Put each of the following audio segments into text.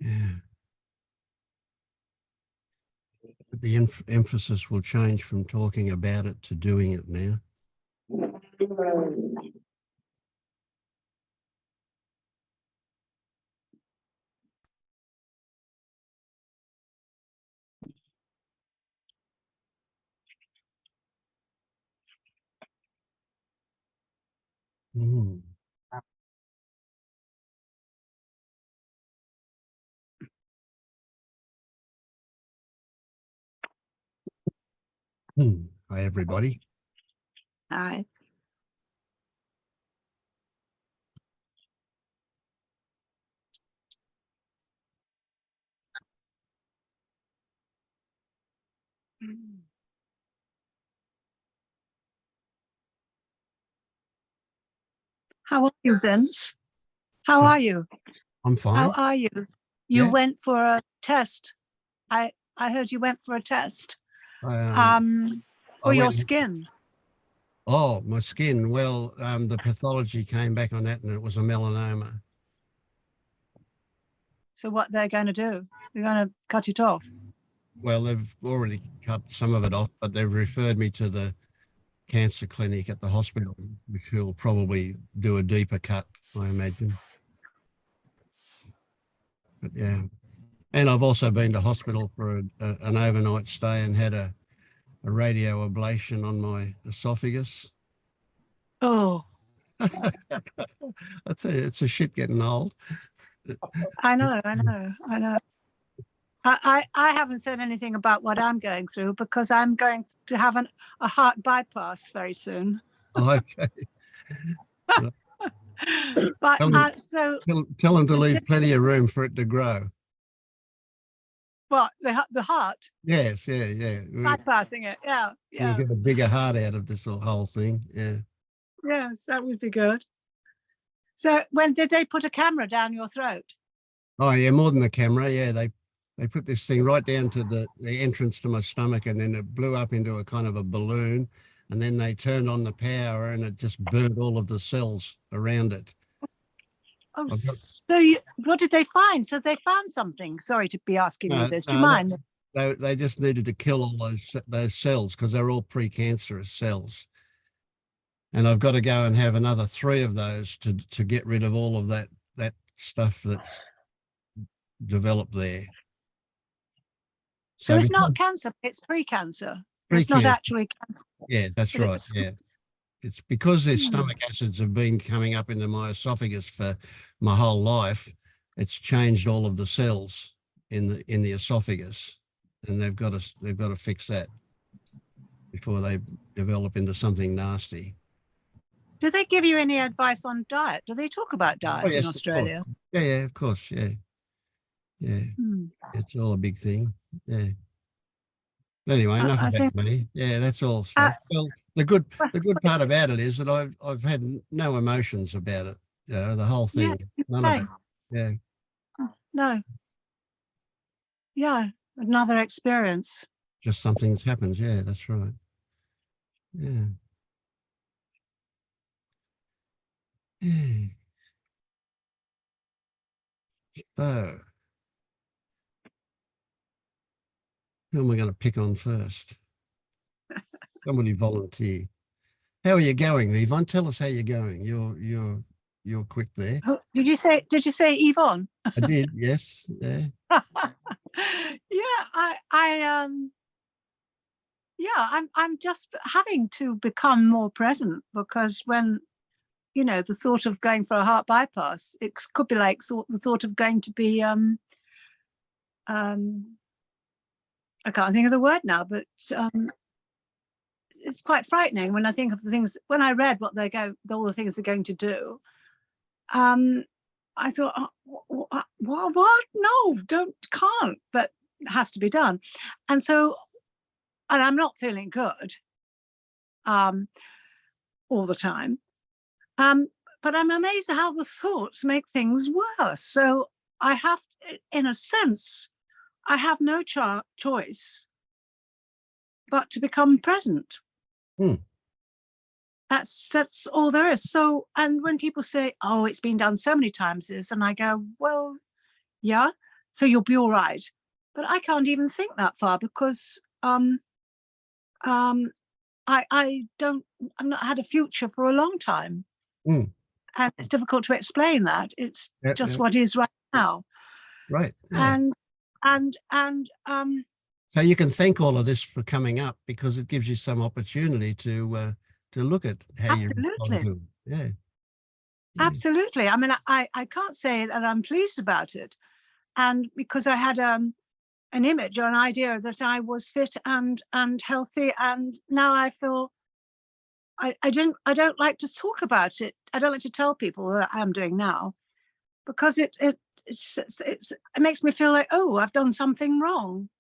Yeah. But the emphasis will change from talking about it to doing it now. Mm. Hi, everybody. Hi. How are you, Vince? How are you? I'm fine. How are you? You Yeah. went for a test. I heard you went for a test. For your skin. Oh, my skin. Well, the pathology came back on that and it was a melanoma. So what they're going to do? They're going to cut it off. Well, they've already cut some of it off, but they've referred me to the cancer clinic at the hospital, which will probably do a deeper cut, I imagine. But yeah. And I've also been to hospital for an overnight stay and had a radio ablation on my esophagus. Oh. I tell you, it's a shit getting old. I know. I haven't said anything about what I'm going through because I'm going to have a heart bypass very soon. Okay. But tell them to leave plenty of room for it to grow. What, the heart? Yes, yeah. Bypassing it, yeah. You get a bigger heart out of this whole thing, yeah. Yes, that would be good. So when did they put a camera down your throat? Oh yeah, more than the camera, yeah. They put this thing right down to the entrance to my stomach, and then it blew up into a kind of a balloon, and then they turned on the power and it just burnt all of the cells around it. Oh, so what did they find? So they found something. Sorry to be asking you this. Do you mind? They just needed to kill all those cells because they're all precancerous cells. And I've got to go and have another 3 of those to get rid of all of that stuff that's developed there. So it's not cancer, it's pre-cancer. It's not actually cancer. Yeah, that's right. Yeah. It's because their stomach acids have been coming up into my esophagus for my whole life. It's changed all of the cells in the esophagus, and they've got to fix that before they develop into something nasty. Do they give you any advice on diet? Do they talk about diet in Australia? Yeah, of course. Yeah. It's all a big thing. Yeah. Anyway, enough about me. Yeah, that's all stuff. Well, the good part about it is that I've had no emotions about it. You know, the whole thing. None of it. Yeah. No. Yeah, another experience. Just something's happened. Yeah, that's right. Yeah. Yeah. So, who am I going to pick on first? Somebody volunteer. How are you going, Yvonne? Tell us how you're going. You're quick there. Oh, did you say Yvonne? I did. Yes. Yeah. I'm just having to become more present because when, you know, the thought of going for a heart bypass, it could be like the thought of going to be I can't think of the word now, but it's quite frightening when I think of the things, when I read all the things they're going to do. I thought, what? No, can't, but it has to be done. And so, and I'm not feeling good all the time. But I'm amazed at how the thoughts make things worse. So I have, in a sense, I have no choice but to become present. That's all there is. So, and when people say, oh, it's been done so many times, and I go, well, yeah. so you'll be all right. But I can't even think that far because I've not had a future for a long time. Mm. And it's difficult to explain that. It's Yep, just yep. what is right now. Right. Yeah. And So you can thank all of this for coming up, because it gives you some opportunity to look at how you respond absolutely, to it. Yeah. Yeah. absolutely. I mean, I can't say that I'm pleased about it. And because I had an image or an idea that I was fit and healthy, and now I feel I don't like to talk about it. I don't like to tell people that I'm doing now, because it makes me feel like, oh, I've done something wrong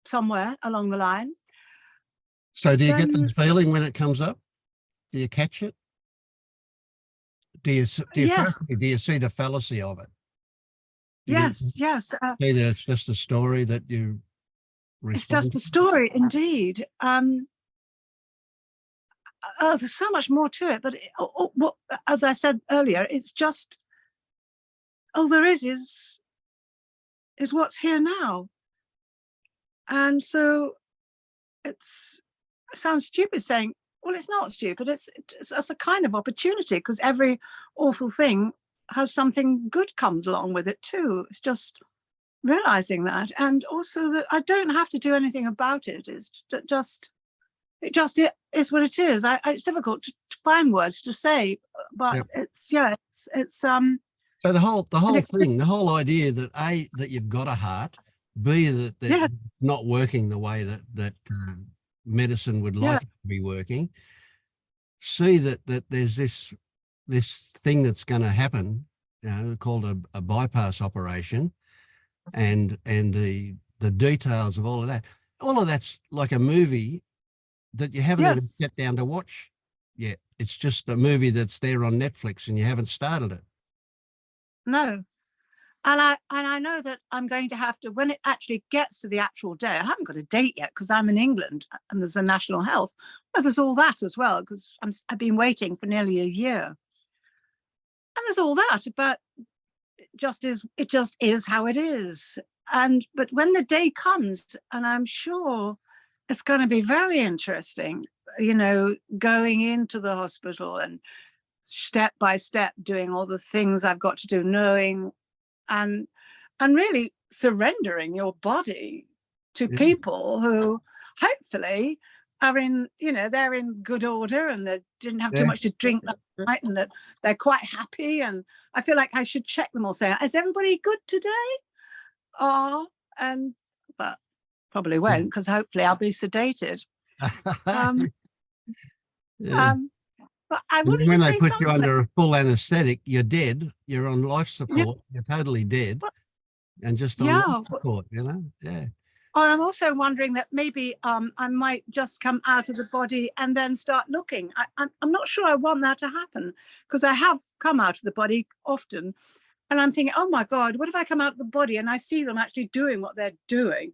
somewhere along the line. So do you get Then the feeling when it comes up? Do you catch it? Do you yeah, firstly, do you see the fallacy of it? Do you yes, yes. see that it's just a story that you It's respond just to? a story, indeed. Oh, there's so much more to it, but as I said earlier, it's just all there is what's here now. And so it sounds stupid saying, well, it's not stupid. It's a kind of opportunity, because every awful thing has something good comes along with it too. It's just realizing that, and also that I don't have to do anything about it. It's just it is what it is. It's difficult to find words to say, but Yep. it's So the whole it, thing, the whole idea that A, that you've got a heart, B, that yeah, it's not working the way that medicine would yeah, like it to be working, C, that there's this thing that's going to happen, called a bypass operation, and the details of all of that's like a movie that you haven't yeah, even sat down to watch yet. It's just a movie that's there on Netflix and you haven't started it. no. And I know that I'm going to have to, when it actually gets to the actual day. I haven't got a date yet because I'm in England and there's a national health, but there's all that as well, because I've been waiting for nearly a year, and there's all that. But it just is how it is. But when the day comes, and I'm sure it's going to be very interesting, going into the hospital and step by step doing all the things I've got to do, knowing and really surrendering your body to Yeah. people who hopefully are they're in good order, and they didn't have too Yeah. much to drink last night, and that they're quite happy. And I feel like I should check them all, saying, is everybody good today? But probably won't, because hopefully I'll be sedated. um, Yeah. but I And wanted to when they say put you something. under a full anesthetic, you're dead. You're on life Yeah, support. You're totally dead, and just on life yeah. support. Yeah. Or I'm also wondering that maybe I might just come out of the body and then start looking. I'm not sure I want that to happen, because I have come out of the body often, and I'm thinking, oh my God, what if I come out of the body and I see them actually doing what they're doing?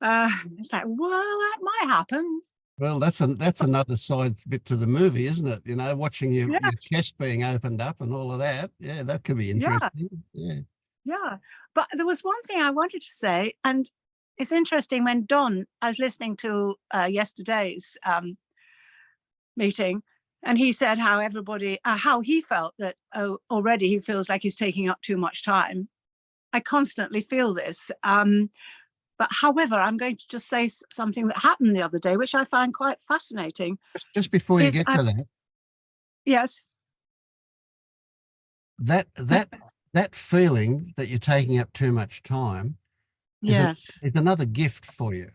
It's like, well, that might happen. Well, that's another side bit to the movie, isn't it? Watching your Yeah, chest being opened up and all of that. Yeah, that could be yeah, interesting. Yeah. yeah. But there was one thing I wanted to say, and it's interesting. When I was listening to yesterday's meeting, and he said how how he felt that, already he feels like he's taking up too much time. I constantly feel this. But however, I'm going to just say something that happened the other day, which I find quite fascinating. Just before you Is get to that, yes, that feeling that you're taking up too much time yes, is another gift for you.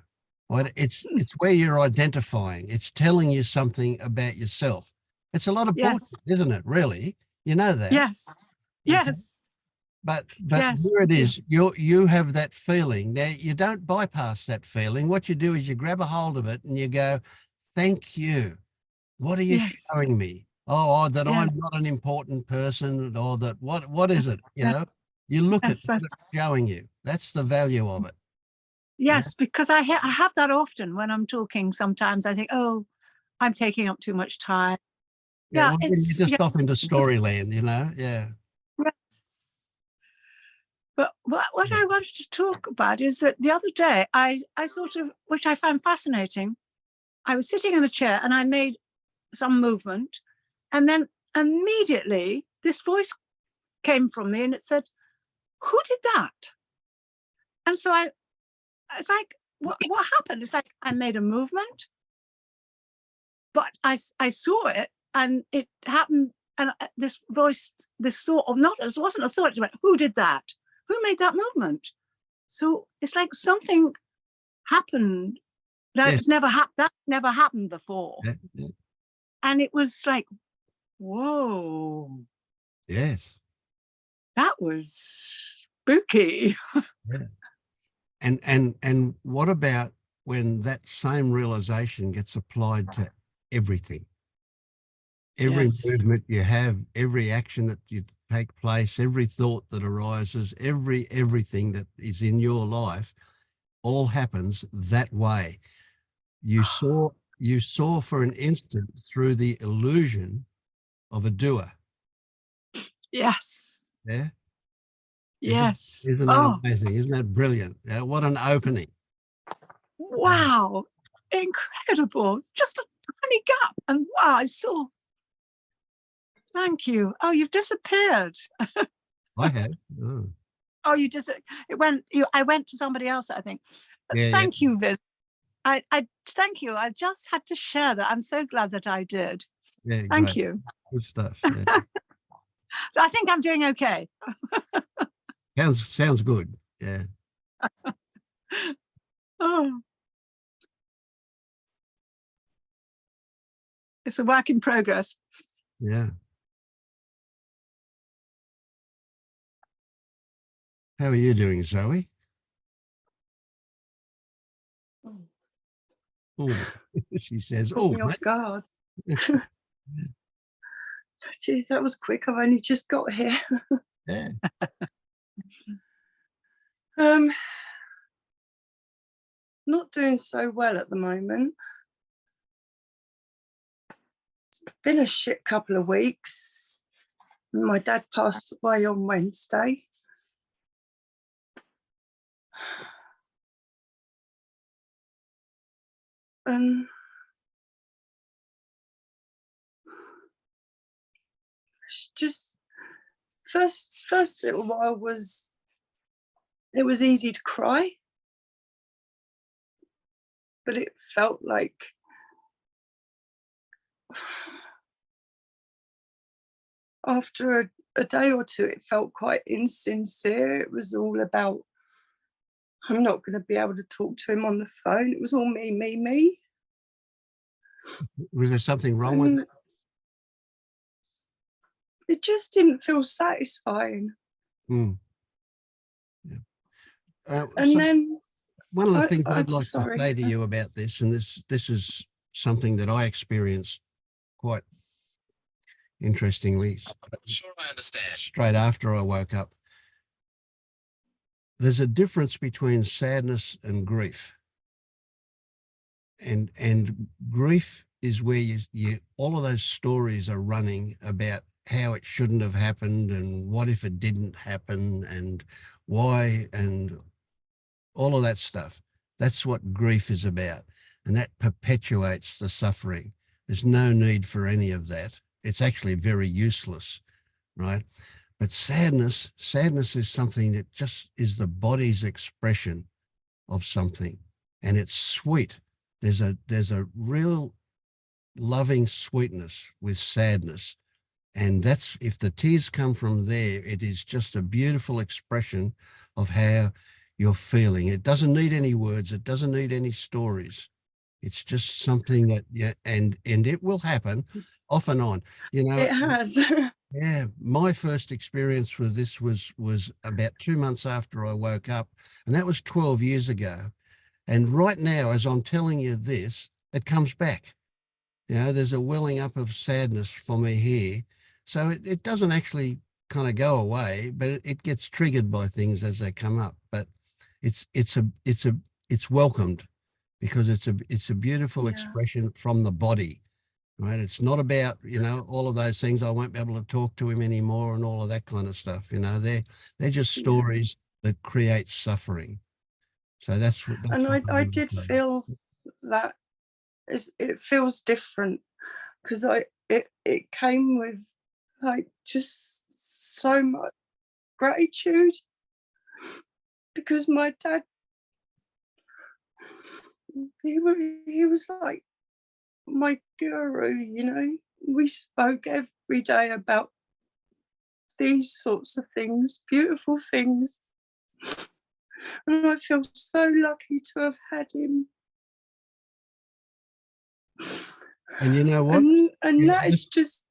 Right? It's where you're identifying. It's telling you something about yourself. It's a lot of bullshit, yes, isn't it? Really, you know that. yes, Okay? yes, But yes, here it is. You have that feeling. Now you don't bypass that feeling. What you do is you grab a hold of it and you go, "Thank you. What are you yes, showing me? Oh, that yes, I'm not an important person, or that what is it? yes, You look at yes, what it's showing you. That's the value of it. Yeah. yes, because I have that often when I'm talking. Sometimes I think, oh, I'm taking up too much time. Yeah. Yeah, Well, then it's you're yeah, just off into storyland. Yeah. yes. But what I wanted to talk about is that the other day I sort of, which I found fascinating, I was sitting in a chair and I made some movement, and then immediately this voice came from me and it said, "Who did that?" And so it's like, what happened? It's like I made a movement, but I saw it and it happened. And this voice, this sort of, not, it wasn't a thought, it went, "Who did that? Who made that movement?" So it's like something happened that Yes. it's never happened. That never happened before. Yeah. And it was like, whoa, Yes. that was spooky. Yeah. And what about when that same realization gets applied to everything? Every Yes. movement you have, every action that you take place, every thought that arises, everything that is in your life, all happens that way. You saw for an instant through the illusion of a doer. Yes. Yeah. Yes. Isn't that amazing? Isn't that brilliant? What an opening. Wow. Incredible. Just a tiny gap. And wow, I saw. Thank you. Oh, you've disappeared. I have. Oh. Oh, you just, it went, I went to somebody else, I think. But Yeah, thank you, Vin. I thank you. I just had to share that. I'm so glad that I did. Yeah, Thank great. you. Good stuff. Yeah. So I think I'm doing okay. Sounds good. Yeah. Oh, it's a work in progress. Yeah. How are you doing, Zoe? Oh, she says, Caught oh, me off guard. Geez, that was quick. I've only just got here. yeah. Not doing so well at the moment. It's been a shit couple of weeks. My dad passed away on Wednesday. And it's just first little while it was easy to cry, but it felt like after a day or two, it felt quite insincere. It was all about, I'm not going to be able to talk to him on the phone. It was all me. Was there something wrong with it? It just didn't feel satisfying. Mm. Yeah. And so then one of the things I'd like to sorry. say to you about this, and this is something that I experienced quite interestingly. Sure, I understand. Straight after I woke up. There's a difference between sadness and grief. And grief is where you all of those stories are running about how it shouldn't have happened and what if it didn't happen and why and all of that stuff. That's what grief is about. And that perpetuates the suffering. There's no need for any of that. It's actually very useless, right? But sadness is something that just is the body's expression of something, and it's sweet. There's a real loving sweetness with sadness, and that's, if the tears come from there, it is just a beautiful expression of how you're feeling. It doesn't need any words. It doesn't need any stories. It's just something that, yeah, and it will happen off and on. You know, It has. yeah, my first experience with this was about 2 months after I woke up, and that was 12 years ago. And right now, as I'm telling you this, it comes back. You know, there's a welling up of sadness for me here. So it doesn't actually kind of go away, but it gets triggered by things as they come up. But it's welcomed because it's a beautiful expression from the body. Right. It's not about, you know, all of those things. I won't be able to talk to him anymore and all of that kind of stuff. You know, they're just stories that creates suffering. So that's what. And what I I'm did saying. feel that it feels different, because it came with like just so much gratitude, because my dad, he was like my guru, you know. We spoke every day about these sorts of things, beautiful things. And I feel so lucky to have had him. And you know what? And that is just,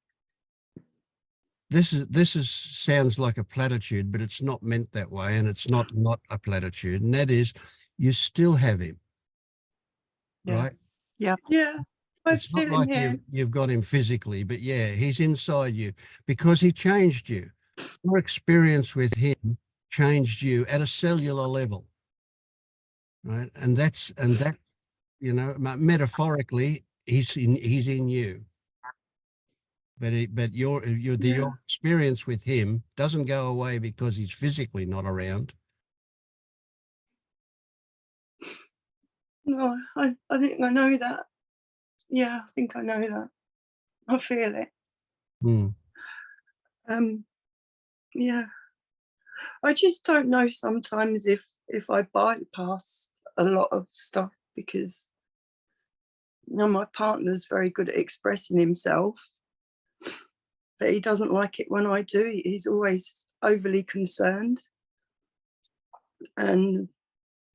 This is sounds like a platitude, but it's not meant that way, and it's not a platitude. And that is, you still have him, right? yeah, I It's not feel him like here. you've got him physically, but yeah, he's inside you because he changed you. Your experience with him changed you at a cellular level, right? And that, you know, metaphorically, he's in you. But your experience with him doesn't go away because he's physically not around. No, I think I know that. Yeah, I think I know that. I feel it. Mm. Yeah. I just don't know sometimes if I bypass a lot of stuff, because you know, my partner's very good at expressing himself, but he doesn't like it when I do. He's always overly concerned. And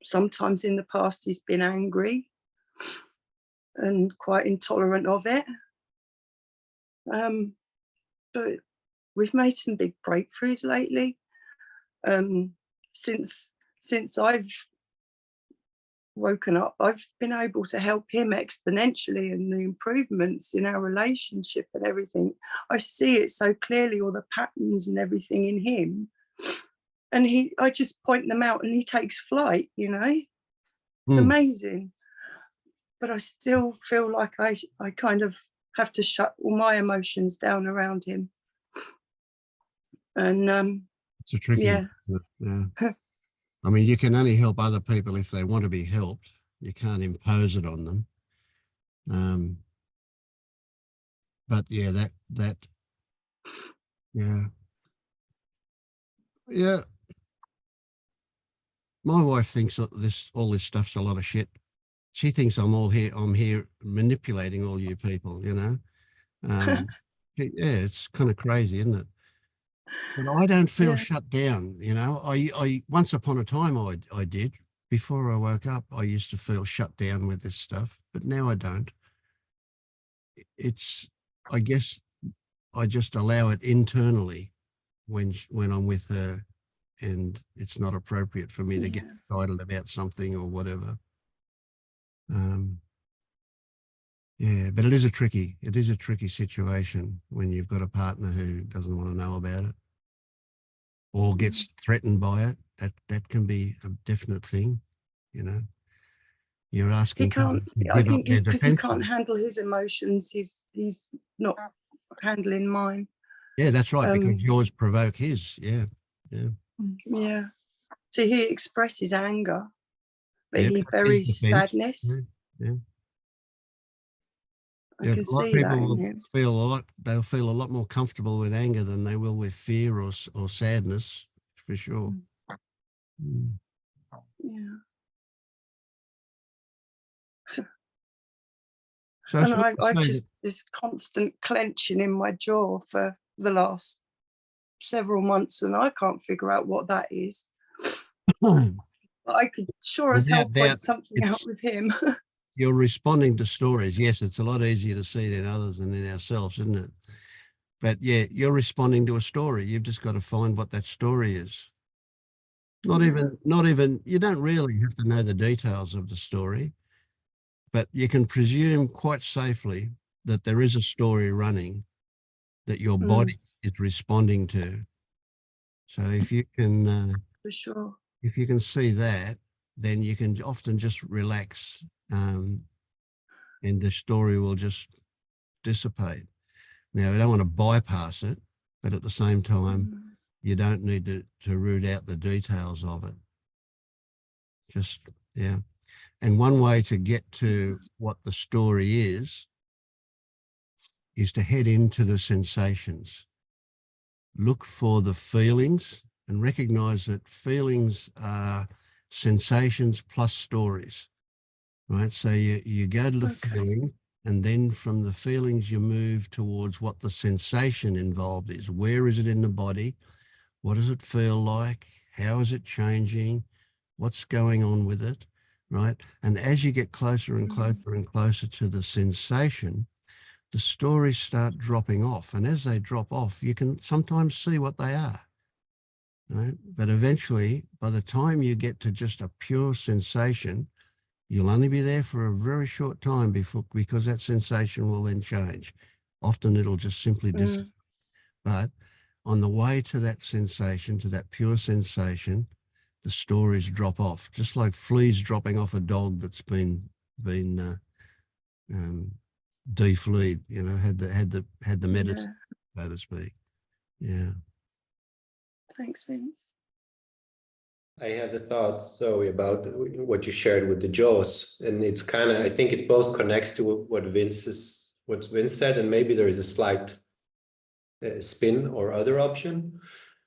sometimes in the past he's been angry and quite intolerant of it. But we've made some big breakthroughs lately. Since I've woken up, I've been able to help him exponentially, and the improvements in our relationship and everything. I see it so clearly, all the patterns and everything in him. And I just point them out and he takes flight, you know. It's amazing. But I still feel like I kind of have to shut all my emotions down around him. And It's a tricky. yeah. Yeah. I mean, you can only help other people if they want to be helped. You can't impose it on them. But yeah, yeah. My wife thinks that all this stuff's a lot of shit. She thinks I'm here manipulating all you people, you know. Yeah, it's kind of crazy, isn't it? But I don't feel Yeah. shut down, you know. I once upon a time I did. Before I woke up, I used to feel shut down with this stuff, but now I don't. I guess I just allow it internally when I'm with her, and it's not appropriate for me to get excited about something or whatever. Yeah, but it is a tricky situation when you've got a partner who doesn't want to know about it or gets threatened by it. That can be a definite thing, you know. You're asking He can't. people to I give up think their because he defenses. can't handle his emotions, he's not handling mine. Yeah, that's right, because yours provoke his. Yeah. Yeah. So he expresses anger, but Yeah, he that's his buries defense. sadness. Yeah. I Yeah, can a lot of see that people in will him. they'll feel a lot more comfortable with anger than they will with fear or sadness, for sure. Mm. Yeah. So And it's not to I've say just this constant clenching in my jaw for the last several months, and I can't figure out what that is. that But I could sure as hell without point doubt, something out with him. you're responding to stories. Yes, it's a lot easier to see it in others than in ourselves, isn't it? But yeah, you're responding to a story. You've just got to find what that story is. Not even, you don't really have to know the details of the story, but you can presume quite safely that there is a story running that your body is responding to. So if you can, For sure. if you can see that, then you can often just relax, and the story will just dissipate. Now, I don't want to bypass it, but at the same time, You don't need to root out the details of it. Just, yeah. And one way to get to what the story is to head into the sensations. Look for the feelings and recognize that feelings are sensations plus stories, right? So you go to the feeling, and then from the feelings you move towards what the sensation involved is. Where is it in the body? What does it feel like? How is it changing? What's going on with it, right? And as you get closer and closer and closer to the sensation, the stories start dropping off. And as they drop off, you can sometimes see what they are, right? But eventually, by the time you get to just a pure sensation, you'll only be there for a very short time because that sensation will then change. Often it'll just simply disappear. But on the way to that sensation, to that pure sensation, the stories drop off, just like fleas dropping off a dog that's been defleed, you know, had the medicine, so to speak. Yeah. Thanks, Vince. I have a thought, Zoe, about what you shared with the jaws, and it's kind of, I think it both connects to what Vince said, and maybe there is a slight spin or other option.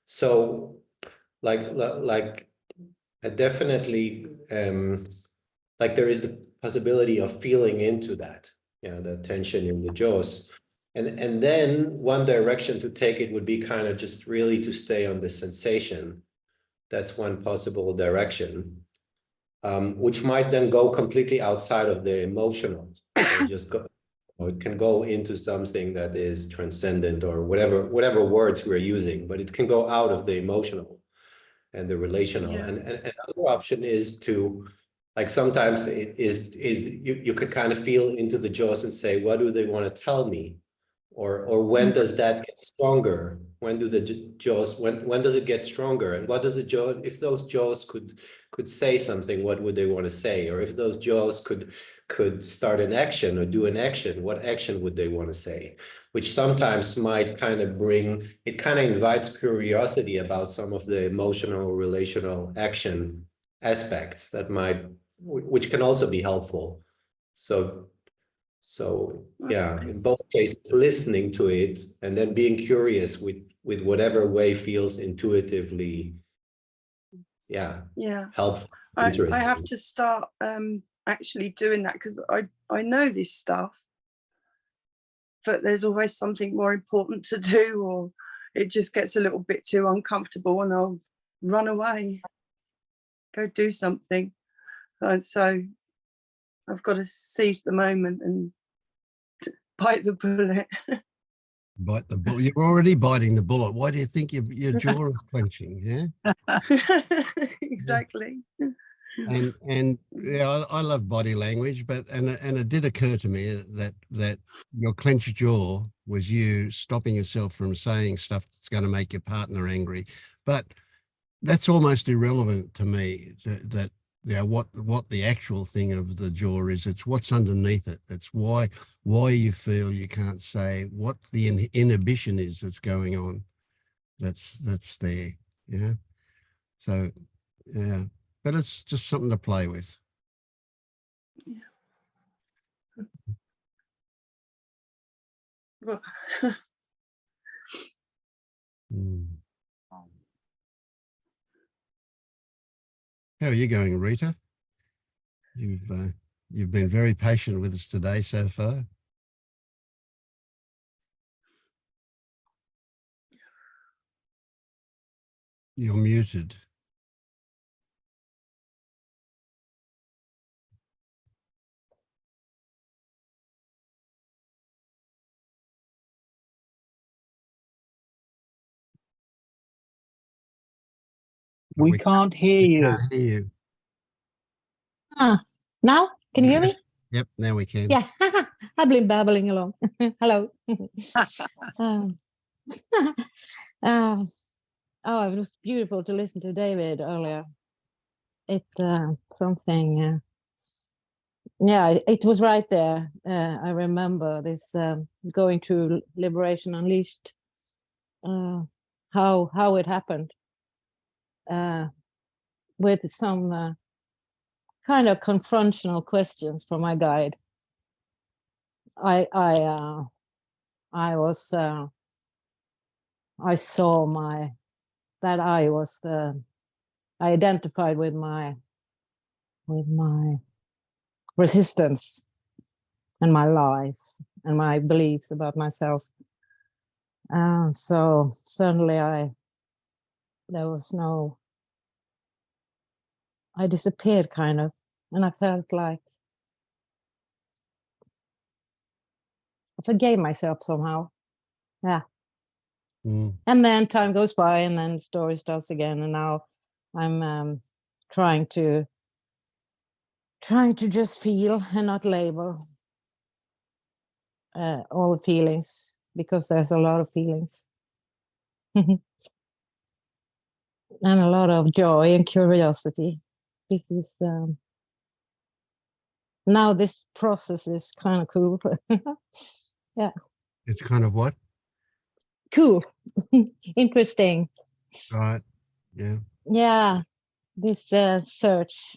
So, like I definitely like there is the possibility of feeling into that, the tension in the jaws, and then one direction to take it would be kind of just really to stay on the sensation. That's one possible direction, which might then go completely outside of the emotional. Or just go, or it can go into something that is transcendent, or whatever words we're using, but it can go out of the emotional and the relational. And another option is to, like, sometimes it is you can kind of feel into the jaws and say, what do they want to tell me? Or when does that get stronger? When do the jaws, when does it get stronger? And what does the jaw, if those jaws could say something, what would they want to say? Or if those jaws could start an action or do an action, what action would they want to say? Which sometimes might kind of bring, it kind of invites curiosity about some of the emotional, relational action aspects that might, which can also be helpful. So yeah, in both cases, listening to it and then being curious with whatever way feels intuitively, helpful. I have to start actually doing that, because I know this stuff, but there's always something more important to do, or it just gets a little bit too uncomfortable and I'll run away, go do something. So I've got to seize the moment and bite the bullet. Bite the bullet. You're already biting the bullet. Why do you think your jaw is clenching? Yeah. Exactly. And yeah, I love body language, but and it did occur to me that your clenched jaw was you stopping yourself from saying stuff that's going to make your partner angry. But that's almost irrelevant to me. That what the actual thing of the jaw is. It's what's underneath it. It's why you feel you can't say, what the inhibition is that's going on. That's there. Yeah. So yeah. But it's just something to play with. Yeah. Well, How are you going, Rita? You've been very patient with us today so far. You're muted. We can't hear you. Can't hear you. Now, can you hear me? Yep, now we can. Yeah, I've been babbling along. Hello. Oh, it was beautiful to listen to David earlier. It something. Yeah, it was right there. I remember this going to Liberation Unleashed how it happened, with some kind of confrontational questions from my guide. I saw that I was I identified with my resistance and my lies and my beliefs about myself. So suddenly I disappeared kind of, and I felt like I forgave myself somehow. Yeah. Mm. And then time goes by, and then the story starts again, and now I'm trying to just feel and not label all the feelings, because there's a lot of feelings. And a lot of joy and curiosity. This is now this process is kind of cool. Yeah, It's kind of what? cool. Interesting. Right. Yeah. Yeah, this search.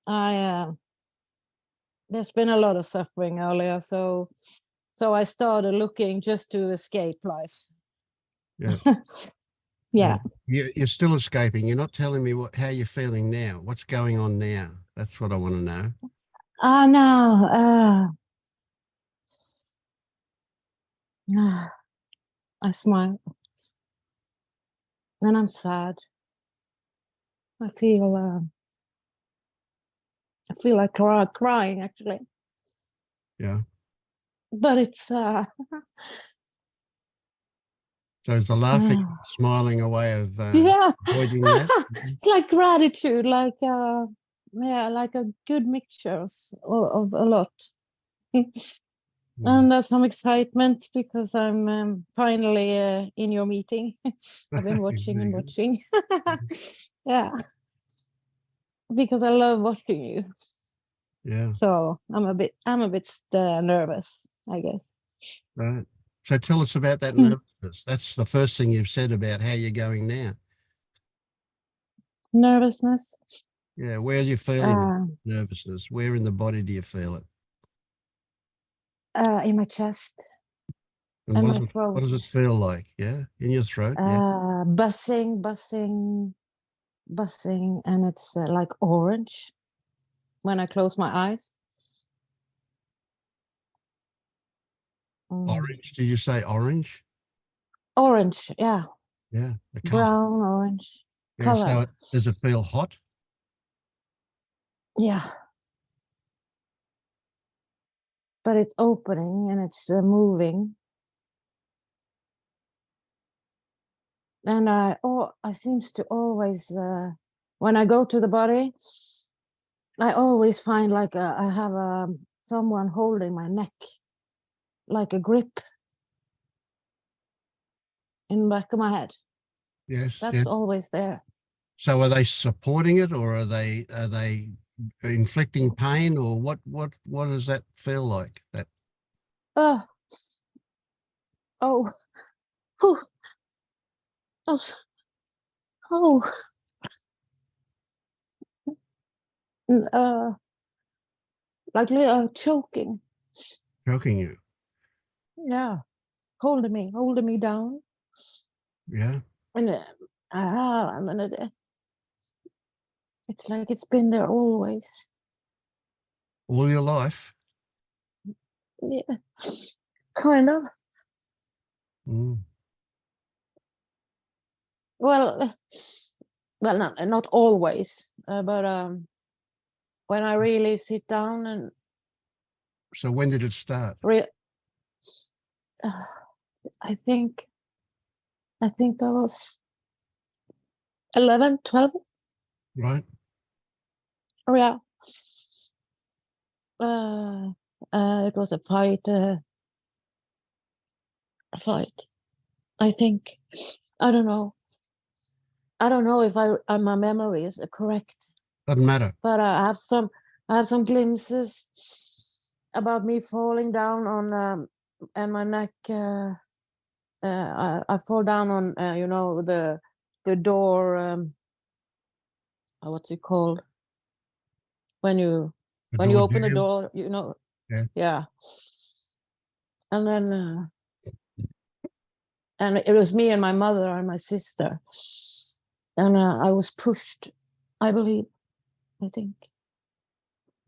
There's been a lot of suffering earlier, so I started looking just to escape life. Yeah. Yeah. You're still escaping. You're not telling me how you're feeling now. What's going on now? That's what I want to know. Oh no. I smile. And I'm sad. I feel like crying actually. Yeah. But it's So it's the laughing, smiling away of yeah. avoiding that. It's like gratitude, like like a good mixture of a lot. And there's some excitement because I'm finally in your meeting. I've been watching and watching. Yeah, because I love watching you. Yeah. So I'm a bit nervous, I guess. Right. So tell us about that nervousness. That's the first thing you've said about how you're going now. Nervousness. Yeah. Where are you feeling nervousness? Where in the body do you feel it? In my chest And and what my does throat. what does it feel like? Yeah. In your throat. Yeah. Buzzing, and it's like orange when I close my eyes. Orange. Did you say orange? Orange, yeah. Yeah. The color. Brown, orange Yeah. color. So does it feel hot? Yeah. But it's opening and it's moving. And I seems to always, when I go to the body, I always find like I have someone holding my neck, like a grip in the back of my head. Yes. That's Yeah. always there. So are they supporting it, or are they inflicting pain, or what does that feel like? That Oh, oh, oh, oh, oh. Like choking. choking you? Yeah, holding me down. Yeah. And it's like it's been there always. All your life? Yeah, kind of. Mm. Well, not always, but when I really sit down and So when did it start? I think I was 11, 12. Right. Yeah. It was a fight. I think. I don't know. I don't know if my memory is correct, Doesn't matter. but I have some glimpses about me falling down on and my neck I fall down on you know, the door. What's it called? When you The door open the jamb? door, you know. Yeah. Yeah. And then and it was me and my mother and my sister, and I was pushed, I believe, I think,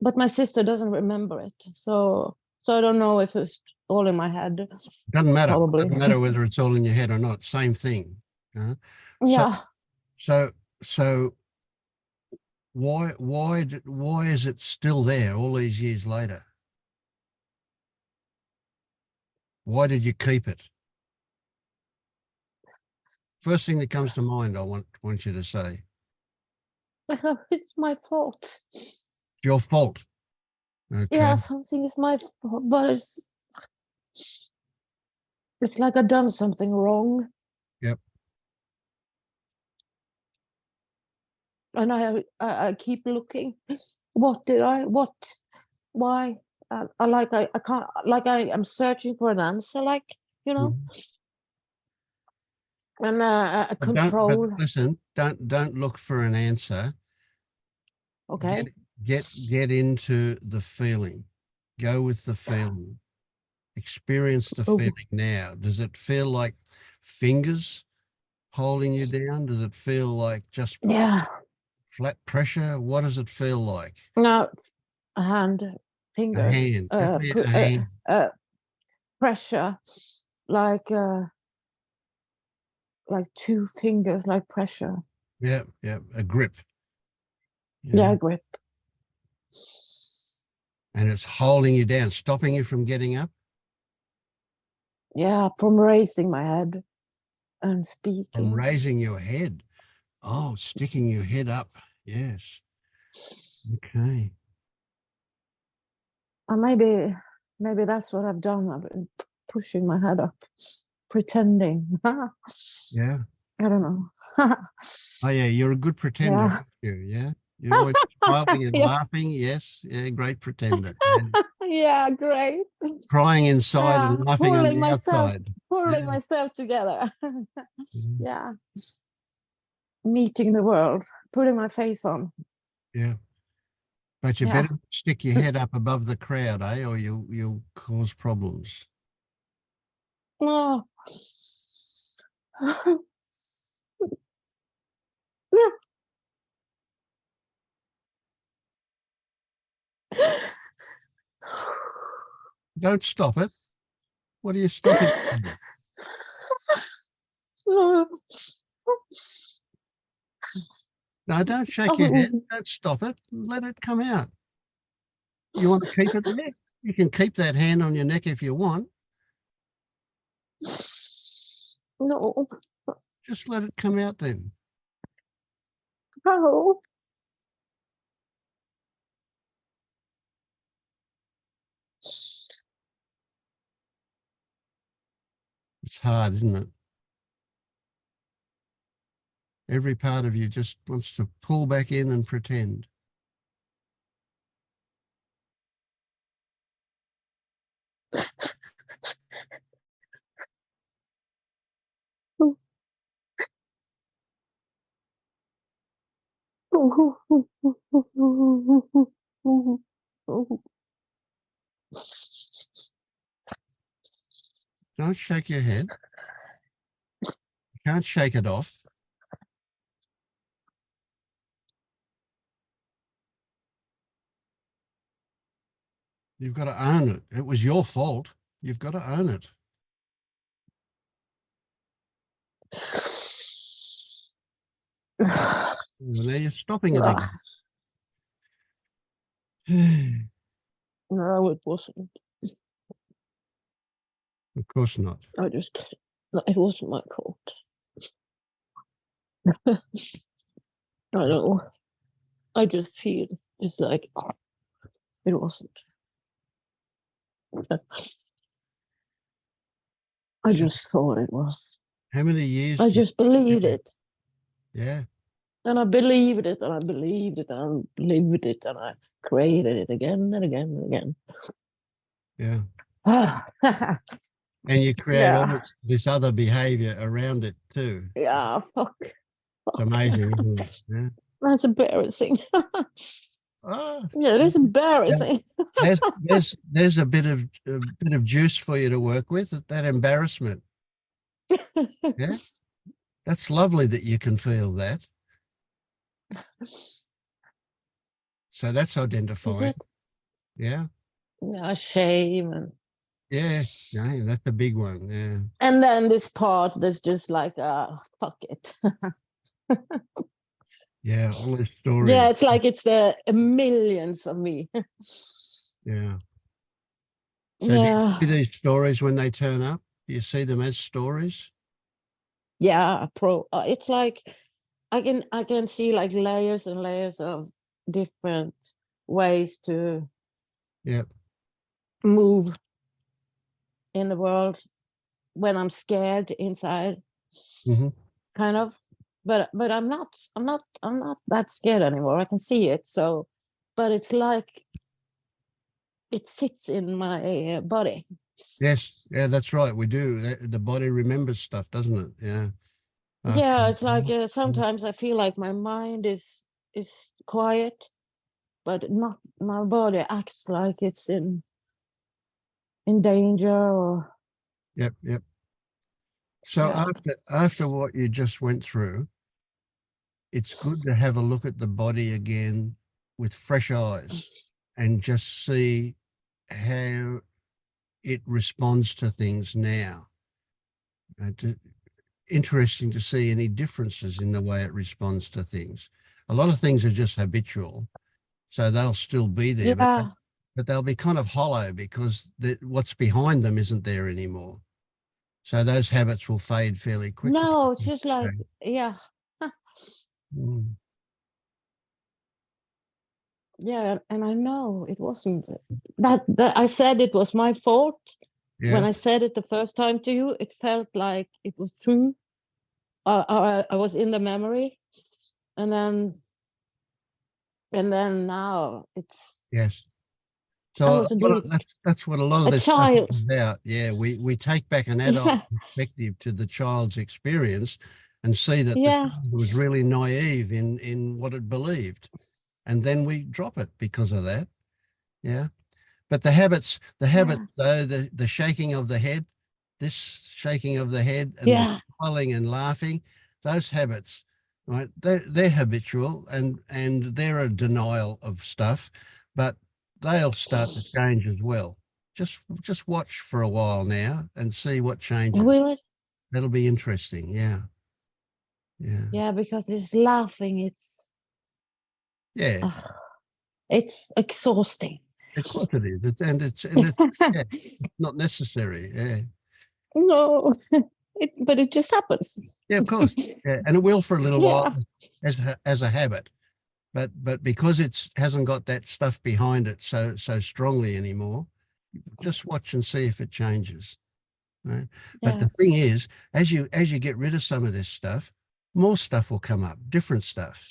but my sister doesn't remember it, so I don't know if it's all in my head. Doesn't matter. Probably. Doesn't matter whether it's all in your head or not. Same thing. So, Yeah. so why is it still there all these years later? Why did you keep it? First thing that comes to mind, I want you to say. It's my fault. Your fault. Okay. Yeah, something is my fault, but it's like I've done something wrong. Yep. And I keep looking. What did I? What? Why? I can't. Like I'm searching for an answer. Like, you know. And But control. listen, don't look for an answer. Okay. Get into the feeling. Go with the feeling. Experience the Oh. feeling now. Does it feel like fingers holding you down? Does it feel like just Yeah. flat pressure? What does it feel like? No, a hand, A fingers, hand. Definitely a hand. pressure, like two fingers, like pressure. Yeah, a grip. Yeah, grip. And it's holding you down, stopping you from getting up. Yeah, from raising my head and speaking. From raising your head. Oh, sticking your head up. Yes. Okay. Maybe that's what I've done. I've been pushing my head up, pretending. Yeah. I don't know. Oh yeah, you're a good pretender, Yeah. aren't you? Yeah. You're always smiling and Yeah. laughing. Yes. Yeah, great pretender. Yeah. Yeah, great. Crying inside Yeah, and laughing on the outside. pulling Yeah. myself together. Mhm. Yeah. Meeting the world, putting my face on. Yeah. But you Yeah. better stick your head up above the crowd, eh? Or you'll cause problems. No. Don't stop it. What are you stopping? No. No, don't shake your head. Don't stop it. Let it come out. You want to keep it there? You can keep that hand on your neck if you want. No. Just let it come out then. No. It's hard, isn't it? Every part of you just wants to pull back in and pretend. Don't shake your head. You can't shake it off. You've got to own it. It was your fault. You've got to own it. Well, now you're stopping it again. No, it wasn't. Of course not. It wasn't my fault. I know. I just feel it's like it wasn't. I just thought it was. How many years? I just believed it. Yeah. And I believed it, and I believed it, and I lived it, and I created it again and again and again. Yeah. Ah, And you create all Yeah. this other behavior around it too. Yeah, fuck. It's amazing, isn't it? Yeah. That's embarrassing. Ah, Yeah, it is embarrassing. there's a bit of juice for you to work with. That embarrassment. Yeah, that's lovely that you can feel that. So that's Is identifying. it? Yeah, Yeah, shame yeah, that's a big one. Yeah, and then this part that's just like fuck it. yeah, all these Yeah, stories. it's like it's the millions of me. Yeah. So do you Yeah, see these stories when they turn up? Do you see them as stories? yeah, it's like I can see like layers and layers of different ways to Yeah. move in the world when I'm scared inside, Hmm. kind of. But I'm not that scared anymore. I can see it. So, but it's like it sits in my body. Yes. Yeah, that's right. We do. The body remembers stuff, doesn't it? Yeah. Yeah, After- it's like sometimes I feel like my mind is quiet, but not my body acts like it's in danger or Yep. Yep. So yeah. after what you just went through, it's good to have a look at the body again with fresh eyes and just see how it responds to things now. Interesting to see any differences in the way it responds to things. A lot of things are just habitual, so they'll still be there, Yeah. but they'll be kind of hollow because what's behind them isn't there anymore. So those habits will fade fairly quickly. No, it's just like, yeah. Mm. Yeah, and I know it wasn't that I said it was my fault. When Yeah. I said it the first time to you, it felt like it was true. I was in the memory, and then now it's Yes. I So was a little that's what a lot of a this stuff child. is about. Yeah, we take back an adult Yeah, perspective to the child's experience and see that the yeah, child was really naive in what it believed. And then we drop it because of that. Yeah. But the habits, yeah, though, the shaking of the head, this shaking of the head and the yeah, smiling and laughing, those habits, right? They're habitual and they're a denial of stuff, but they'll start to change as well. Just watch for a while now and see what changes. will it? That'll be interesting. Yeah. Yeah. Yeah, because this laughing, Yeah. it's exhausting. Of course it is. It's yeah, not necessary. Yeah. No, but it just happens. Yeah, of course. Yeah, and it will for a little while Yeah, as a habit, but because it's hasn't got that stuff behind it so strongly anymore, just watch and see if it changes. Right? But yeah. the thing is, as you get rid of some of this stuff, more stuff will come up, different stuff.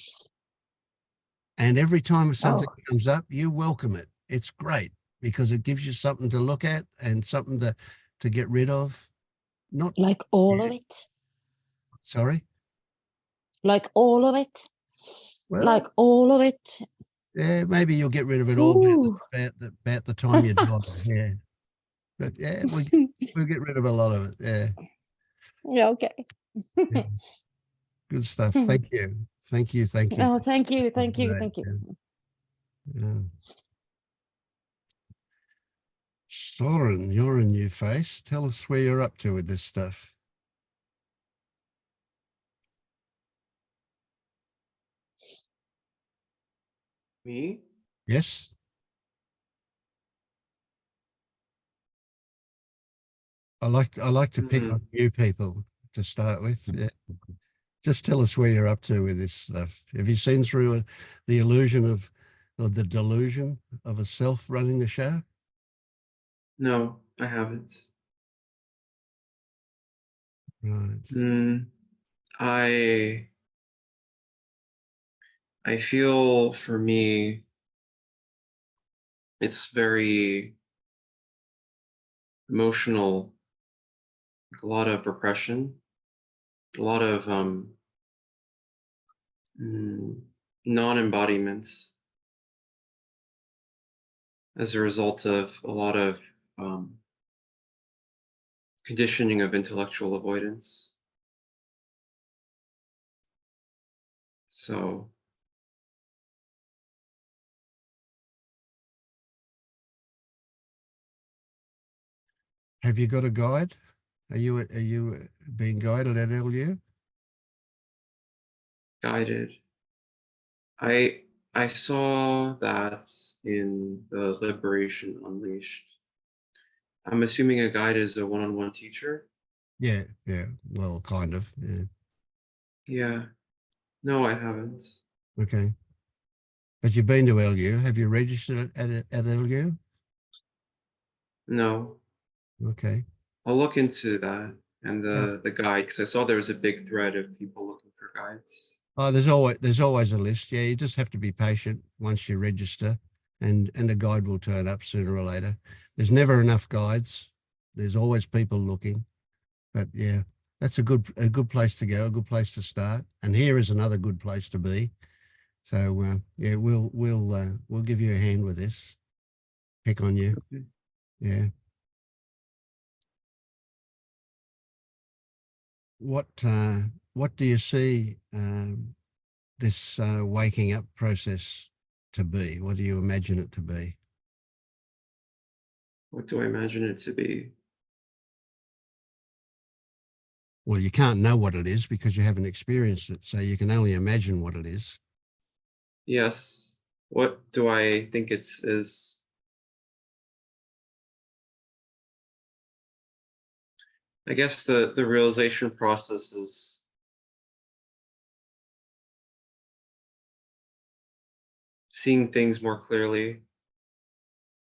And every time something Oh, comes up, you welcome it. It's great because it gives you something to look at and something to get rid of. Not like all yeah, of it. sorry. Like all of it. Like Well, all of it. yeah, maybe you'll get rid of it all Ooh. about the time you die. Yeah, but yeah, we'll get rid of a lot of it. Yeah, Yeah, okay. yeah. Good stuff. Thank you. Thank you. Thank you. Oh, thank you, thank you, Today. thank you. Yeah. Soren, you're a new face. Tell us where you're up to with this stuff. Me? Yes. I like to pick Mhm. on new people to start with. Yeah. Just tell us where you're up to with this stuff. Have you seen through the illusion of or the delusion of a self running the show? No, I haven't. Right. Mm, I I feel for me it's very emotional like a lot of repression, a lot of non-embodiment as a result of a lot of conditioning of intellectual avoidance. So Have you got a guide? Are you being guided at LU? guided. I saw that in the Liberation Unleashed. I'm assuming a guide is a one-on-one teacher. Yeah, yeah. Well, kind of. Yeah. Yeah. No, I haven't. Okay. But you've been to LU. Have you registered at LU? No. Okay. I'll look into that and Yeah. the guide, because I saw there was a big thread of people looking for guides. Oh, there's always a list. Yeah, you just have to be patient once you register, and a guide will turn up sooner or later. There's never enough guides. There's always people looking. But yeah, that's a good place to go, a good place to start. And here is another good place to be. So yeah, we'll give you a hand with this. Pick on you. Okay. Yeah. What do you see this waking up process to be? What do you imagine it to be? What do I imagine it to be? Well, you can't know what it is because you haven't experienced it, so you can only imagine what it is. Yes. What do I think is? I guess the realization process is seeing things more clearly.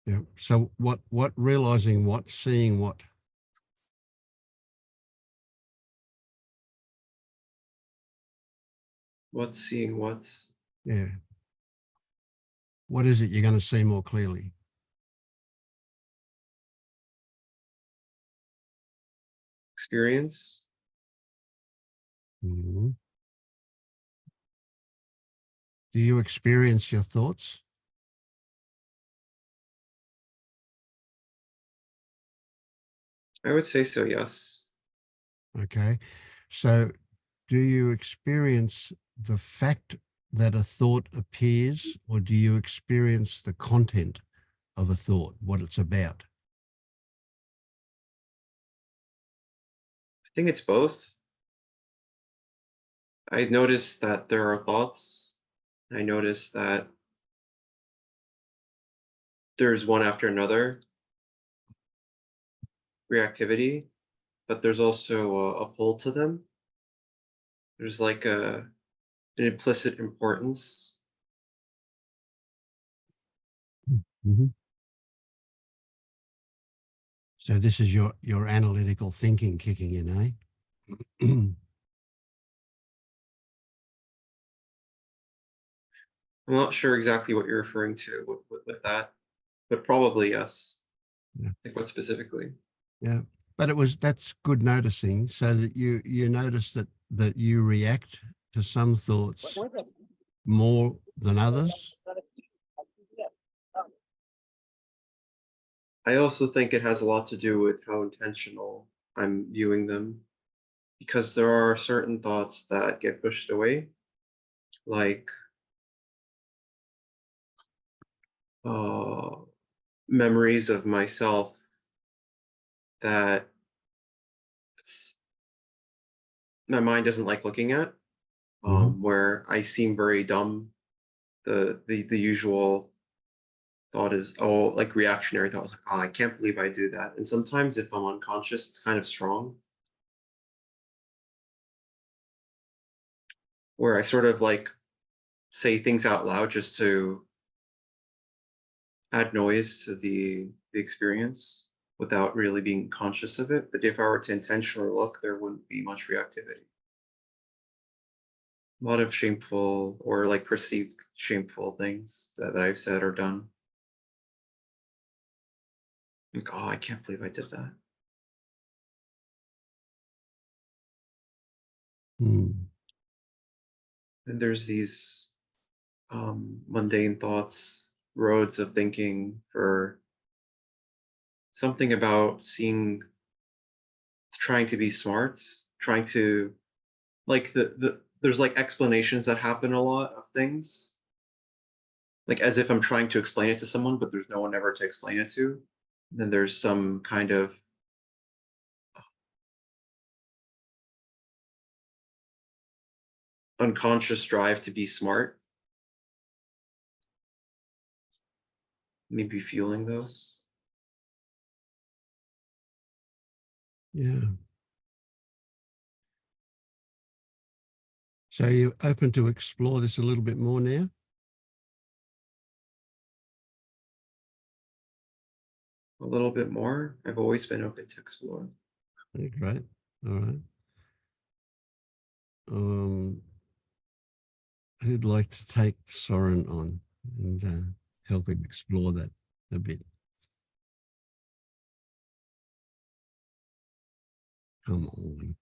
Yeah. So what realizing what, seeing what? What's seeing what? Yeah. What is it you're going to see more clearly? Experience. Mhm. Do you experience your thoughts? I would say so, yes. Okay. So do you experience the fact that a thought appears, or do you experience the content of a thought, what it's about? I think it's both. I notice that there are thoughts. I notice that there's one after another reactivity, but there's also a pull to them. There's like an implicit importance. Mhm. So this is your analytical thinking kicking in, eh? I'm not sure exactly what you're referring to with that, but probably yes. Yeah. Like what specifically? Yeah, but that's good noticing, so that you notice that you react to some thoughts more than others. I also think it has a lot to do with how intentional I'm viewing them, because there are certain thoughts that get pushed away, like uh, memories of myself that my mind doesn't like looking at, Mhm. where I seem very dumb. The usual thought is, oh, like reactionary thought, like, oh, I can't believe I do that. And sometimes if I'm unconscious, it's kind of strong, where I sort of like say things out loud just to add noise to the experience without really being conscious of it. But if I were to intentionally look, there wouldn't be much reactivity. A lot of shameful or like perceived shameful things that I've said or done. Like, oh, I can't believe I did that. Hmm. And there's these mundane thoughts, roads of thinking for something about trying to be smart, trying to like there's like explanations that happen a lot of things. Like as if I'm trying to explain it to someone, but there's no one ever to explain it to. And then there's some kind of unconscious drive to be smart. Maybe fueling those. Yeah. So you're open to explore this a little bit more now? A little bit more. I've always been open to explore. Okay, great. All right. Who'd like to take Soren on and help him explore that a bit? Come on.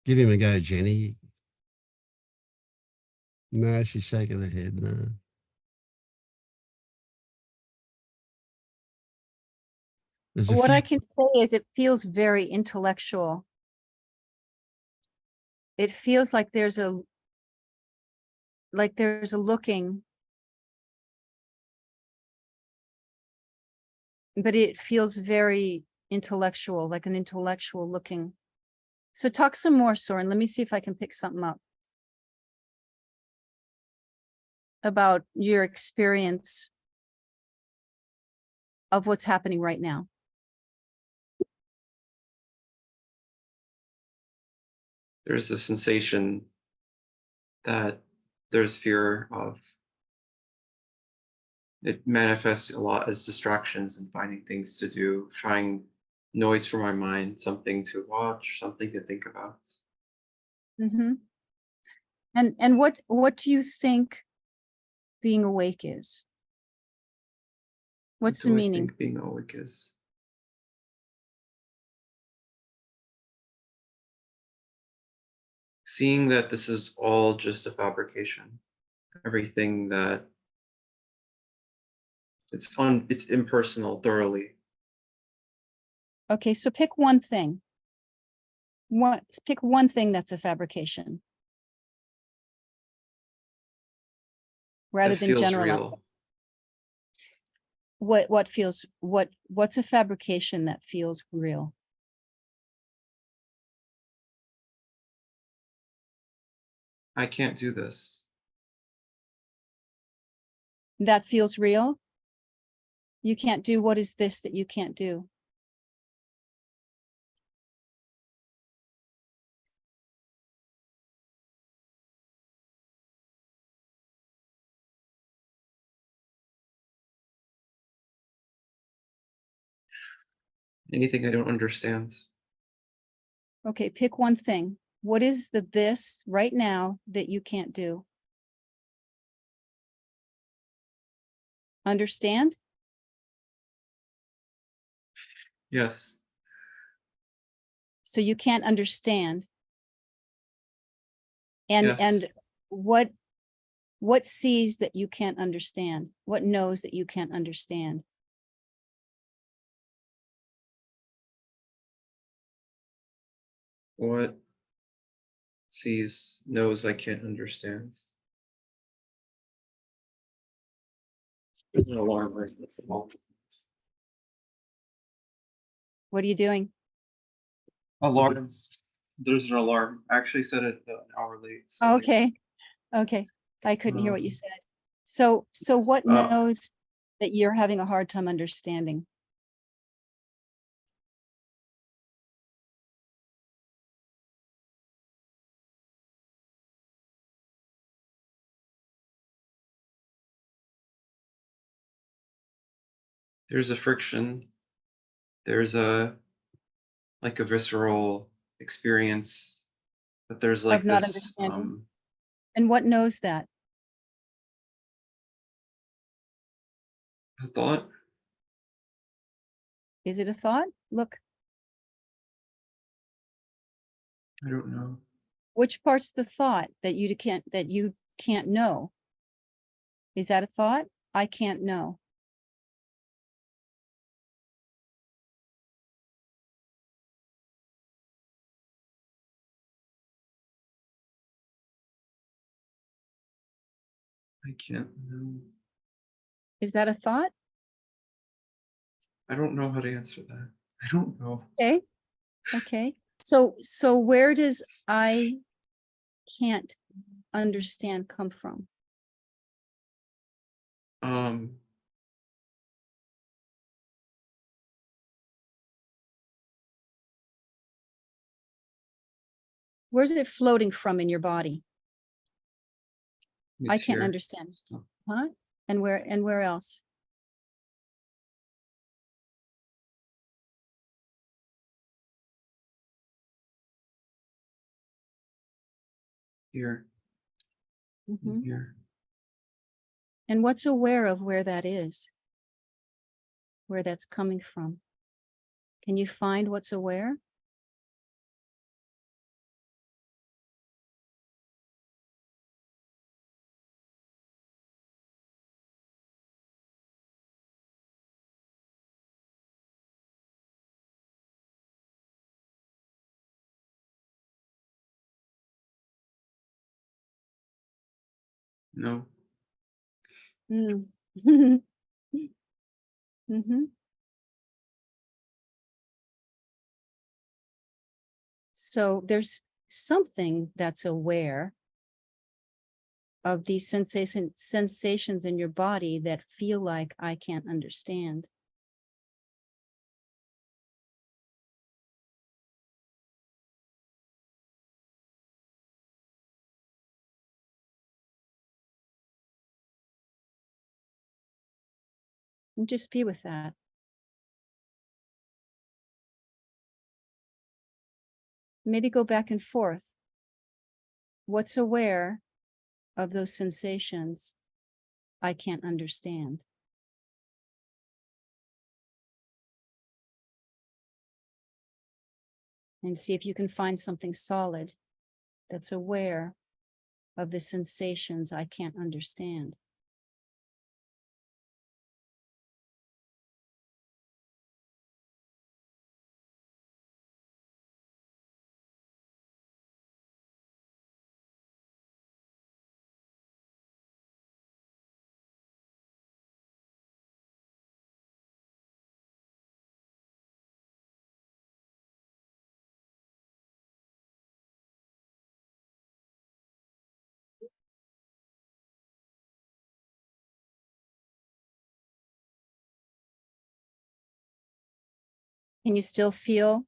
Give him a go, Jenny. No, she's shaking her head. No. There's a What few. I can say is it feels very intellectual. It feels like there's a looking, but it feels very intellectual, like an intellectual looking. So talk some more, Soren. Let me see if I can pick something up about your experience of what's happening right now. There's a sensation that there's fear of. It manifests a lot as distractions and finding things to do, trying noise for my mind, something to watch, something to think about. Mm-hmm. And what do you think being awake is? What's What the do I meaning? think being awake is? Seeing that this is all just a fabrication. Everything that it's impersonal thoroughly. Okay, so pick one thing. Pick one thing that's a fabrication. Rather That than feels generalize. real. What's a fabrication that feels real? I can't do this. That feels real? You can't do what is this that you can't do? Anything I don't understand. Okay, pick one thing. What is the this right now that you can't do? Understand? Yes. So you can't understand. And Yes. what sees that you can't understand? What knows that you can't understand? What knows I can't understand? There's an alarm right at the moment. What are you doing? Alarm. There's an alarm. I actually set it an hour late. So like, Okay. Okay. I couldn't hear what you said. So what knows that you're having a hard time understanding? there's a friction. There's like a visceral experience, but there's Of like not this understanding? And what knows that? thought. Is it a thought? Look, I don't know. Which part's the thought that you can't know? Is that a thought? I can't know. I can't know. Is that a thought? I don't know how to answer that. I don't know. Okay. Okay. So where does I can't understand come from? Where's it floating from in your body? I it's can't here. understand. Stop. Huh? And where else? Here. Mhm. Here. And what's aware of where that is? Where that's coming from? Can you find what's aware? No. Mm. Mm-hmm. So there's something that's aware of these sensations in your body that feel like I can't understand. And just be with that. Maybe go back and forth. What's aware of those sensations I can't understand? And see if you can find something solid that's aware of the sensations I can't understand. Can you still feel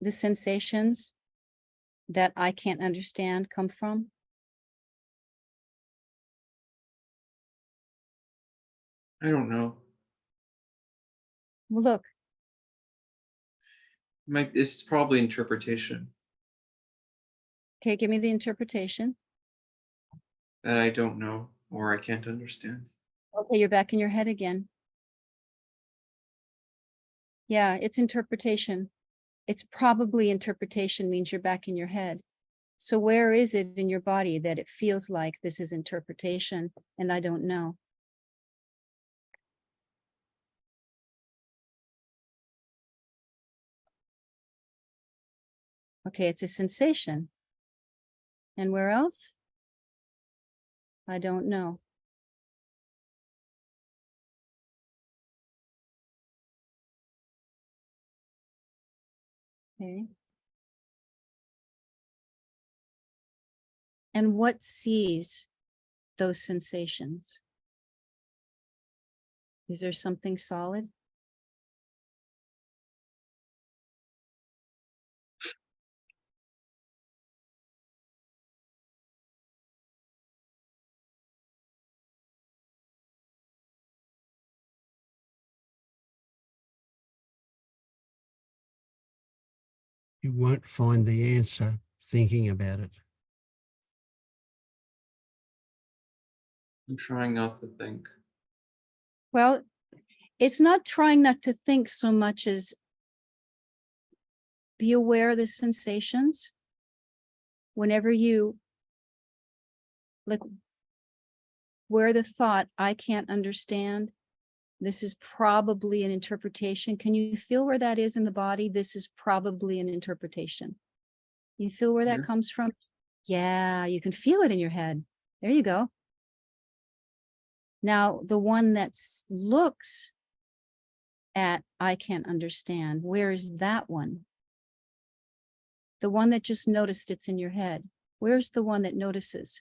the sensations that I can't understand come from? I don't know. Well, look, It's probably interpretation okay, give me the interpretation. that I don't know or I can't understand. Okay, you're back in your head again. Yeah, it's interpretation. It's probably interpretation means you're back in your head. So where is it in your body that it feels like this is interpretation and I don't know? Okay, it's a sensation. And where else? I don't know. Okay. And what sees those sensations? Is there something solid? You won't find the answer thinking about it. I'm trying not to think. Well, it's not trying not to think so much as be aware of the sensations whenever you, like, where the thought, I can't understand, this is probably an interpretation. Can you feel where that is in the body? This is probably an interpretation. You feel where that Here? comes from? Yeah, you can feel it in your head. There you go. Now, the one that looks at I can't understand, where is that one? The one that just noticed it's in your head. Where's the one that notices?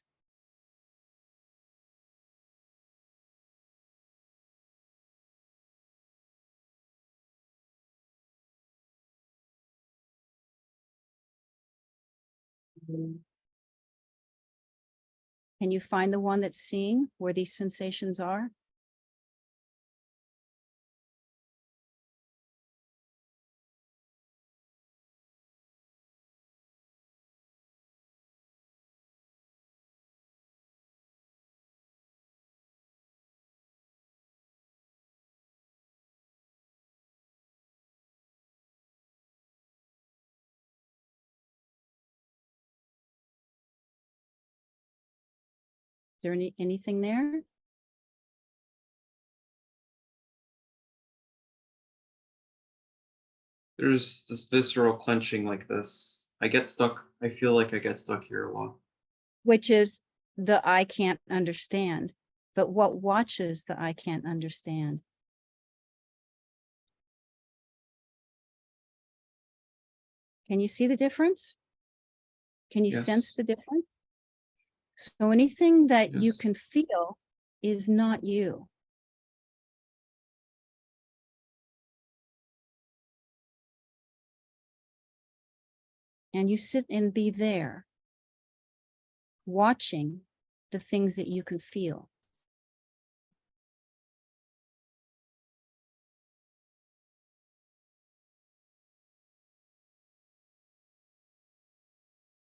Can you find the one that's seeing where these sensations are? Is there anything there? There's this visceral clenching like this. I get stuck. I feel like I get stuck here a lot. Which is the I can't understand. But what watches the I can't understand? Can you see the difference? Can you sense Yes. the difference? So anything that you Yes. can feel is not you. And you sit and be there, watching the things that you can feel.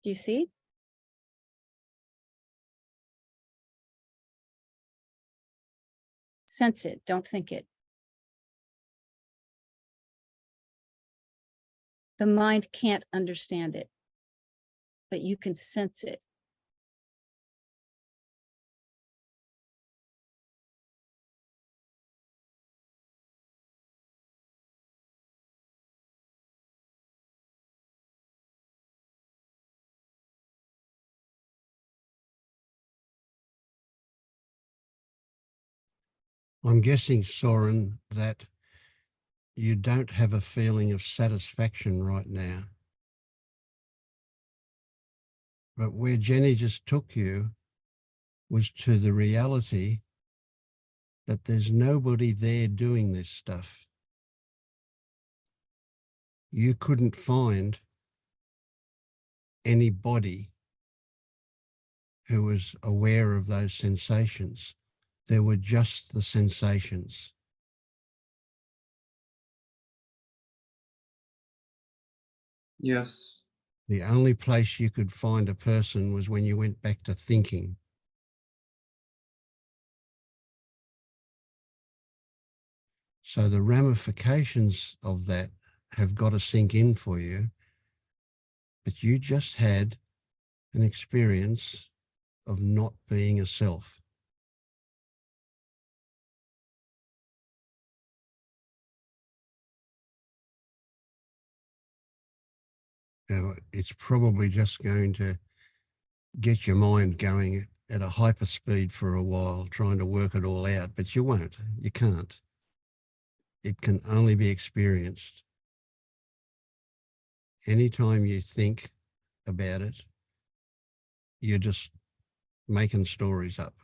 Do you see? Sense it, don't think it. The mind can't understand it, but you can sense it. I'm guessing, Soren, that you don't have a feeling of satisfaction right now. But where Jenny just took you was to the reality that there's nobody there doing this stuff. You couldn't find anybody who was aware of those sensations. There were just the sensations. Yes. The only place you could find a person was when you went back to thinking. So the ramifications of that have got to sink in for you. But you just had an experience of not being a self. Now, it's probably just going to get your mind going at a hyperspeed for a while, trying to work it all out, but you won't. You can't. It can only be experienced. Anytime you think about it, you're just making stories up.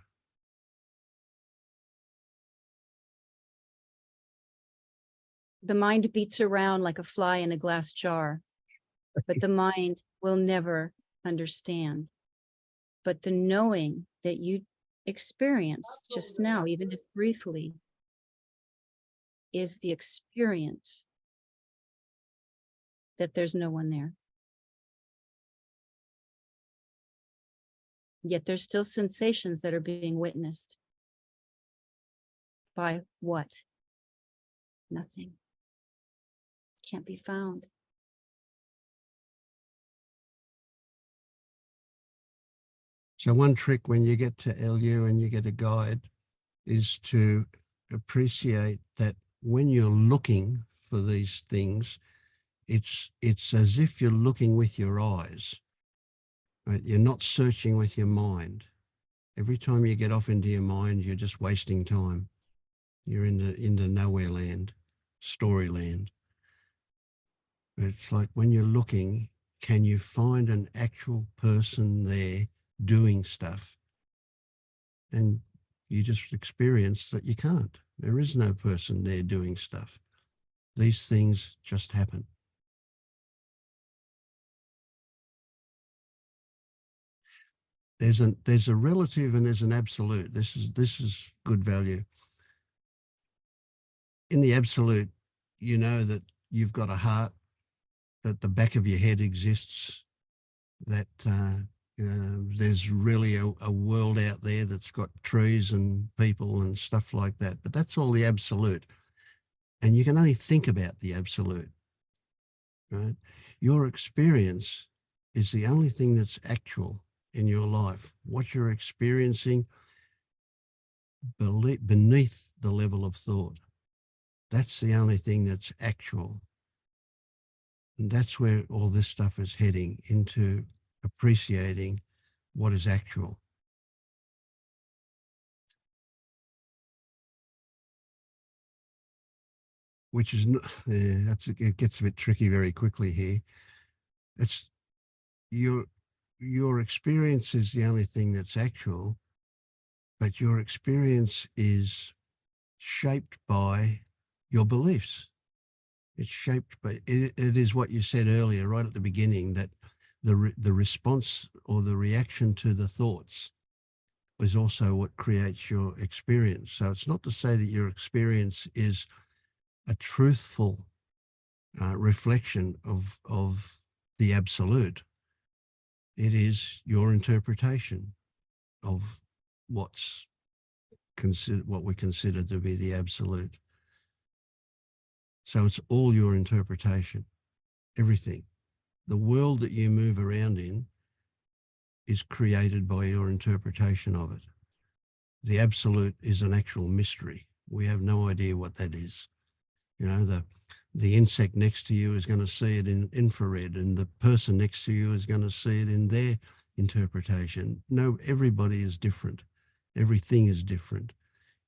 The mind beats around like a fly in a glass jar, but the mind will never understand. But the knowing that you experienced just now, even if briefly, is the experience that there's no one there. Yet there's still sensations that are being witnessed. By what? Nothing. Can't be found. So one trick when you get to LU and you get a guide is to appreciate that when you're looking for these things, it's as if you're looking with your eyes, right? You're not searching with your mind. Every time you get off into your mind, you're just wasting time. You're into nowhere land, story land. It's like when you're looking, can you find an actual person there doing stuff? And you just experience that you can't. There is no person there doing stuff. These things just happen. There's a relative and there's an absolute. This is good value. In the absolute, you know that you've got a heart, that the back of your head exists, that there's really a world out there that's got trees and people and stuff like that. But that's all the absolute. And you can only think about the absolute, right? Your experience is the only thing that's actual in your life. What you're experiencing beneath the level of thought, that's the only thing that's actual. And that's where all this stuff is heading, into appreciating what is actual. Which is, it gets a bit tricky very quickly here. It's your experience is the only thing that's actual, but your experience is shaped by your beliefs. It's shaped by, it is what you said earlier, right at the beginning, that the response or the reaction to the thoughts is also what creates your experience. So it's not to say that your experience is a truthful reflection of the absolute. It is your interpretation of what we consider to be the absolute. So it's all your interpretation, everything. The world that you move around in is created by your interpretation of it. The absolute is an actual mystery. We have no idea what that is. You know, the insect next to you is going to see it in infrared, and the person next to you is going to see it in their interpretation. No, everybody is different. Everything is different.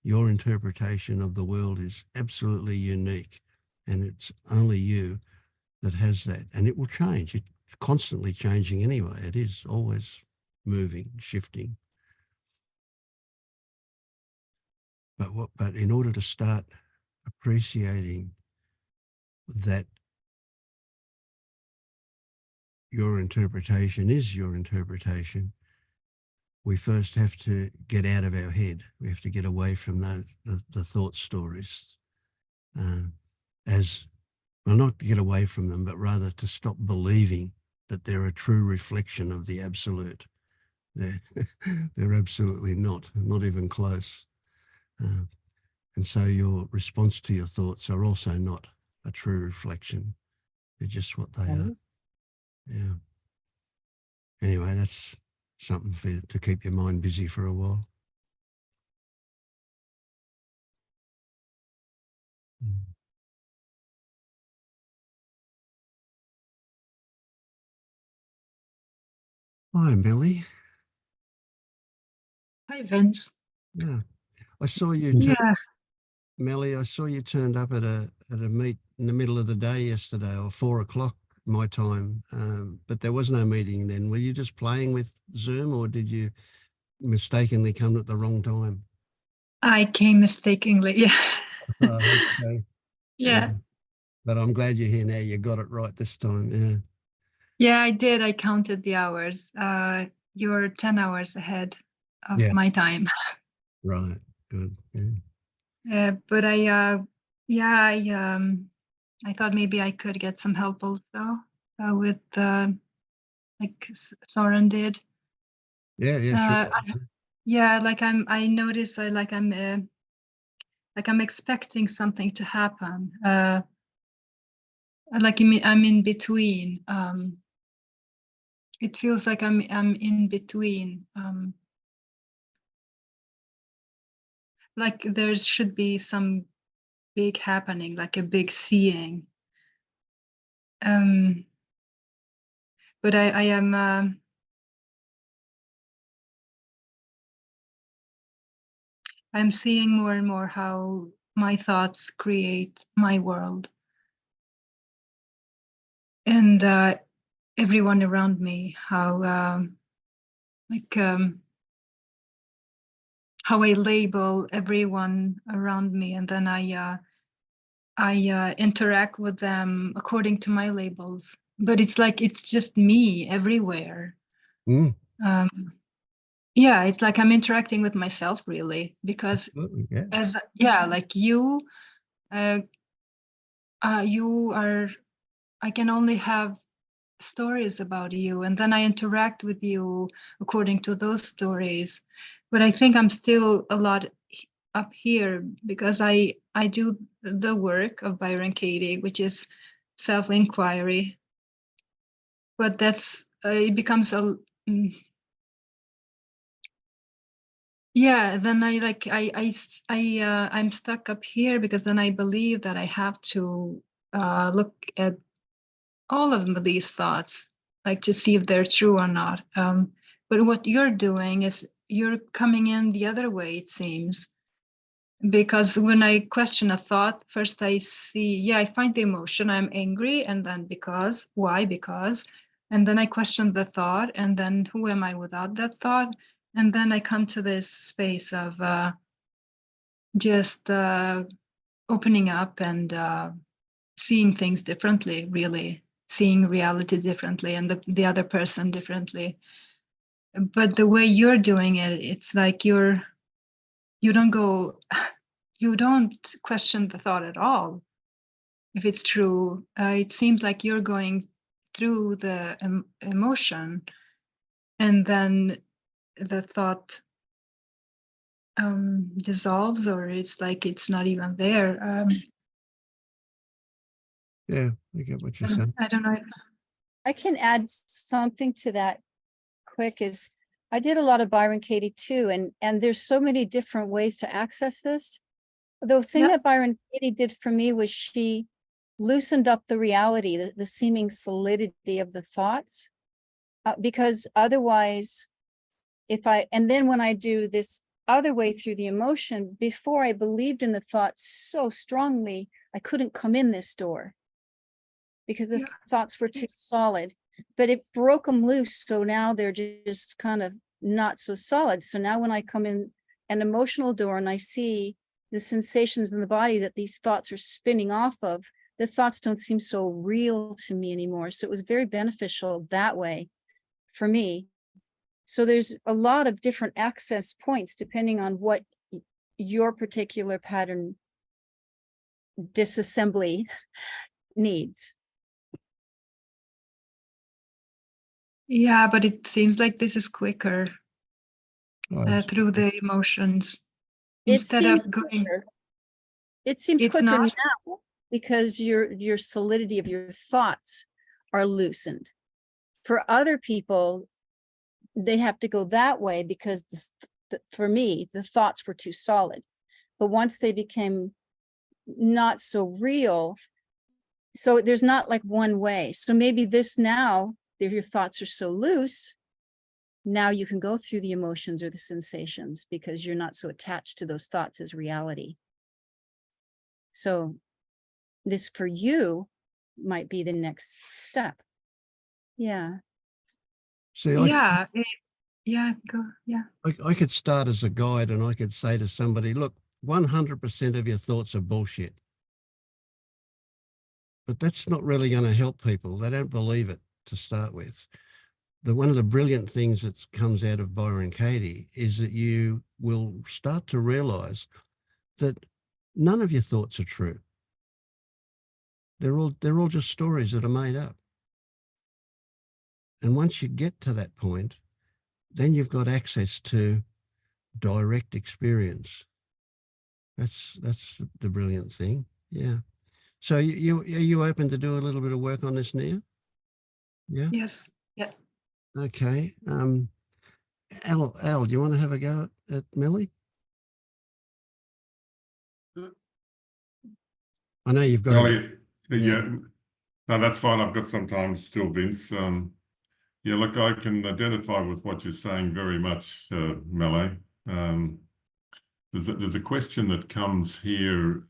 Your interpretation of the world is absolutely unique, and it's only you that has that. And it will change. It's constantly changing anyway. It is always moving, shifting. But in order to start appreciating that your interpretation is your interpretation, we first have to get out of our head. We have to get away from the thought stories. Well, not to get away from them, but rather to stop believing that they're a true reflection of the absolute. They're absolutely not even close. And so your response to your thoughts are also not a true reflection. They're just what they are. Yeah. Anyway, that's something to keep your mind busy for a while. Hi, Millie. Hi, Vince. Yeah, I saw you. Yeah, Melly, I saw you turned up at a meet in the middle of the day yesterday, or 4 o'clock my time. But there was no meeting then. Were you just playing with Zoom, or did you mistakenly come at the wrong time? I came mistakenly. Yeah. Okay. Yeah. But I'm glad you're here now. You got it right this time. Yeah. Yeah, I did. I counted the hours. You're 10 hours ahead of Yeah. my time. Right. Good. Yeah. But I thought maybe I could get some help also with like Soren did. Yeah. Sure. Yeah, like I notice I'm expecting something to happen. Like I'm in between. it feels like I'm in between. Like there should be some big happening, like a big seeing. But I am I'm seeing more and more how my thoughts create my world, and everyone around me. How how I label everyone around me, and then I interact with them according to my labels. But it's like it's just me everywhere. Mm, Yeah, it's like I'm interacting with myself really, because absolutely, yeah. as like you are. I can only have stories about you, and then I interact with you according to those stories. But I think I'm still a lot up here because I do the work of Byron Katie, which is self-inquiry. But that's it becomes a yeah. Then I'm stuck up here because then I believe that I have to look at all of these thoughts, like to see if they're true or not. But what you're doing is you're coming in the other way, it seems. Because when I question a thought, first I see, yeah, I find the emotion, I'm angry, and then because, why, because, and then I question the thought, and then who am I without that thought? And then I come to this space of just opening up and seeing things differently, really seeing reality differently and the other person differently. But the way you're doing it, it's like you don't go, you don't question the thought at all. If it's true, it seems like you're going through the emotion, and then the thought dissolves, or it's like it's not even there. Yeah, I get what you're saying. I don't know. I can add something to that quick. Is I did a lot of Byron Katie too, and there's so many different ways to access this. The thing Yep. that Byron Katie did for me was she loosened up the reality, the seeming solidity of the thoughts, because otherwise, and then when I do this other way through the emotion, before I believed in the thoughts so strongly, I couldn't come in this door because the thoughts were too solid, but it broke them loose. So now they're just kind of not so solid. So now when I come in an emotional door and I see the sensations in the body that these thoughts are spinning off of, the thoughts don't seem so real to me anymore. So it was very beneficial that way for me. So there's a lot of different access points depending on what your particular pattern disassembly needs. Yeah, but it seems like this is quicker Oh, through the emotions It instead seems of going. quicker. It seems It's quicker not? now because your solidity of your thoughts are loosened. For other people, they have to go that way because for me, the thoughts were too solid. But once they became not so real, so there's not like one way. So maybe this now, if your thoughts are so loose, now you can go through the emotions or the sensations because you're not so attached to those thoughts as reality. So this for you might be the next step. Yeah. see, Yeah. Yeah, go. Yeah. I could start as a guide and I could say to somebody, look, 100% of your thoughts are bullshit. But that's not really going to help people. They don't believe it to start with. One of the brilliant things that comes out of Byron Katie is that you will start to realize that none of your thoughts are true. They're all just stories that are made up. And once you get to that point, then you've got access to direct experience. That's the brilliant thing. Yeah. So are you open to do a little bit of work on this now? Yeah. Yes. Yeah. Okay. Al, do you want to have a go at Millie? I know you've got No, to. yeah, no, that's fine. I've got some time still, Vince. Yeah, look, I can identify with what you're saying very much, Mele. There's a question that comes here,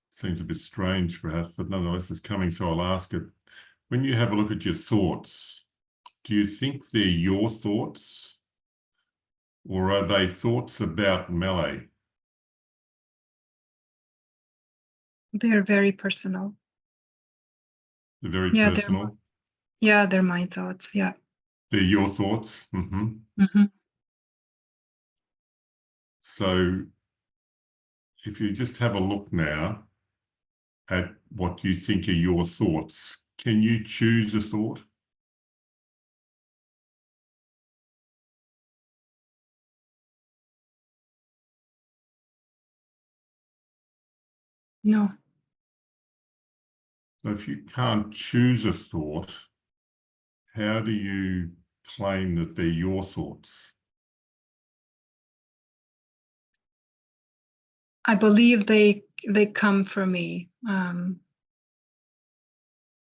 seems a bit strange perhaps, but nonetheless it's coming, so I'll ask it. When you have a look at your thoughts, do you think they're your thoughts, or are they thoughts about Mele? They're very personal. They're very Yeah, personal. they're my thoughts. Yeah. They're your thoughts. So if you just have a look now at what you think are your thoughts, can you choose a thought? No. So if you can't choose a thought, how do you claim that they're your thoughts? I believe they come from me.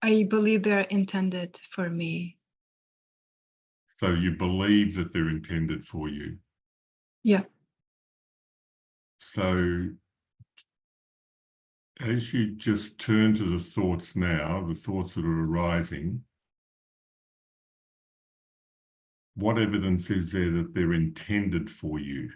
I believe they're intended for me. So you believe that they're intended for you. Yeah. So as you just turn to the thoughts now, the thoughts that are arising, what evidence is there that they're intended for you?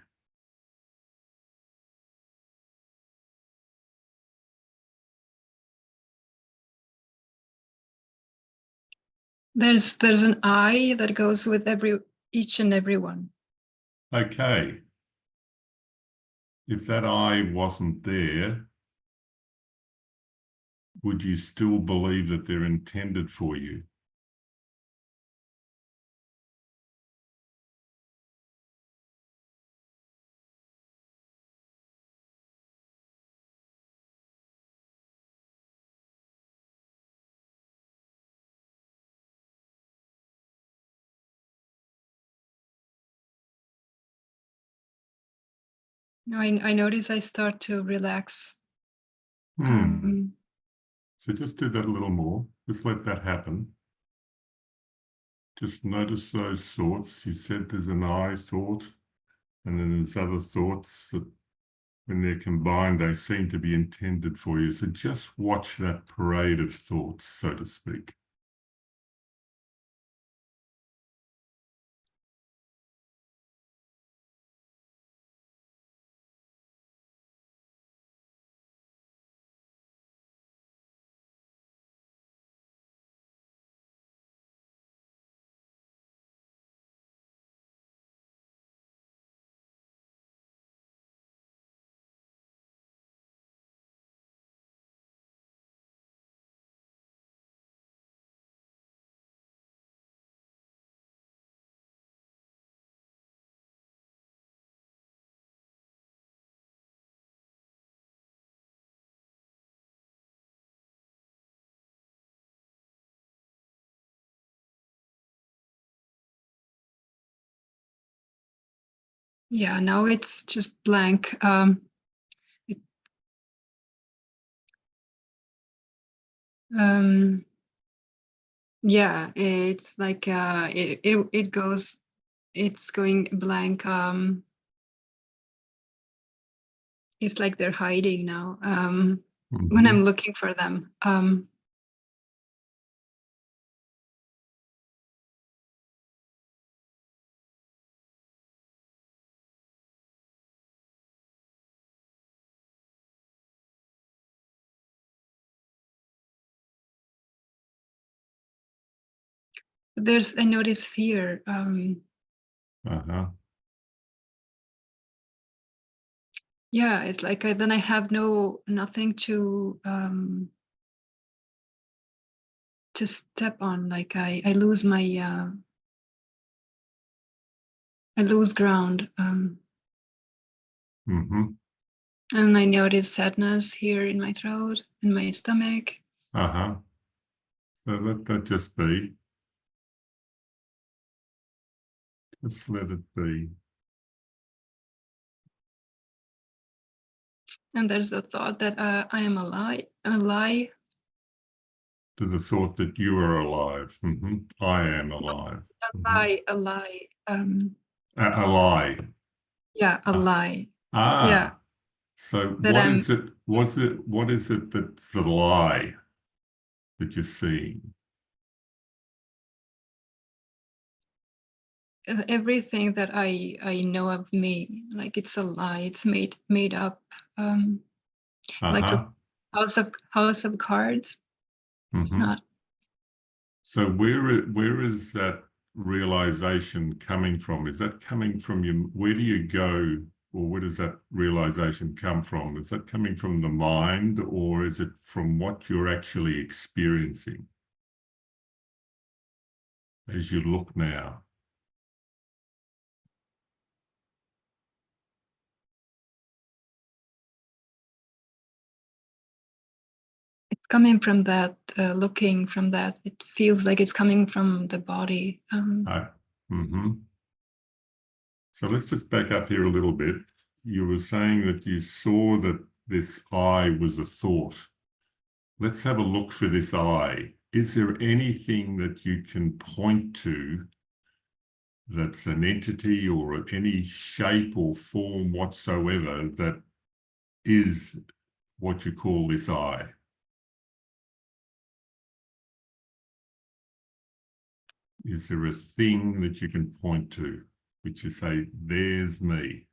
There's an I that goes with each and every one. Okay. If that I wasn't there, would you still believe that they're intended for you? No, I notice I start to relax. So just do that a little more. Just let that happen. Just notice those thoughts. You said there's an I thought, and then there's other thoughts that when they're combined, they seem to be intended for you. So just watch that parade of thoughts, so to speak. Yeah, now it's just blank. Yeah, it's like it goes, it's going blank. It's like they're hiding now. When I'm looking for them. I notice fear. Yeah, it's like then I have nothing to step on. Like I lose my I lose ground. And I notice sadness here in my throat, in my stomach. So let that just be. Just let it be. And there's a thought that I am a lie. There's a thought that you are alive. I am alive. A lie. A lie. Yeah, a lie. Ah. Yeah. So That what I'm- is it? What is it that's the lie that you're seeing? Everything that I know of me, like it's a lie. It's made up. Like a house of cards. It's not. So where is that realization coming from? Is that coming from you? Where do you go, or where does that realization come from? Is that coming from the mind, or is it from what you're actually experiencing as you look now? It's coming from that, looking from that. It feels like it's coming from the body. So let's just back up here a little bit. You were saying that you saw that this I was a thought. Let's have a look for this I. Is there anything that you can point to that's an entity or any shape or form whatsoever that is what you call this I? Is there a thing that you can point to, which you say, there's me?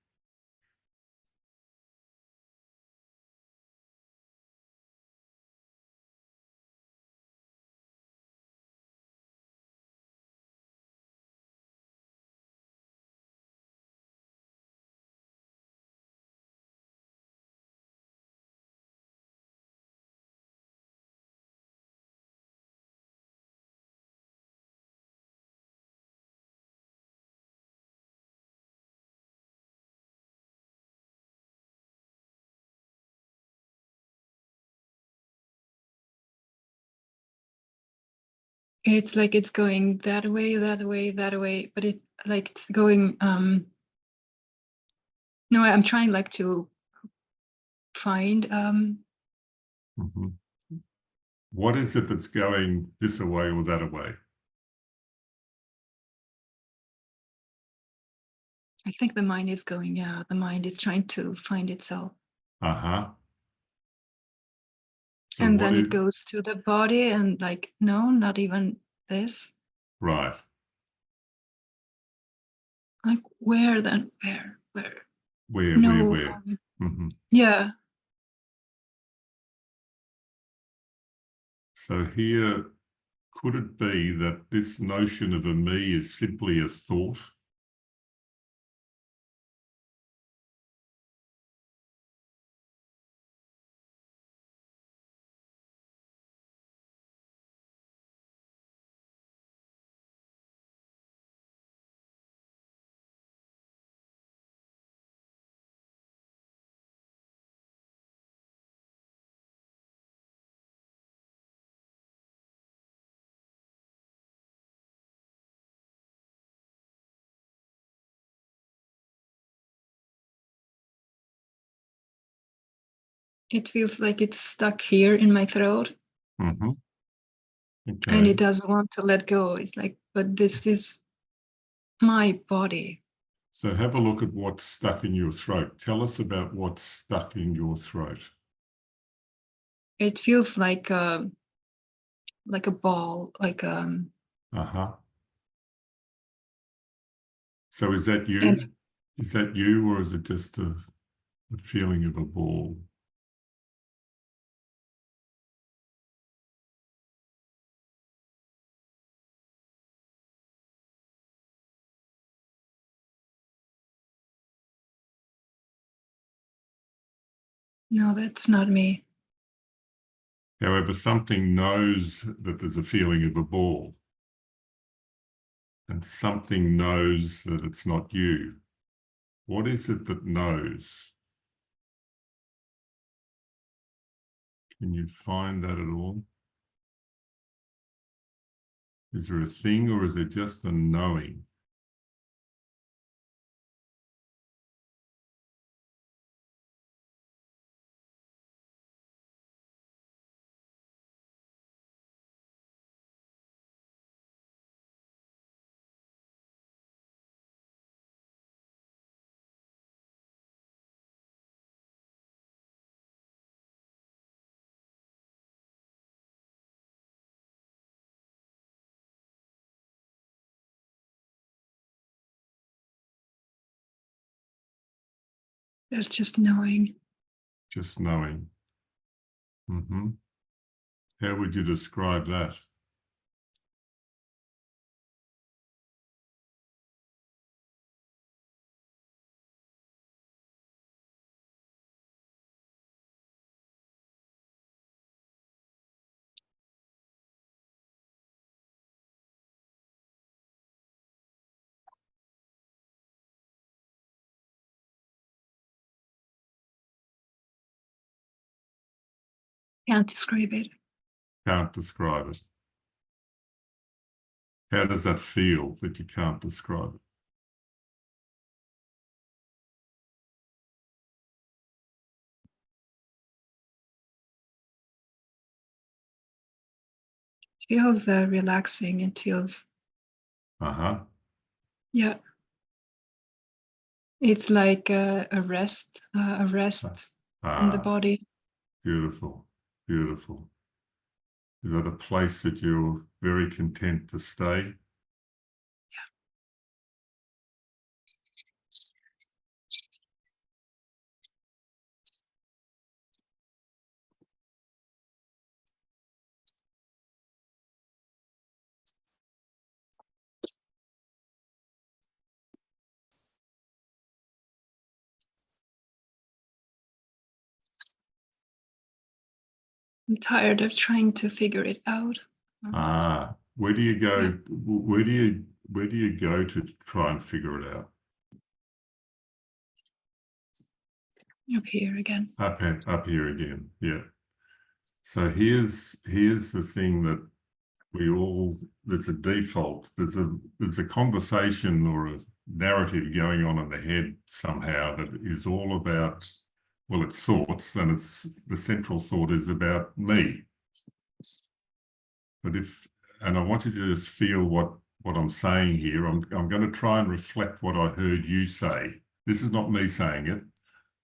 It's like it's going that way, but it like it's going. No, I'm trying like to find. What is it that's going this away or that away? I think the mind is going. Yeah, the mind is trying to find itself. So and then it goes to the body and like, no, not even this. Right. Like where then? Where? Where? Yeah. So here, could it be that this notion of a me is simply a thought? It feels like it's stuck here in my throat. Okay. And it doesn't want to let go. It's like, but this is my body. So have a look at what's stuck in your throat. Tell us about what's stuck in your throat. It feels like a ball, like So is that you? Is that you, or is it just a feeling of a ball? No, that's not me. However, something knows that there's a feeling of a ball, and something knows that it's not you. What is it that knows? Can you find that at all? Is there a thing, or is it just a knowing? There's just knowing. Just knowing. How would you describe that? Can't describe it. Can't describe it. How does that feel that you can't describe it? Feels relaxing. It feels, yeah. It's like a rest in the body. Beautiful, beautiful. Is that a place that you're very content to stay? I'm tired of trying to figure it out. Where do you go? Yeah. Where do you go to try and figure it out? Up here again. Up here again. Yeah. So here's the thing that that's a default. There's a conversation or a narrative going on in the head somehow that is all about, well, it's thoughts, and the central thought is about me. But and I want you to just feel what I'm saying here. I'm going to try and reflect what I heard you say. This is not me saying it.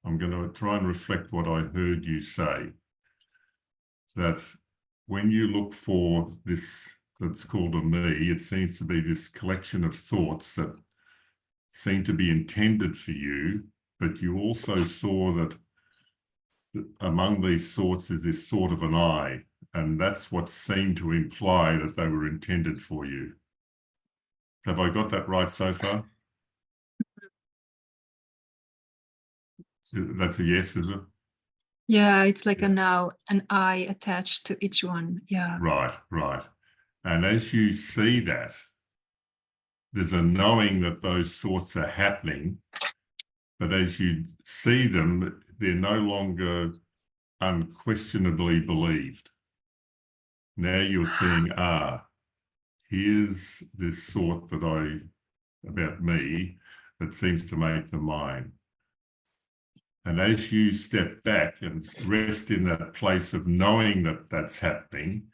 I'm going to try and reflect what I heard you say. That when you look for this that's called a me, it seems to be this collection of thoughts that seem to be intended for you, but you also saw that among these thoughts is this thought of an I, and that's what seemed to imply that they were intended for you. Have I got that right so far? That's a yes, is it? Yeah, it's like an I attached to each one. Yeah. Right, right. And as you see that, there's a knowing that those thoughts are happening, but as you see them, they're no longer unquestionably believed. Now you're seeing, here's this thought about me that seems to make them mine. And as you step back and rest in that place of knowing that that's happening,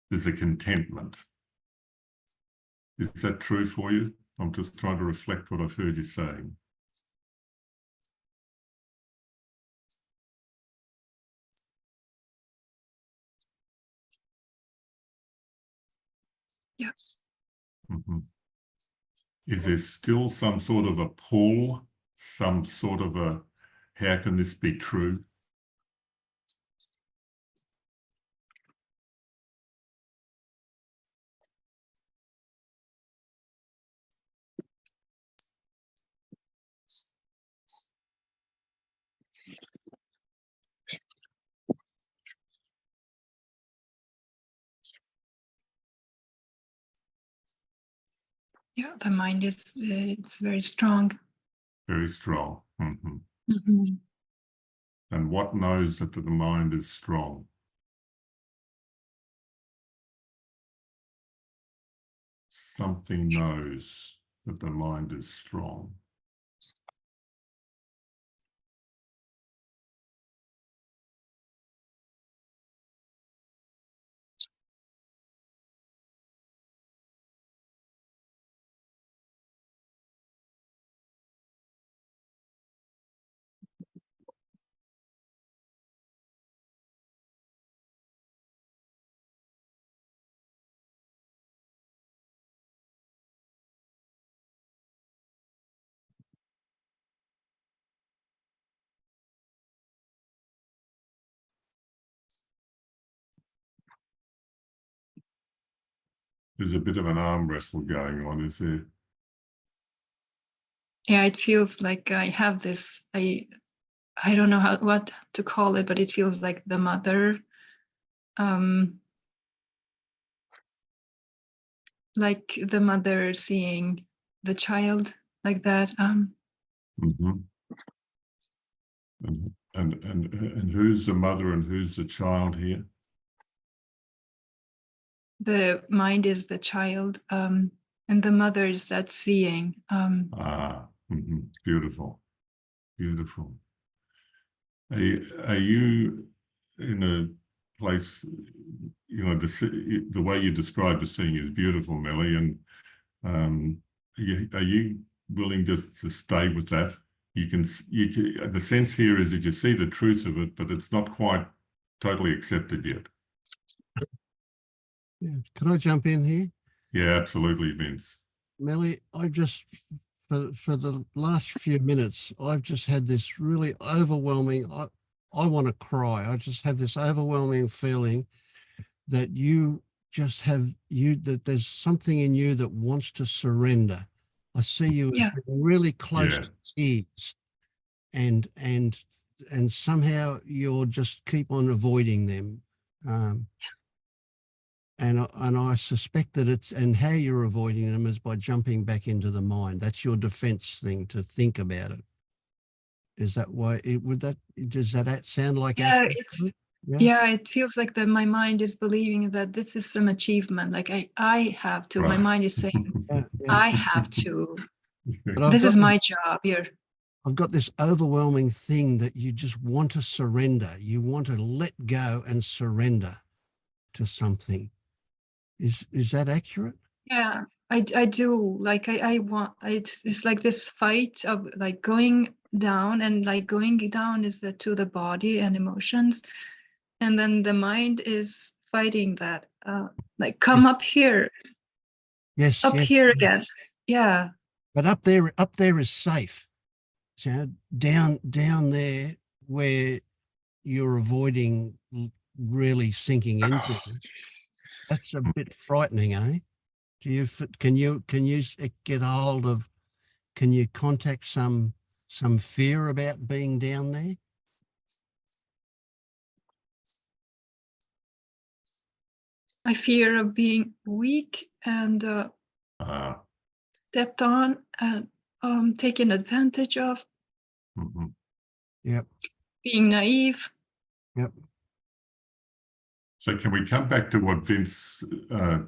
there's a contentment. Is that true for you? I'm just trying to reflect what I've heard you saying. Yes. Is there still some sort of a pull, some sort of a, how can this be true? Yeah, the mind is it's very strong. Very strong. Mm-hmm. And what knows that the mind is strong? Something knows that the mind is strong. There's a bit of an arm wrestle going on, is there? Yeah, it feels like I have this, I don't know what to call it, but it feels like the mother, like the mother seeing the child like that. Mm-hmm. And who's the mother and who's the child here? The mind is the child, and the mother is that seeing. Beautiful, beautiful. Are you in a place, you know, the way you describe the seeing is beautiful, Melly, and are you willing just to stay with that? You can, the sense here is that you see the truth of it, but it's not quite totally accepted yet. Yeah. Can I jump in here? Yeah, absolutely, Vince. Melly, I just, for the last few minutes, I've just had this really overwhelming, I want to cry. I just have this overwhelming feeling that you just have, that there's something in you that wants to surrender. I see you as Yeah. being really close Yeah. to tears, and somehow you'll just keep on avoiding them. And I suspect that it's, and how you're avoiding them is by jumping back into the mind. That's your defense thing, to think about it. Is that why does that sound like? Yeah, accurate? yeah, it feels like that my mind is believing that this is some achievement. Like I have to, my mind is saying, Yeah. I have to, But this is my job here. I've got this overwhelming thing that you just want to surrender. You want to let go and surrender to something. Is that accurate? Yeah, I do. Like I want, it's like this fight of like going down, and like going down is to the body and emotions. And then the mind is fighting that, like come up here, Yes. up here again. Yeah. But up there is safe. So down there where you're avoiding really sinking into it, that's a bit frightening, eh? Can you get a hold of, can you contact some fear about being down there? I fear of being weak and stepped on and taken advantage of, Yep. being naive. Yep. So can we come back to what Vince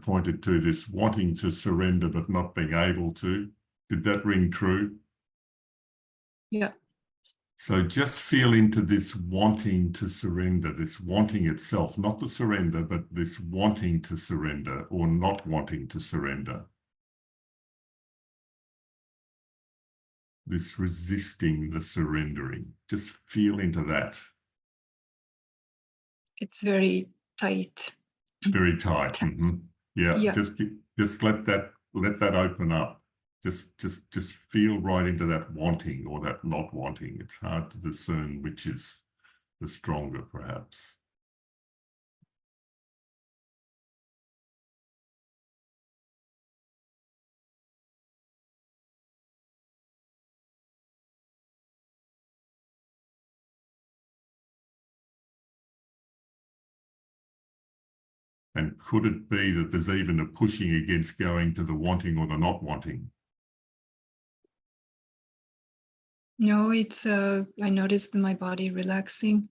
pointed to, this wanting to surrender but not being able to? Did that ring true? Yeah. So just feel into this wanting to surrender, this wanting itself, not the surrender, but this wanting to surrender or not wanting to surrender. This resisting the surrendering. Just feel into that. It's very tight. Very tight. Yeah. Yeah. Just let that open up. Just feel right into that wanting or that not wanting. It's hard to discern which is the stronger, perhaps. And could it be that there's even a pushing against going to the wanting or the not wanting? No, it's I noticed my body relaxing.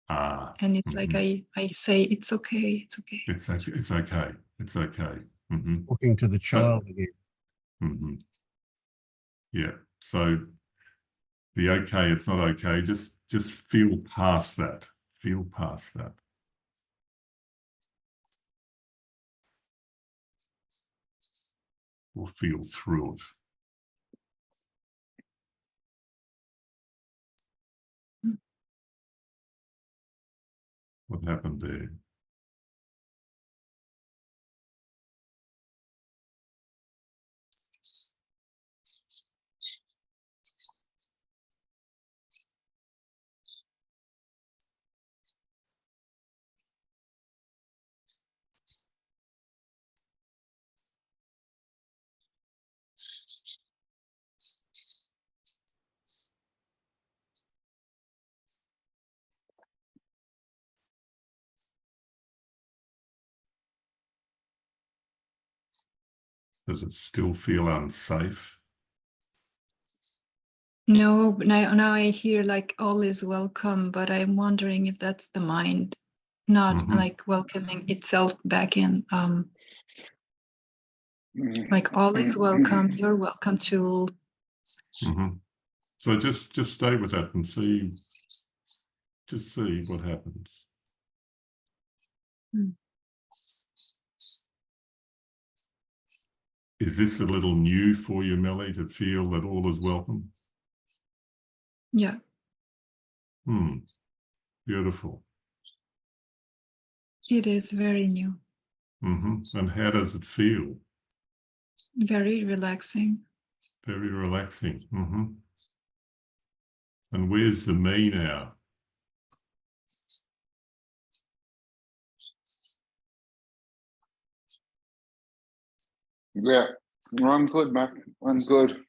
And it's like I say it's okay, it's okay. It's okay. It's okay. Looking to the child again. Yeah. So the okay, it's not okay. Just feel past that. Feel past that. Or feel through it. What happened there? Does it still feel unsafe? No, but now I hear like all is welcome, but I'm wondering if that's the mind not Mhm. like welcoming itself back in. Like all is welcome, you're welcome to. Mhm. So just stay with that and see, just see what happens. Hmm. Is this a little new for you, Melly, to feel that all is welcome? Yeah, Beautiful. it is very new, And how does it feel? very relaxing. Very relaxing. And where's the me now? Yeah, I'm good, man. I'm good.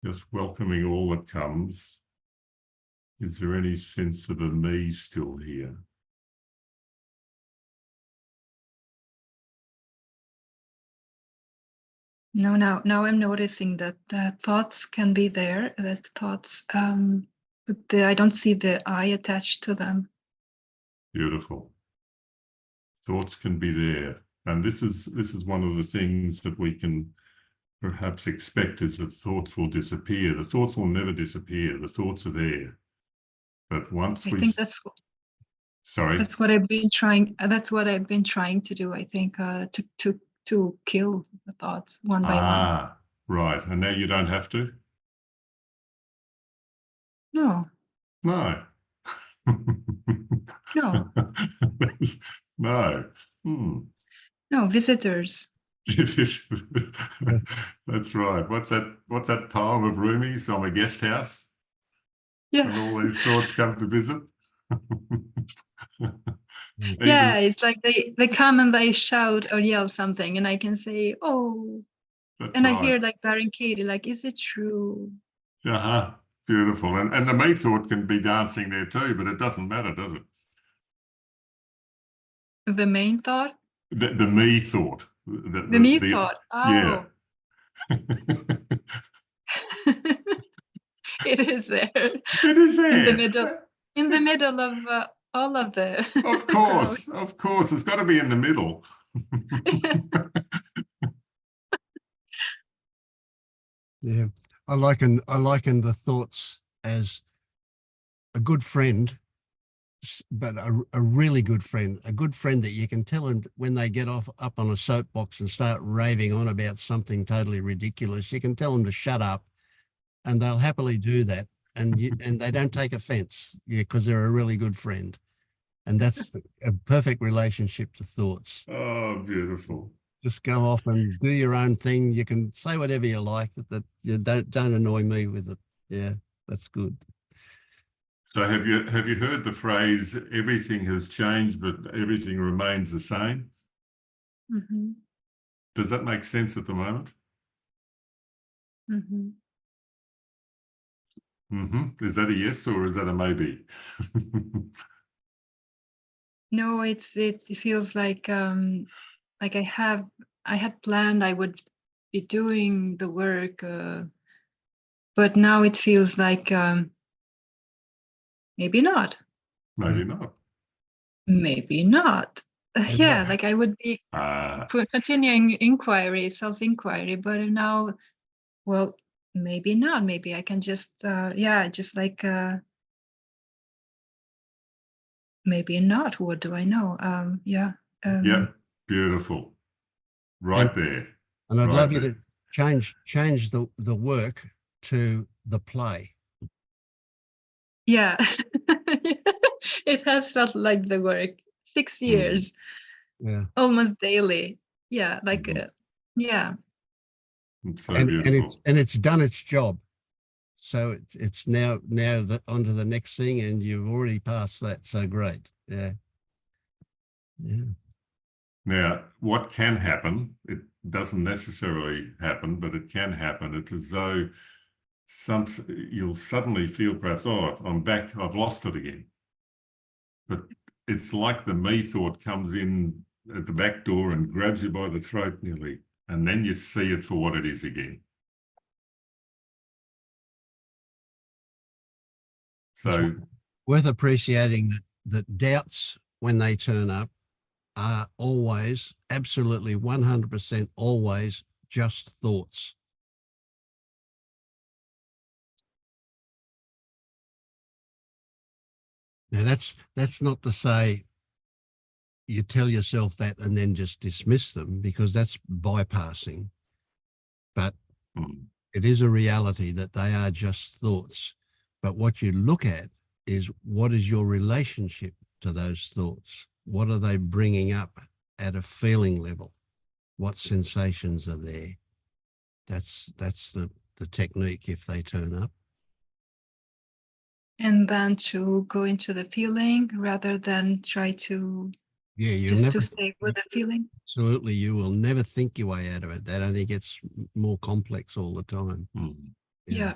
Just welcoming all that comes. Is there any sense of a me still here? No, now I'm noticing that thoughts can be there, that thoughts, but I don't see the I attached to them. Beautiful. Thoughts can be there. And this is one of the things that we can perhaps expect, is that thoughts will disappear. The thoughts will never disappear. The thoughts are there. But once I we... think that's Sorry? That's what I've been trying. That's what I've been trying to do. I think to kill the thoughts one by one. Ah, right. And now you don't have to? No, No. no, No. no visitors. That's right. What's that poem of Rumi's on a guest house? Yeah, And all these thoughts come to visit? yeah. It's like they come and they shout or yell something, and I can say, "Oh," That's and I right. hear like Baron Katie, like, "Is it true?" Beautiful. And the me thought can be dancing there too, but it doesn't matter, does it? The main thought, The me thought. the me thought. Yeah. Oh, it is there. It is there. In the middle of all of the. Of course. It's got to be in the middle. Yeah, I liken the thoughts as a good friend, but a really good friend, a good friend that you can tell them when they get up on a soapbox and start raving on about something totally ridiculous. You can tell them to shut up, and they'll happily do that, and they don't take offence, because they're a really good friend, and that's a perfect relationship to thoughts. Oh, beautiful. Just go off and do your own thing. You can say whatever you like, that you don't annoy me with it. Yeah, that's good. So have you heard the phrase, everything has changed, but everything remains the same? Mm-hmm. Does that make sense at the moment? Mm-hmm. Is that a yes or is that a maybe? No, it feels like I had planned I would be doing the work, but now it feels like maybe not. Maybe not. Maybe not. Yeah, like I would be continuing inquiry, self-inquiry, but now, well, maybe not. Maybe I can just just like maybe not. What do I know? Yeah, beautiful. Right there. And I'd love you to change the work to the play. yeah. It has felt like the work 6 years. Yeah, almost daily. Yeah, like yeah. It's so beautiful. It's done its job. So it's now onto the next thing, and you've already passed that. So great. Yeah. Now, what can happen, it doesn't necessarily happen, but it can happen. It's as though you'll suddenly feel perhaps, oh, I'm back, I've lost it again. But it's like the me thought comes in at the back door and grabs you by the throat nearly, and then you see it for what it is again. So worth appreciating that doubts, when they turn up, are always, absolutely 100% always just thoughts. Now that's not to say you tell yourself that and then just dismiss them, because that's bypassing. But it is a reality that they are just thoughts. But what you look at is, what is your relationship to those thoughts? What are they bringing up at a feeling level? What sensations are there? That's the technique if they turn up. And then to go into the feeling rather than try to just to stay with the feeling. Absolutely, you will never think your way out of it. That only gets more complex all the time. Yeah.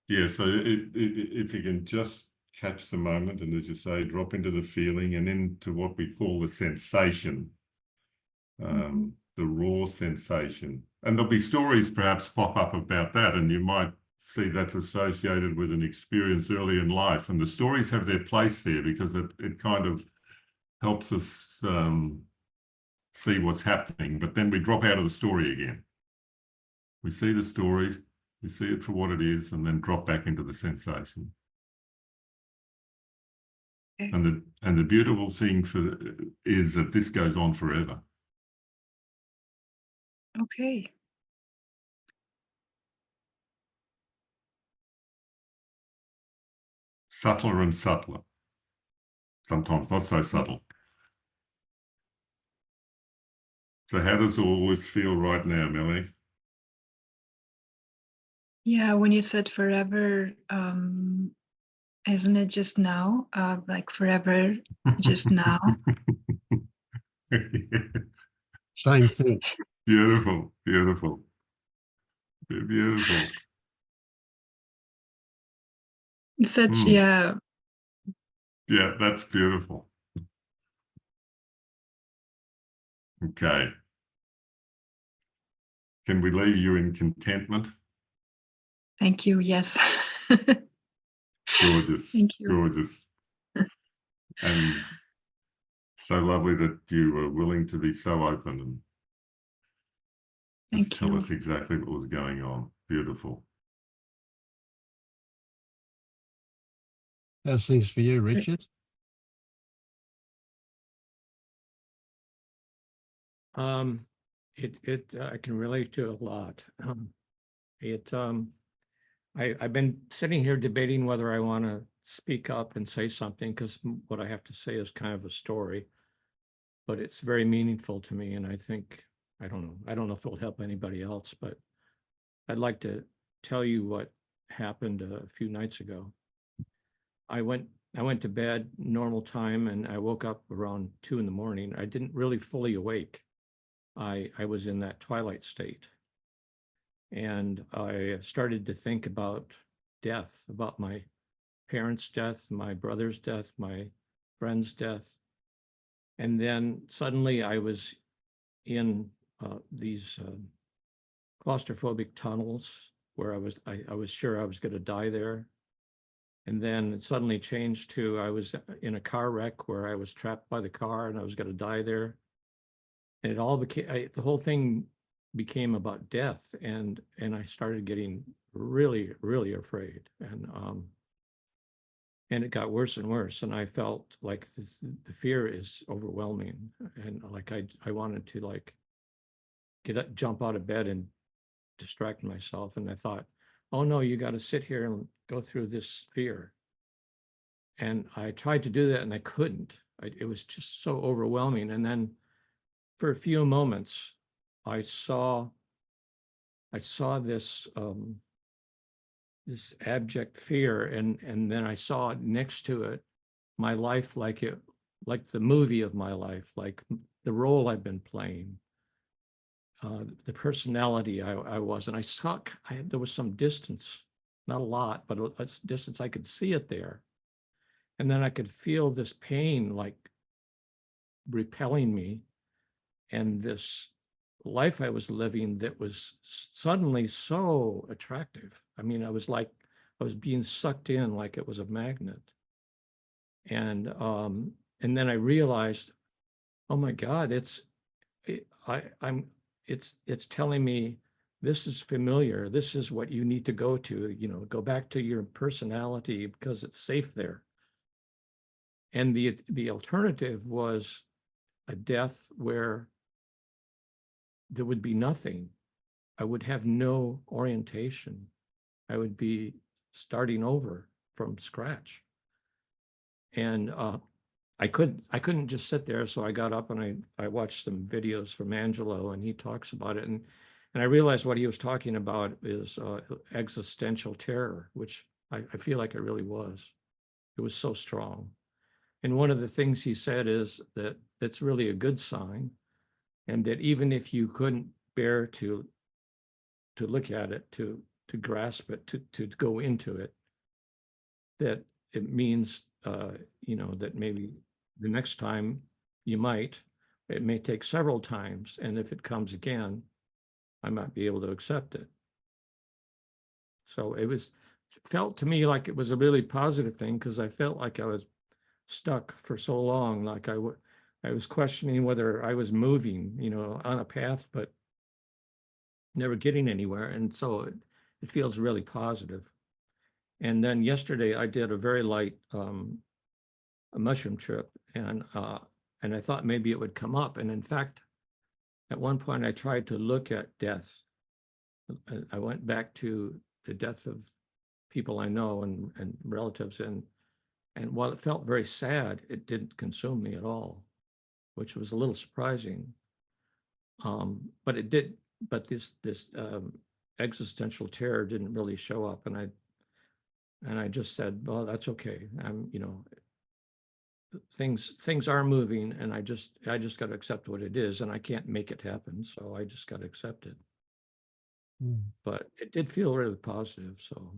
Yeah, so if you can just catch the moment and, as you say, drop into the feeling and into what we call the sensation, the raw sensation. And there'll be stories perhaps pop up about that, and you might see that's associated with an experience early in life. And the stories have their place there because it kind of helps us see what's happening. But then we drop out of the story again. We see the story, we see it for what it is, and then drop back into the sensation. Okay. And the beautiful thing is that this goes on forever. Okay. Subtler and subtler. Sometimes not so subtle. So how does all this feel right now, Melanie? Yeah, when you said forever, isn't it just now? Like forever, just now. Same thing. Beautiful, beautiful, beautiful. Such, yeah. Yeah, that's beautiful. Okay. Can we leave you in contentment? Thank you. Yes. Gorgeous. Thank you. Gorgeous. And so lovely that you were willing to be so open and just tell us exactly what was going on. Beautiful. How's things for you, Richard? I can relate to a lot. I've been sitting here debating whether I want to speak up and say something, because what I have to say is kind of a story, but it's very meaningful to me. And I think, I don't know if it'll help anybody else, but I'd like to tell you what happened a few nights ago. I went to bed normal time, and I woke up around 2 a.m. I didn't really fully awake. I was in that twilight state. And I started to think about death, about my parents' death, my brother's death, my friend's death. And then suddenly I was in these claustrophobic tunnels where I was sure I was going to die there. And then it suddenly changed to I was in a car wreck where I was trapped by the car and I was going to die there. And it all became, the whole thing became about death. And I started getting really, really afraid. And it got worse and worse. And I felt like the fear is overwhelming. And like I wanted to like get up, jump out of bed and distract myself. And I thought, oh no, you got to sit here and go through this fear. And I tried to do that and I couldn't. It was just so overwhelming. And then for a few moments, I saw this this abject fear, and then I saw next to it my life like like the movie of my life, like the role I've been playing, the personality I was. And I saw, there was some distance, not a lot, but a distance, I could see it there. And then I could feel this pain like repelling me, and this life I was living that was suddenly so attractive. I mean, I was being sucked in like it was a magnet. And then I realized, oh my God, it's telling me this is familiar. This is what you need to go to, go back to your personality because it's safe there. And the alternative was a death where there would be nothing. I would have no orientation. I would be starting over from scratch. And I couldn't just sit there. So I got up and I watched some videos from Angelo, and he talks about it. And I realized what he was talking about is existential terror, which I feel like it really was. It was so strong. And one of the things he said is that that's really a good sign, and that even if you couldn't bear to look at it, to grasp it, to go into it, that it means, that maybe the next time you might, it may take several times. And if it comes again, I might be able to accept it. So it felt to me like it was a really positive thing, because I felt like I was stuck for so long. Like I was questioning whether I was moving, on a path, but never getting anywhere. And so it feels really positive. And then yesterday I did a very light a mushroom trip, and I thought maybe it would come up. And in fact, at one point I tried to look at death. I went back to the death of people I know and relatives, and while it felt very sad, it didn't consume me at all, which was a little surprising. But it did. But this existential terror didn't really show up, and I just said, well, that's okay. Things are moving, and I just got to accept what it is, and I can't make it happen, so I just got to accept it. But it did feel really positive. So.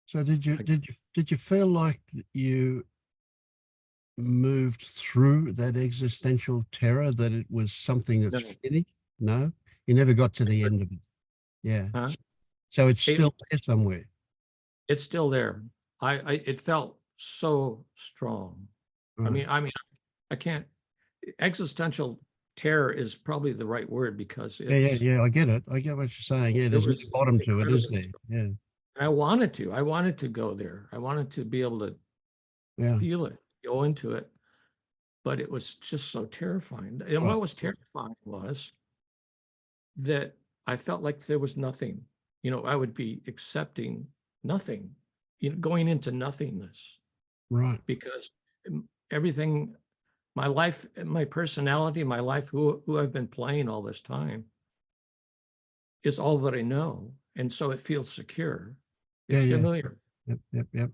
So did you feel like you moved through that existential terror, that it was something that's finished? No, you never got to the end of it. Yeah. Huh? So it's still there somewhere. It's still there. It felt so strong. Right. I mean, I can't. Existential terror is probably the right word, because it's. Yeah. I get it. I get what you're saying. Yeah, there's no bottom to it, is there? Yeah. I wanted to go there. I wanted to be able to feel it, go into it, but it was just so terrifying. And what was terrifying was that I felt like there was nothing. I would be accepting nothing, going into nothingness. Right. Because everything, my life, my personality, my life, who I've been playing all this time, is all that I know. And so it feels secure. It's familiar. Yep.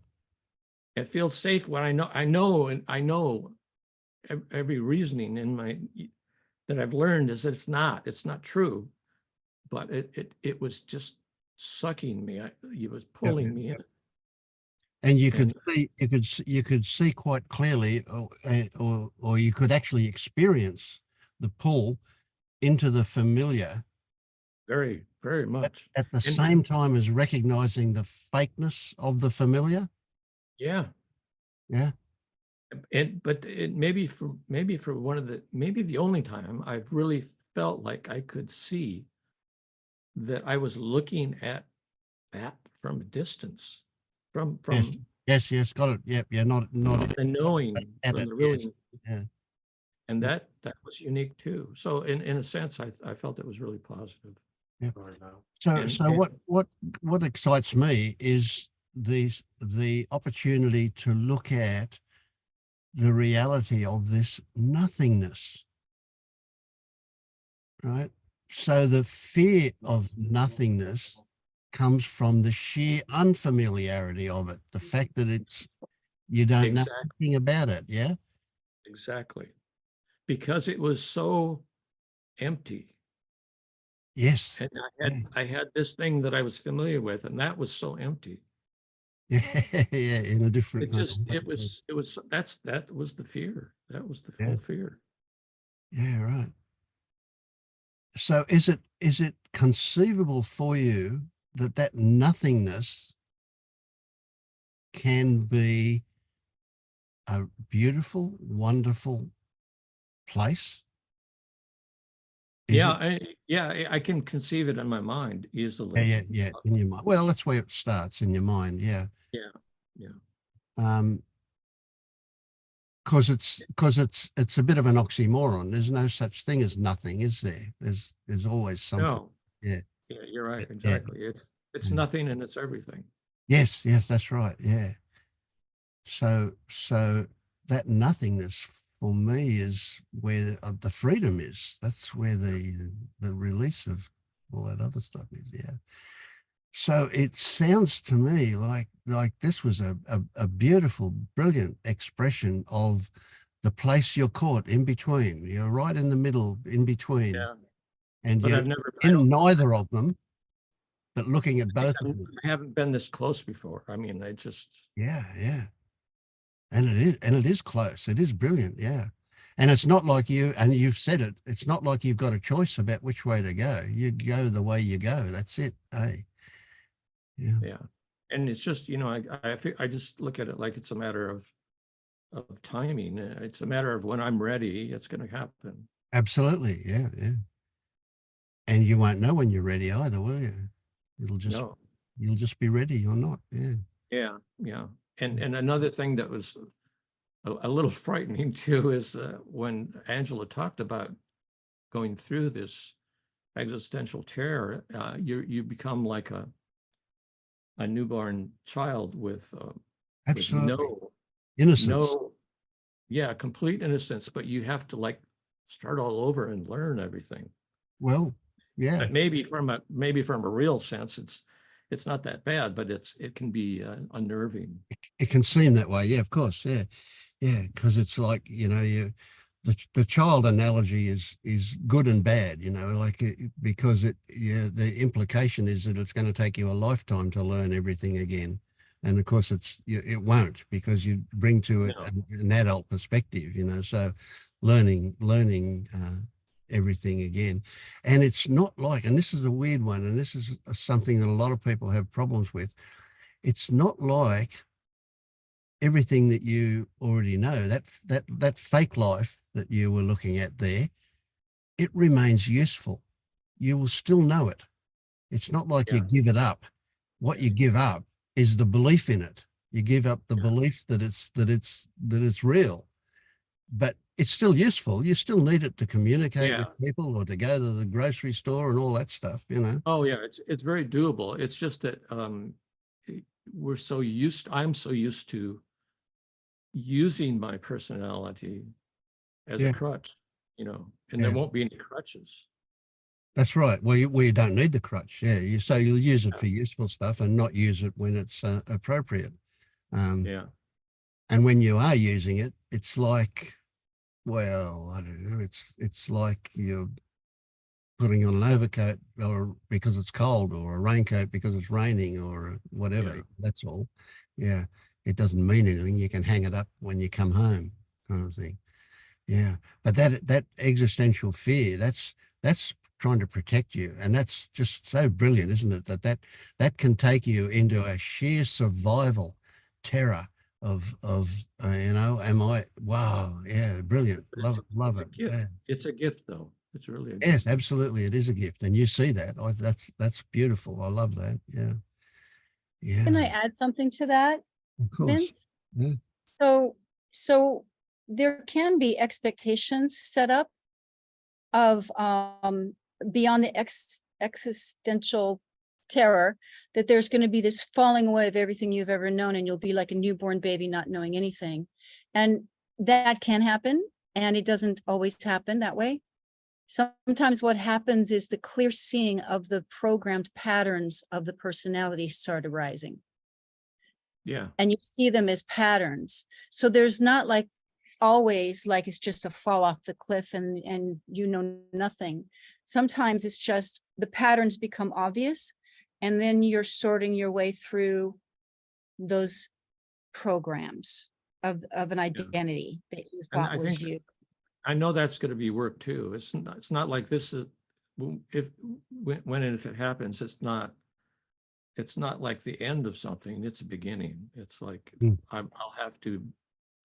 It feels safe when I know every reasoning that I've learned is it's not true, but it was just sucking me. It was pulling me in. And you could see quite clearly, or you could actually experience the pull into the familiar. Very, very much. At the same time as recognizing the fakeness of the familiar. Yeah. Yeah. But maybe the only time I've really felt like I could see that I was looking at that from a distance, from yes, got it. Yep, yeah, not the knowing, at from it, the really, yes. Yeah. And that was unique too. So in a sense, I felt it was really positive. Yeah. So what excites me is the opportunity to look at the reality of this nothingness, right? So the fear of nothingness comes from the sheer unfamiliarity of it, the fact that You don't know Exactly. anything about it. Yeah. Exactly. Because it was so empty. Yes. And Yeah. I had this thing that I was familiar with, and that was so empty. Yeah. Yeah. In a different. It was, that was the fear. That was the Yeah. whole fear. Yeah. Right. So is it conceivable for you that that nothingness can be a beautiful, wonderful place? Is Yeah, it? I can conceive it in my mind Yeah, easily. yeah, in your mind. Well, that's where it starts, in your mind. Yeah. Yeah, yeah. Because it's a bit of an oxymoron. There's no such thing as nothing, is there? There's always something. No, Yeah. yeah, you're right, Yeah. exactly. It's Yeah. nothing and it's everything. Yes, yes, that's right. Yeah. So that nothingness for me is where the freedom is. That's where the release of all that other stuff is. Yeah. So it sounds to me like this was a beautiful, brilliant expression of the place you're caught in between. You're right in the middle, in between, Yeah, and but you're I've never, in neither of them, but looking at both of them. I haven't been this close before. I mean, I just, Yeah, yeah. And it is close. It is brilliant. Yeah. And it's not like and you've said it, it's not like you've got a choice about which way to go. You go the way you go. That's it. Hey. Yeah. yeah. And it's just, I just look at it like it's a matter of timing. It's a matter of when I'm ready, it's going to happen. Absolutely. Yeah. Yeah. And you won't know when you're ready either, will you? No. You'll just be ready or not. Yeah. Yeah, yeah. And another thing that was a little frightening too is when Angela talked about going through this existential terror, you become like a newborn child with Absolutely. innocence. Yeah, complete innocence, but you have to like start all over and learn everything. Well, yeah. But maybe from a real sense, it's not that bad, but it can be unnerving. It can seem that way. Yeah, of course. Yeah. Yeah. Because it's like, the child analogy is good and bad, like because the implication is that it's going to take you a lifetime to learn everything again. And of course it won't, because you bring to it an adult perspective, so learning everything again. And it's not like, and this is a weird one, and this is something that a lot of people have problems with. It's not like everything that you already know, that fake life that you were looking at there, it remains useful. You will still know it. It's not like you give it up. What you give up is the belief in it. You give up the belief that it's real, but it's still useful. You still need it to communicate with people or to go to the grocery store and all that stuff, Oh yeah, it's very doable. It's just that I'm so used to using my personality as a crutch, and there won't be any crutches. That's right. Well, you don't need the crutch. Yeah. So you'll use it for useful stuff and not use it when it's appropriate. Yeah. And when you are using it, it's like, well, I don't know. It's like you're putting on an overcoat or because it's cold, or a raincoat because it's raining, or whatever. Yeah. That's all. Yeah. It doesn't mean anything. You can hang it up when you come home, kind of thing. Yeah. But that existential fear, that's trying to protect you. And that's just so brilliant, isn't it? That can take you into a sheer survival terror of wow. Yeah. Brilliant. Love it. Gift. Yeah. It's a gift though. It's really a gift. Yes, absolutely. It is a gift. And you see that. That's beautiful. I love that. Yeah. Yeah. Can I add something to that, Of course. Vince? Yeah. So there can be expectations set up of beyond the existential terror, that there's going to be this falling away of everything you've ever known, and you'll be like a newborn baby not knowing anything. And that can happen, and it doesn't always happen that way. Sometimes what happens is the clear seeing of the programmed patterns of the personality start arising. Yeah. and you see them as patterns. So there's not like always like it's just a fall off the cliff and you know nothing. Sometimes it's just the patterns become obvious, and then you're sorting your way through those programs of an identity that you And thought I was think you. I know that's going to be work too. It's not like this is if when and if it happens, it's not like the end of something. It's a beginning. It's like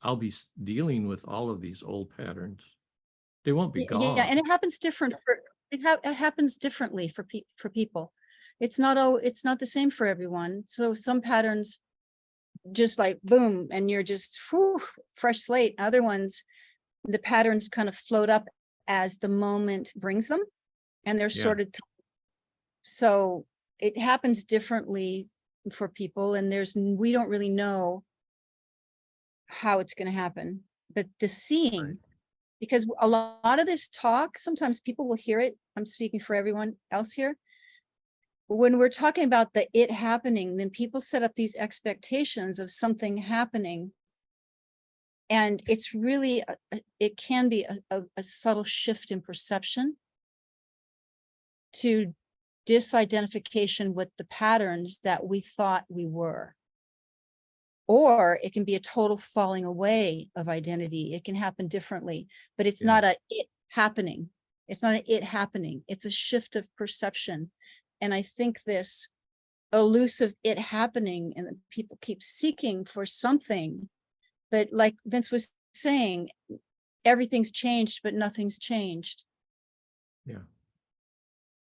I'll be dealing with all of these old patterns. They won't be gone. Yeah, and it happens different for it happens differently for people. It's not the same for everyone. So some patterns just like boom, and you're just whew, fresh slate. Other ones, the patterns kind of float up as the moment brings them, and they're sorted. So it happens differently for people, and we don't really know how it's going to happen. But the seeing, because a lot of this talk, sometimes people will hear it. I'm speaking for everyone else here. When we're talking about the it happening, then people set up these expectations of something happening. And it's really, it can be a subtle shift in perception to disidentification with the patterns that we thought we were. Or it can be a total falling away of identity. It can happen differently, but it's not a it happening. It's not an it happening. It's a shift of perception. And I think this elusive it happening, and people keep seeking for something, but like Vince was saying, everything's changed, but nothing's changed. Yeah.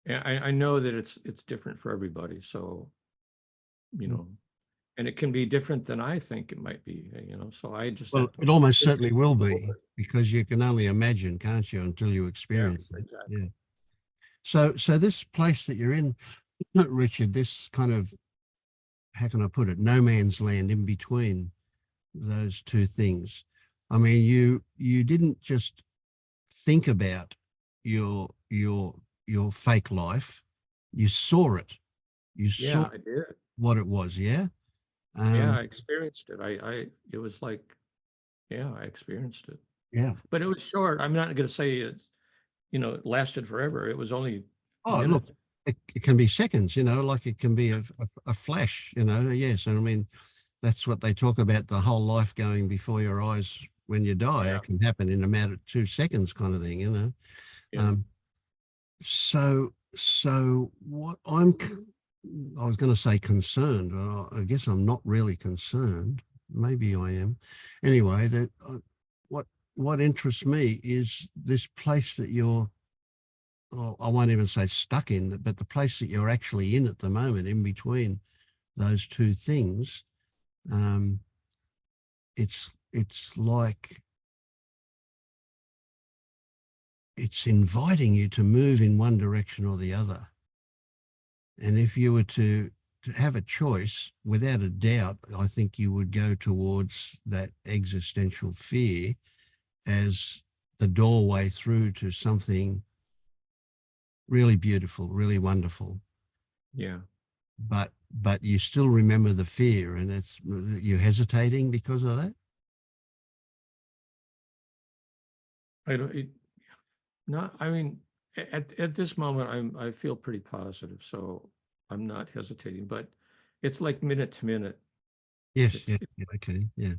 Yeah, I know that it's different for everybody. So, you know, and it can be different than I think it might be, you know, so I just. Well, it almost certainly will be, because you can only imagine, can't you, until you experience it. Exactly. Yeah. So this place that you're in, Richard, this kind of, how can I put it, no man's land in between those two things. I mean, you didn't just think about your fake life, you saw it. You saw I did. what it was. Yeah. I experienced it. It was like, I experienced it. Yeah. But it was short. I'm not going to say it's, it lasted forever. It was only. Oh, minutes. look, it can be seconds, like it can be a flash, yes. And I mean, that's what they talk about, the whole life going before your eyes when you die. Yeah. It can happen in a matter of 2 seconds kind of thing, Yeah. So what I was going to say concerned, but I guess I'm not really concerned. Maybe I am. Anyway, that what interests me is this place that you're, I won't even say stuck in, but the place that you're actually in at the moment, in between those two things. It's like it's inviting you to move in one direction or the other. And if you were to have a choice, without a doubt, I think you would go towards that existential fear as the doorway through to something really beautiful, really wonderful. Yeah. But you still remember the fear, and it's you're hesitating because of that. I mean, at this moment, I feel pretty positive, so I'm not hesitating, but it's like minute to minute. Yes. Yeah. Okay. Yeah.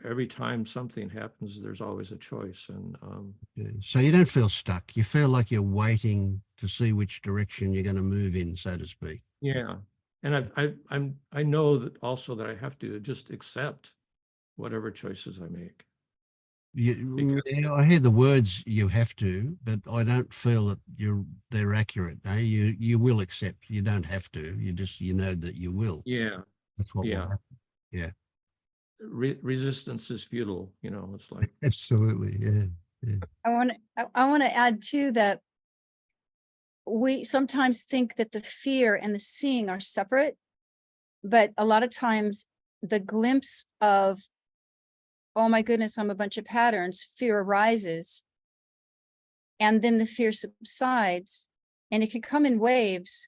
Every time something happens, there's always a choice. And yeah. So you don't feel stuck. You feel like you're waiting to see which direction you're going to move in, so to speak. yeah. And I know that also that I have to just accept whatever choices I make. I hear the words "you have to," but I don't feel that they're accurate. No, you will accept. You don't have to. You know that you will. Yeah. That's what will happen. Yeah. Resistance is futile. It's like. Absolutely. Yeah. I want to add too that we sometimes think that the fear and the seeing are separate, but a lot of times the glimpse of, oh my goodness, I'm a bunch of patterns, fear arises, and then the fear subsides, and it can come in waves,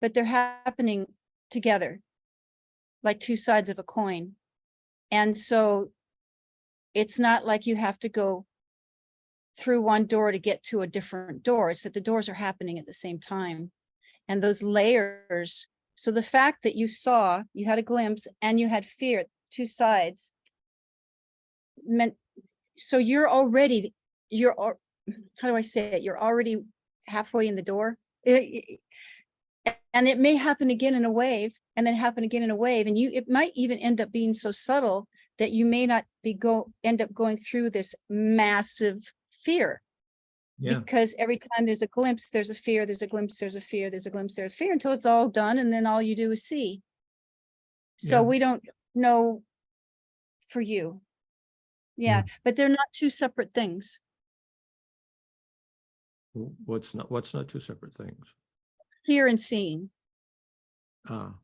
but they're happening together. like two sides of a coin. And so it's not like you have to go through one door to get to a different door. It's that the doors are happening at the same time. And those layers. So the fact that you saw, you had a glimpse and you had fear, two sides, meant, so you're already, how do I say it? You're already halfway in the door. And it may happen again in a wave, and then happen again in a wave. And it might even end up being so subtle that you may not end up going through this massive fear. Yeah. Because every time there's a glimpse, there's a fear, there's a glimpse, there's a fear, there's a glimpse, there's a fear, until it's all done. And then all you do is see. So Yeah. we don't know for you. Yeah, but they're not two separate things. What's not two separate things? Fear and seeing. Ah.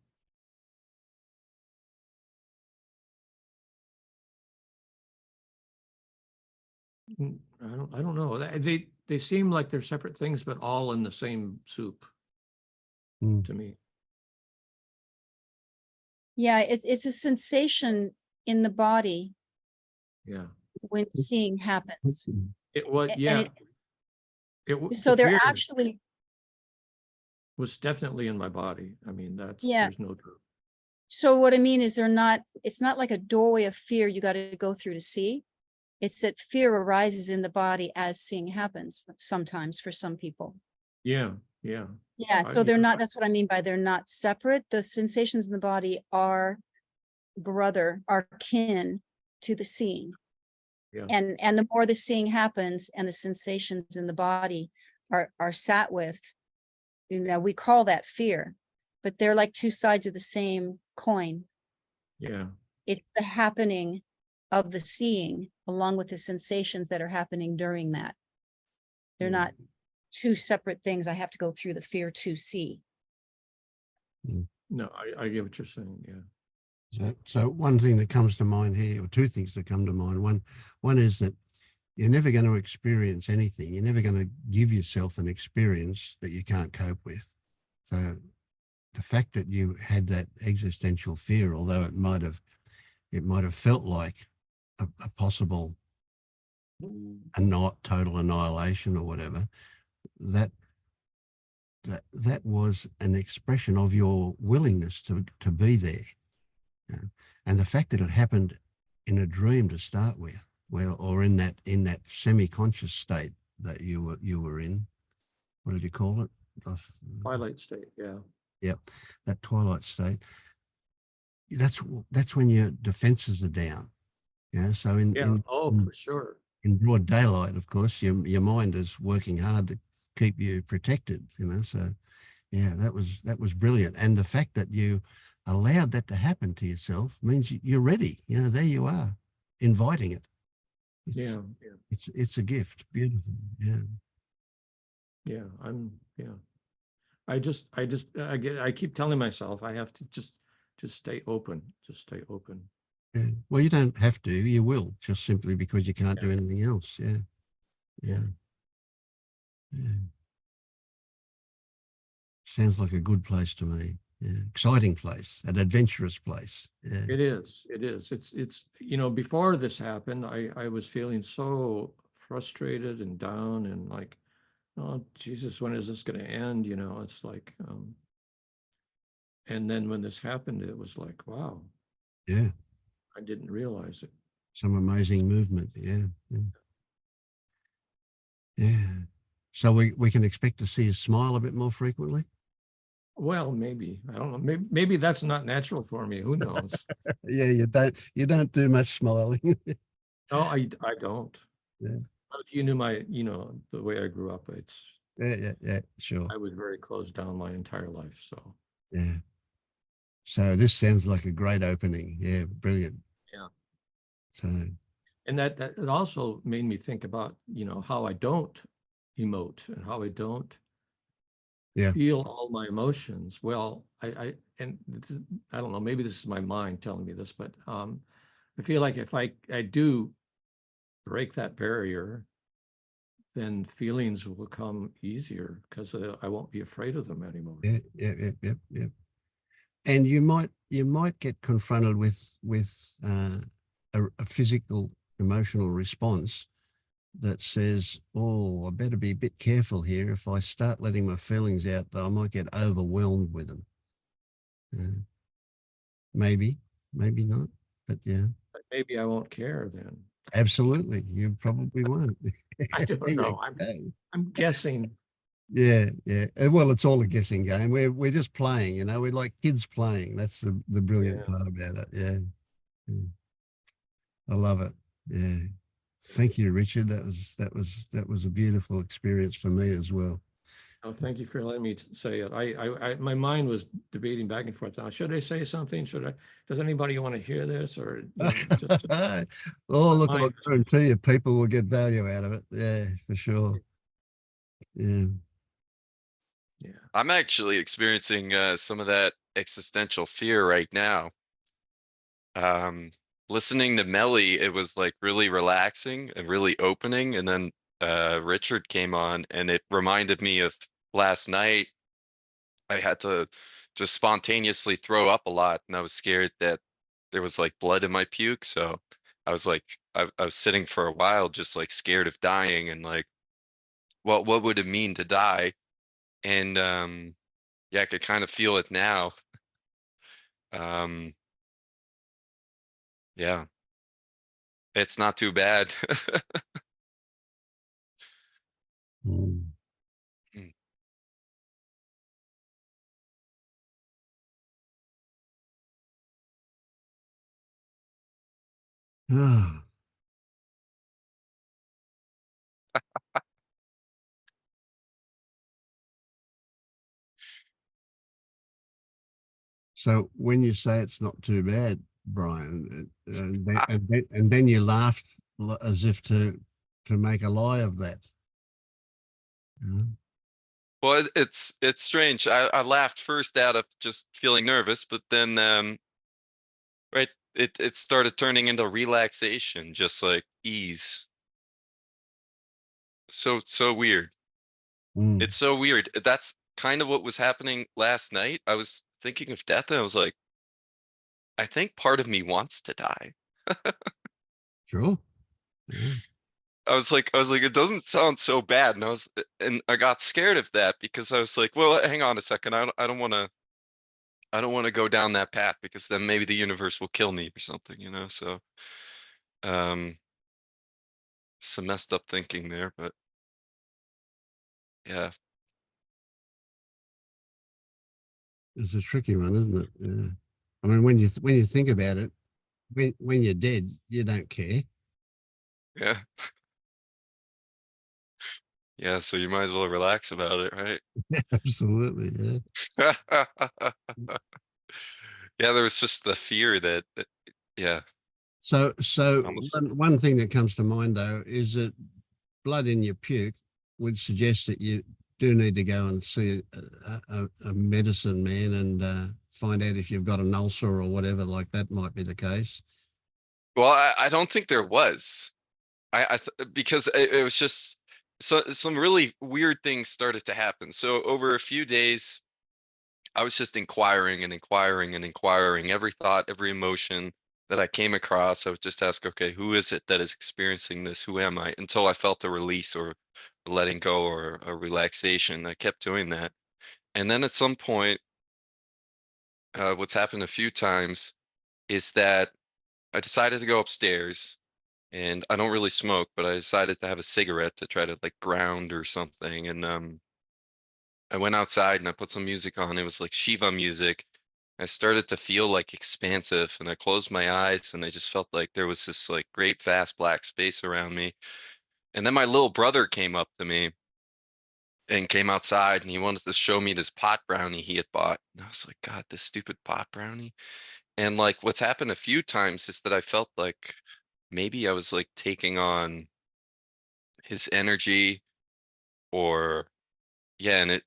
I don't know. They seem like they're separate things, but all in the same soup to me. Yeah, it's a sensation in the body Yeah. when seeing happens. It was, And yeah. So The they're fear actually, was definitely in my body. I mean, Yeah. there's no doubt. so what I mean is it's not like a doorway of fear you got to go through to see. It's that fear arises in the body as seeing happens sometimes for some people. Yeah, yeah. Yeah, so they're not, that's what I mean by they're not separate. The sensations in the body are kin to the seeing. Yeah. And the more the seeing happens and the sensations in the body are sat with, we call that fear, but they're like two sides of the same coin. Yeah. It's the happening of the seeing along with the sensations that are happening during that. They're not two separate things. I have to go through the fear to see. No, I get what you're saying. Yeah. So one thing that comes to mind here, or two things that come to mind. One is that you're never going to experience anything. You're never going to give yourself an experience that you can't cope with. So the fact that you had that existential fear, although it might have felt like a possible not total annihilation or whatever, that was an expression of your willingness to be there. And the fact that it happened in a dream to start with, or in that semi-conscious state that you were in, what did you call it? Twilight state. Yeah. Yep, that twilight state. That's when your defenses are down. Yeah. So for sure. In broad daylight, of course, your mind is working hard to keep you protected. So yeah, that was brilliant. And the fact that you allowed that to happen to yourself means you're ready. There you are, inviting it. It's a gift. Beautiful. Yeah. I keep telling myself I have to just stay open. Just stay open. Yeah. Well, you don't have to. You will, just simply because you can't do anything else. Yeah. Sounds like a good place to me. Yeah. Exciting place, an adventurous place. Yeah. It is. It's before this happened, I was feeling so frustrated and down and like, oh Jesus, when is this going to end? It's like, and then when this happened, it was like, wow. Yeah. I didn't realize it. Some amazing movement. Yeah. So we can expect to see you smile a bit more frequently? Well, maybe. I don't know. Maybe that's not natural for me. Who knows? Yeah, you don't do much smiling. No, I don't. Yeah. But if you knew the way I grew up, Yeah, sure. I was very closed down my entire life. So yeah. So this sounds like a great opening. Yeah, brilliant. Yeah. So and that it also made me think about, how I don't emote and how I don't feel all my emotions. Well, I don't know, maybe this is my mind telling me this, but I feel like if I do break that barrier, then feelings will come easier because I won't be afraid of them anymore. Yeah. and you might get confronted with a physical emotional response that says, oh, I better be a bit careful here. If I start letting my feelings out, I might get overwhelmed with them. Maybe not, but yeah. But maybe I won't care then. Absolutely. You probably won't. I don't There you know. go. I'm guessing. Yeah, yeah. Well, it's all a guessing game. We're just playing, you know, we're like kids playing. That's the brilliant Yeah. part about it. Yeah. Yeah. I love it. Yeah. Thank you, Richard. That was a beautiful experience for me as well. Oh, thank you for letting me say it. My mind was debating back and forth. Now, should I say something? Does anybody want to hear this? Or, you know, just, Oh, look, mind. I'll guarantee you people will get value out of it. Yeah, for sure. Yeah. yeah. I'm actually experiencing some of that existential fear right now. Listening to Melly, it was like really relaxing and really opening. And then Richard came on and it reminded me of last night. I had to just spontaneously throw up a lot and I was scared that there was like blood in my puke. So I was like, I was sitting for a while, just like scared of dying and like, what would it mean to die? And yeah, I could kind of feel it now. Yeah, it's not too bad. Mm. Mm. Ah. So when you say it's not too bad, Brian, and then you laughed as if to make a lie of that. Yeah. Well, it's strange. I laughed first out of just feeling nervous, but then right, it started turning into relaxation, just like ease. So weird. Mm. It's so weird. That's kind of what was happening last night. I was thinking of death and I was like, I think part of me wants to die. Sure. Yeah. I was like, it doesn't sound so bad. And I got scared of that because I was like, well, hang on a second. I don't want to go down that path because then maybe the universe will kill me or something, you know? So, some messed up thinking there, but yeah. It's a tricky one, isn't it? Yeah. I mean, when you think about it, when you're dead, you don't care. Yeah. Yeah, so you might as well relax about it, right? Absolutely. Yeah. Yeah, there was just the fear that yeah, So almost. one thing that comes to mind though is that blood in your puke would suggest that you do need to go and see a medicine man and find out if you've got an ulcer or whatever like that might be the case. Well, I don't think there was. Because it was just some really weird things started to happen. So over a few days, I was just inquiring and inquiring and inquiring. Every thought, every emotion that I came across, I would just ask, okay, who is it that is experiencing this? Who am I? Until I felt a release or a letting go or a relaxation. I kept doing that. And then at some point, what's happened a few times is that I decided to go upstairs and I don't really smoke, but I decided to have a cigarette to try to like ground or something. And I went outside and I put some music on. It was like Shiva music. I started to feel like expansive and I closed my eyes and I just felt like there was this like great vast black space around me. And then my little brother came up to me and came outside and he wanted to show me this pot brownie he had bought. And I was like, God, this stupid pot brownie. And like what's happened a few times is that I felt like maybe I was like taking on his energy or yeah, and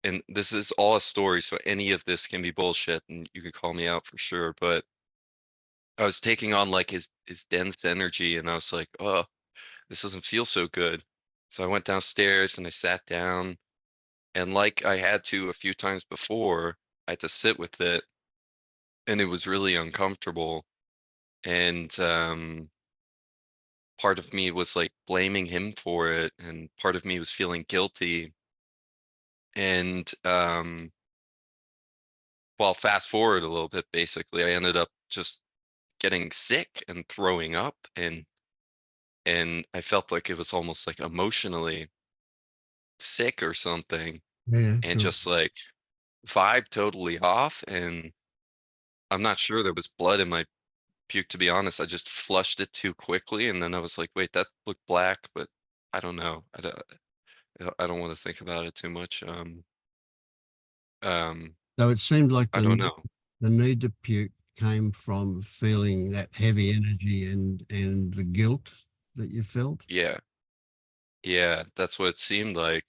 and this is all a story, so any of this can be bullshit and you could call me out for sure, but I was taking on like his dense energy and I was like, oh, this doesn't feel so good. So I went downstairs and I sat down and like I had to a few times before, I had to sit with it, and it was really uncomfortable. And part of me was like blaming him for it, and part of me was feeling guilty. And well, fast forward a little bit, basically, I ended up just getting sick and throwing up, and I felt like it was almost like emotionally sick or something, Yeah, and sure. just like vibe totally off. And I'm not sure there was blood in my puke, to be honest. I just flushed it too quickly, and then I was like, wait, that looked black, but I don't know. I don't want to think about it too much. Um, So it seemed like I don't know. the need to puke came from feeling that heavy energy and the guilt that you felt. Yeah, yeah, that's what it seemed like.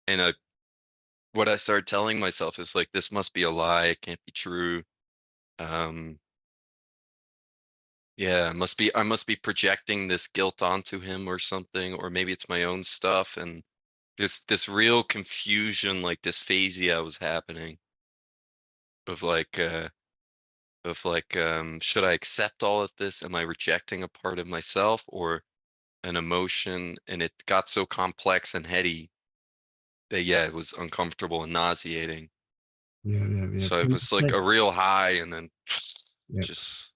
And what I started telling myself is like, this must be a lie. It can't be true. Um, yeah, I must be projecting this guilt onto him or something, or maybe it's my own stuff. And this real confusion, like dysphasia was happening of like, should I accept all of this? Am I rejecting a part of myself or an emotion? And it got so complex and heady that, yeah, it was uncomfortable and nauseating. Yeah, yeah, yeah. So it was like a real high, and then Yeah. just,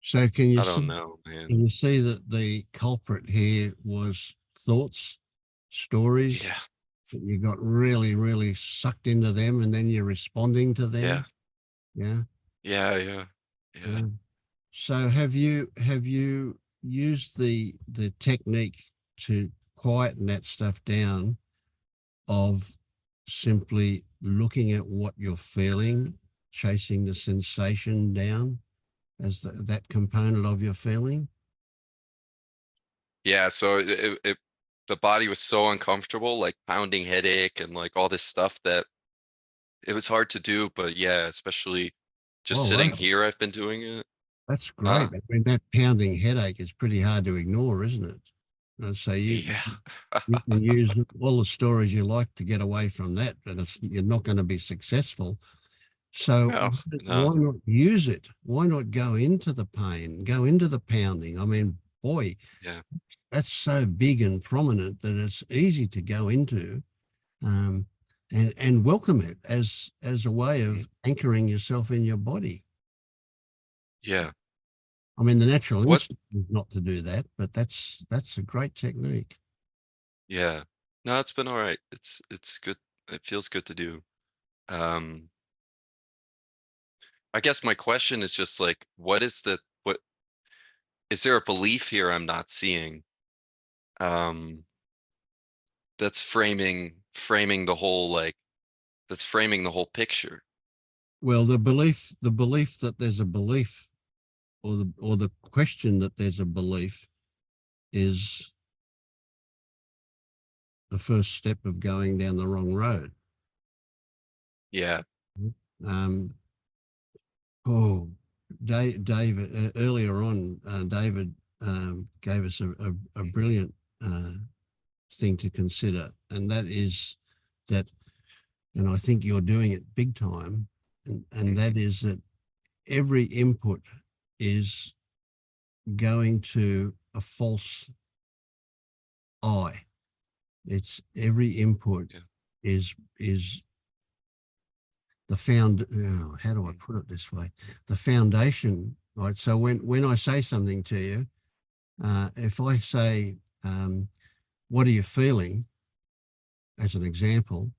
So can you I don't see, know, man. can you see that the culprit here was thoughts, stories, Yeah, that you got really, really sucked into them and then you're responding to them? yeah, Yeah. yeah, yeah, yeah. So have you used the technique to quieten that stuff down of simply looking at what you're feeling, chasing the sensation down as that component of your feeling? Yeah, so the body was so uncomfortable, like pounding headache and like all this stuff, that it was hard to do. But yeah, especially just Oh, sitting wow. here, I've been doing it. That's Huh? great. I mean, that pounding headache is pretty hard to ignore, isn't it? So Yeah. you can use all the stories you like to get away from that, but you're not going to be successful. So No, why no. not use it? Why not go into the pain, go into the pounding? I mean, boy, Yeah. that's so big and prominent that it's easy to go into, and welcome it as a way Mhm. of anchoring yourself in your body. Yeah. I mean, the natural What? instinct is not to do that, but that's a great technique. Yeah. No, it's been all right. It's good. It feels good to do. Um, I guess my question is just like, what is there a belief here I'm not seeing? Um, that's framing the whole, like, that's framing the whole picture. Well, the belief that there's a belief, or the question that there's a belief, is the first step of going down the wrong road. Yeah. Um, oh, David, earlier on, David gave us a brilliant thing to consider, and that is that, and I think you're doing it big time, and that is that every input is going to a false I. It's every input Yeah. is the how do I put it this way? The foundation, right? So when I say something to you, if I say, what are you feeling? As an example,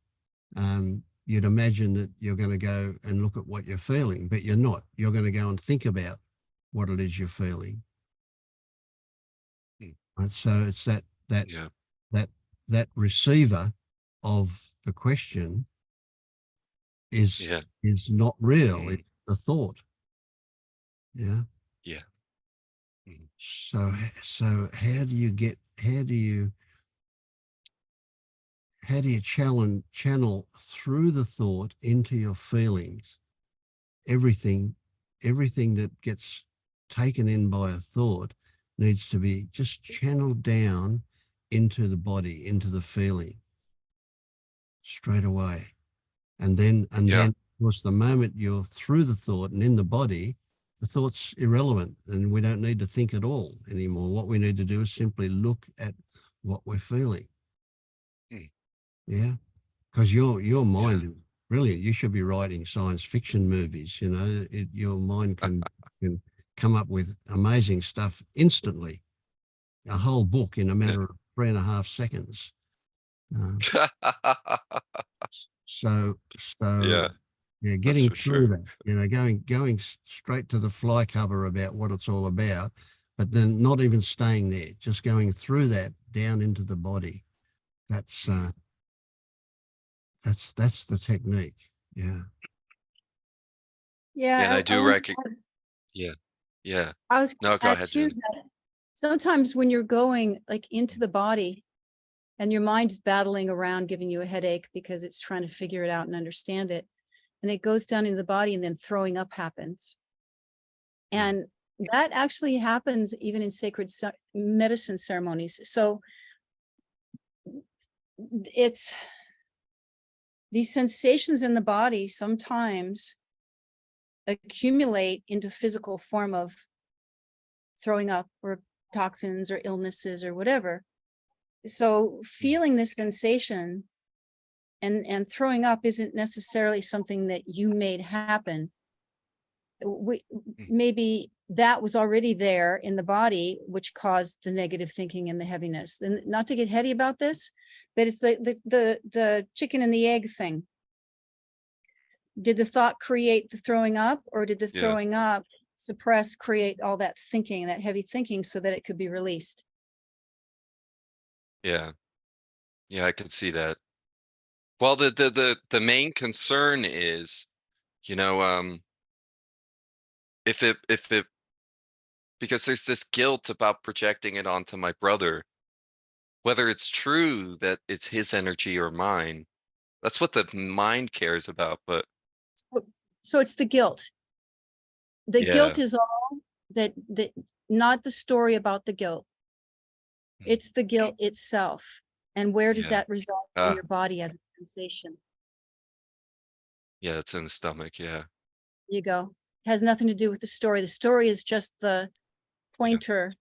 you'd imagine that you're going to go and look at what you're feeling, but you're not. You're going to go and think about what it is you're feeling. Mm. Right? So it's that Yeah. receiver of the question is Yeah. not real. Mhm. It's a thought. Yeah. Yeah. Mhm. So how do you channel through the thought into your feelings? Everything that gets taken in by a thought needs to be just channeled down into the body, into the feeling straight away. And then Yeah. Because the moment you're through the thought and in the body, the thought's irrelevant and we don't need to think at all anymore. What we need to do is simply look at what we're feeling. Mm. Yeah. Because your mind Yeah. is brilliant. You should be writing science fiction movies, you know, your mind can come up with amazing stuff instantly. A whole book in a matter of 3.5 seconds. So Yeah, yeah, that's getting for through sure. that, you know, going straight to the fly cover about what it's all about, but then not even staying there, just going through that down into the body. That's the technique. Yeah. Yeah, And I I do want yeah, yeah. I was No, gonna go add ahead, too Jen. that sometimes when you're going like into the body and your mind is battling around, giving you a headache because it's trying to figure it out and understand it, and it goes down into the body and then throwing up happens. And that actually happens even in sacred medicine ceremonies. So it's these sensations in the body sometimes accumulate into physical form of throwing up or toxins or illnesses or whatever. So feeling this sensation and throwing up isn't necessarily something that you made happen. Maybe that was already there in the body, which caused the negative thinking and the heaviness. And not to get heady about this, but it's the chicken and the egg thing. Did the thought create the throwing up, or did the Yeah. throwing up suppress, create all that thinking, that heavy thinking, so that it could be released? Yeah. Yeah, I could see that. Well, the main concern is, you know, if it because there's this guilt about projecting it onto my brother, whether it's true that it's his energy or mine. That's what the mind cares about, but So it's the guilt. The yeah. guilt is all that not the story about the guilt. It's the guilt itself. And where does Yeah. that reside in your body as a sensation? Yeah, it's in the stomach, yeah. You go. Has nothing to do with the story. The story is just the pointer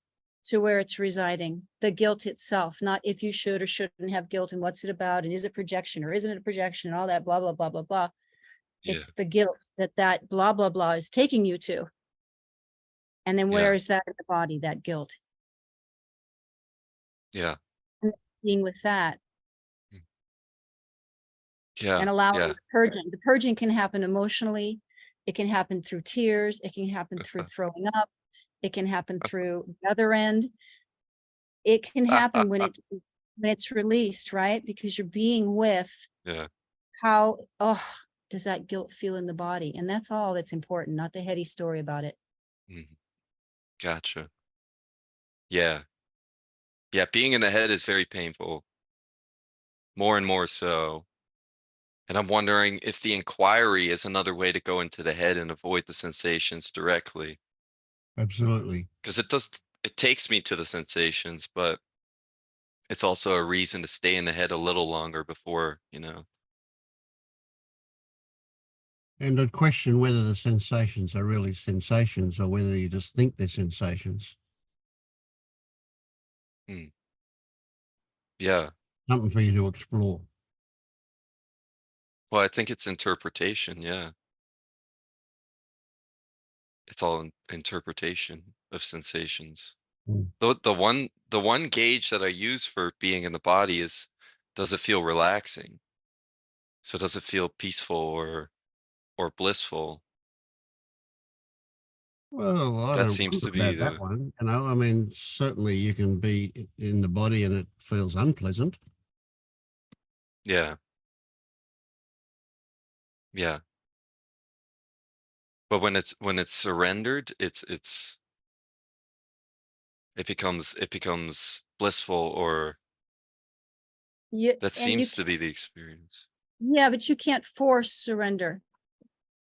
to where it's residing. The guilt itself, not if you should or shouldn't have guilt and what's it about and is it projection or isn't it a projection and all that blah, blah, blah, blah, blah. Yeah. It's the guilt that blah, blah, blah is taking you to. And then where Yeah. is that in the body, that guilt? Yeah. Being with that Yeah. and allowing Yeah. the purging. The purging can happen emotionally. It can happen through tears. It can happen through throwing up. It can happen through the other end. It can happen when it's released, right? Because you're being with Yeah. how, does that guilt feel in the body? And that's all that's important, not the heady story about it. Gotcha. Yeah. Yeah, being in the head is very painful. More and more so. And I'm wondering if the inquiry is another way to go into the head and avoid the sensations directly. Absolutely. Because it takes me to the sensations, but it's also a reason to stay in the head a little longer before, you know. And I'd question whether the sensations are really sensations or whether you just think they're sensations. Yeah. Something for you to explore. Well, I think it's interpretation, yeah. It's all interpretation of sensations. Mm. The one gauge that I use for being in the body is, does it feel relaxing? So does it feel peaceful or blissful? Well, I That don't seems wonder to be about that the one. You know, I mean, certainly you can be in the body and it feels unpleasant. yeah. Yeah. But when it's surrendered, it becomes blissful, or Yeah, that and you seems to be the experience. yeah, but you can't force surrender.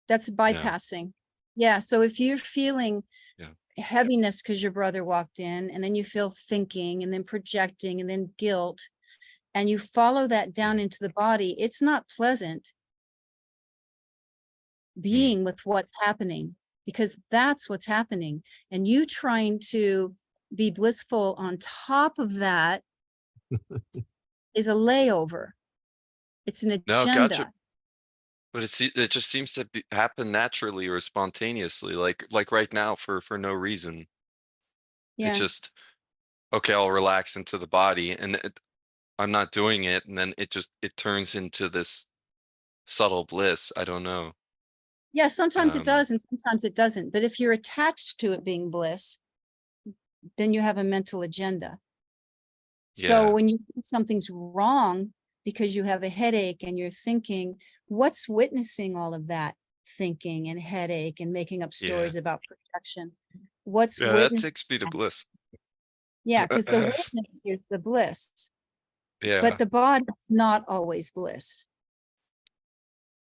That's bypassing. Yeah, so if you're feeling Yeah. heaviness because your brother walked in, and then you feel thinking and then projecting and then guilt, and you follow that down into the body, it's not pleasant. being with what's happening, because that's what's happening. And you trying to be blissful on top of that is a layover. It's an No, agenda. gotcha. But it just seems to happen naturally or spontaneously, like right now for no reason. Yeah. It's just, okay, I'll relax into the body, and I'm not doing it, and then it turns into this subtle bliss. I don't know. Yeah, sometimes it Um, does and sometimes it doesn't. But if you're attached to it being bliss, then you have a mental agenda. So Yeah. when you think something's wrong because you have a headache and you're thinking, what's witnessing all of that thinking and headache and making up stories about projection? What's Yeah, that witnessing? takes me to bliss. Yeah, because the witness is the bliss, Yeah. but the body's not always bliss.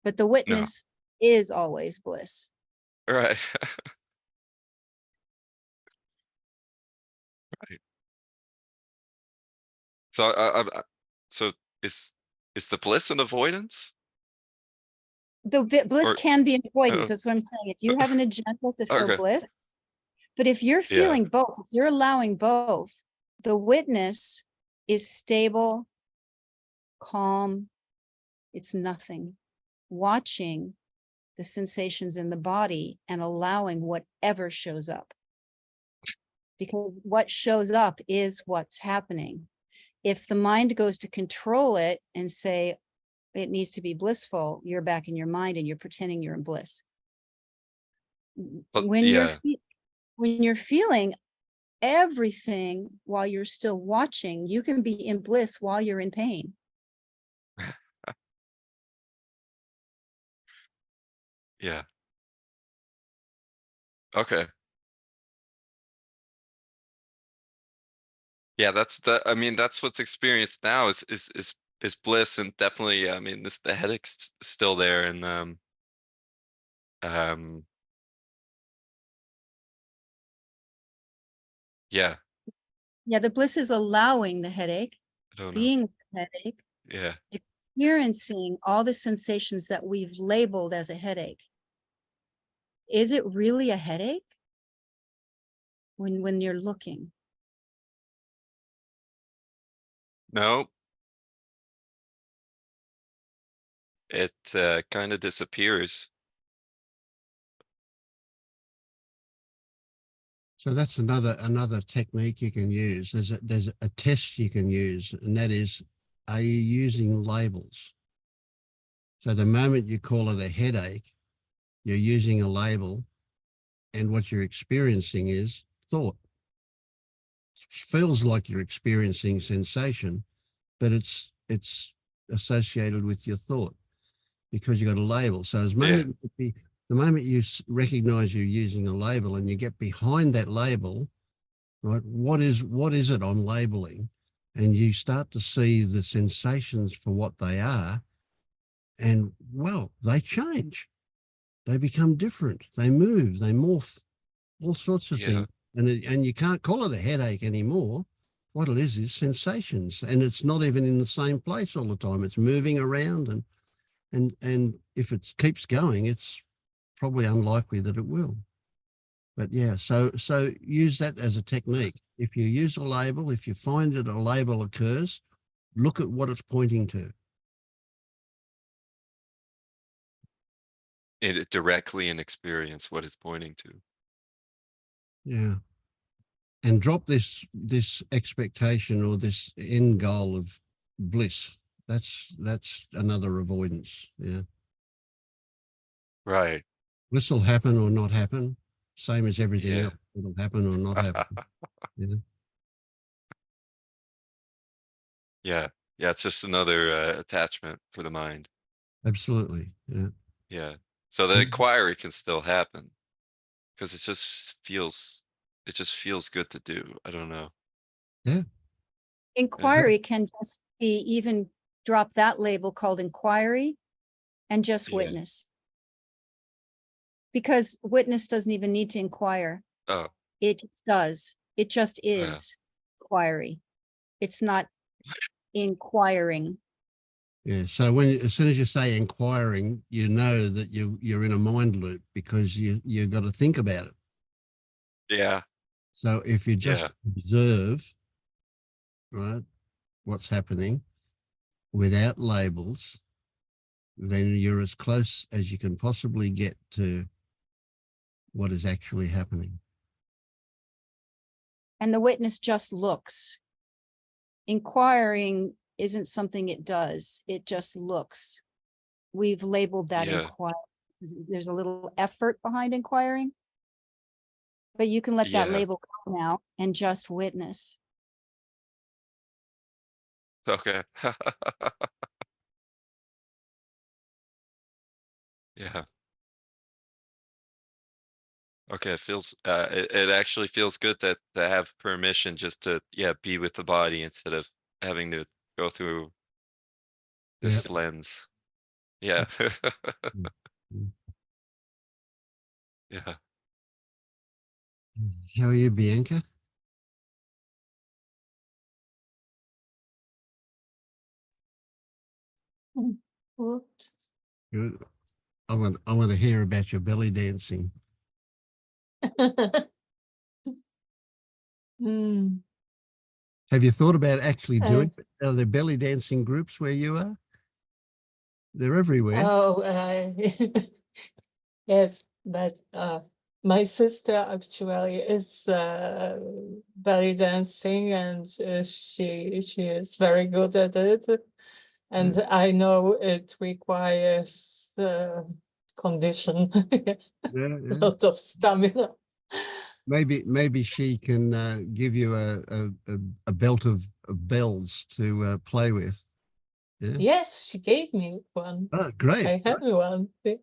But the No. witness is always bliss. Right. Right. So so is the bliss an avoidance? The bliss Or can be an avoidance. That's what I'm saying. If you have an agenda to feel okay. bliss, but if you're Yeah. feeling both, if you're allowing both, the witness is stable, calm, it's nothing. Watching the sensations in the body and allowing whatever shows up. Because what shows up is what's happening. If the mind goes to control it and say it needs to be blissful, you're back in your mind and you're pretending you're in bliss. But When yeah. you're feeling everything while you're still watching, you can be in bliss while you're in pain. Yeah. Okay. Yeah, I mean, that's what's experienced now is bliss, and definitely, I mean, the headache's still there, and um yeah, Yeah, the bliss is allowing the headache, I don't know. being with the headache, Yeah. experiencing all the sensations that we've labeled as a headache. Is it really a headache? When you're looking. No. It kind of disappears. So that's another technique you can use. There's a test you can use, and that is, are you using labels? So the moment you call it a headache, you're using a label, and what you're experiencing is thought. It feels like you're experiencing sensation, but it's associated with your thought because you got a label. So the moment you recognize you're using a label and you get behind that label, right? What is it on labeling? And you start to see the sensations for what they are. And well, they change. They become different. They move, they morph, all sorts of Yeah. things. And you can't call it a headache anymore. What it is sensations. And it's not even in the same place all the time. It's moving around, and if it keeps going, it's probably unlikely that it will. But yeah, so use that as a technique. If you use a label, if you find that a label occurs, look at what it's pointing to. It directly in experience what it's pointing to. Yeah. And drop this expectation or this end goal of bliss. That's another avoidance. Yeah. Right. Bliss will happen or not happen. Same as everything Yeah. else. It'll happen or not happen. Yeah. Yeah. Yeah, it's just another attachment for the mind. Absolutely. Yeah. Yeah. So the inquiry can still happen because it just feels good to do. I don't know. Yeah. Inquiry can just be, even drop that label called inquiry and just Yeah. witness. Because witness doesn't even need to inquire. Oh, It just does. It just is inquiry. It's not inquiring. Yeah. So as soon as you say inquiring, you know that you're in a mind loop because you've got to think about it. Yeah, So if you just yeah, observe, right, what's happening without labels, then you're as close as you can possibly get to what is actually happening. And the witness just looks. Inquiring isn't something it does, it just looks. We've labeled that yeah, inquire. There's a little effort behind inquiring. But you can let that yeah. label go now and just witness. Okay. Yeah. Okay, it feels it actually feels good to have permission just to, yeah, be with the body instead of having to go through Yeah. this lens. Yeah. Mm. Yeah. How are you, Bianca? What? Good. I want to hear about your belly dancing. Hmm. Have you thought about actually Uh, doing it? Are there belly dancing groups where you are? They're everywhere. Oh, yes, but my sister actually is belly dancing, and she is very good at it. And I know it requires condition, a Yeah, yeah. lot of stamina. Maybe she can give you a belt of bells to play with. Yeah. Yes, she gave me one. Oh, great. I have one. Yeah.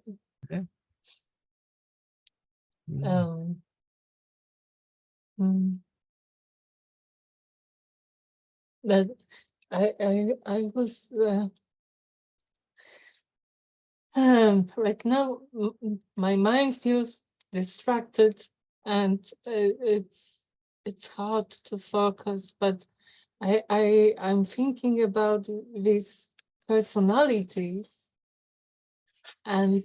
Yeah. Mm. But I was like now my mind feels distracted, and it's hard to focus, but I'm thinking about these personalities, and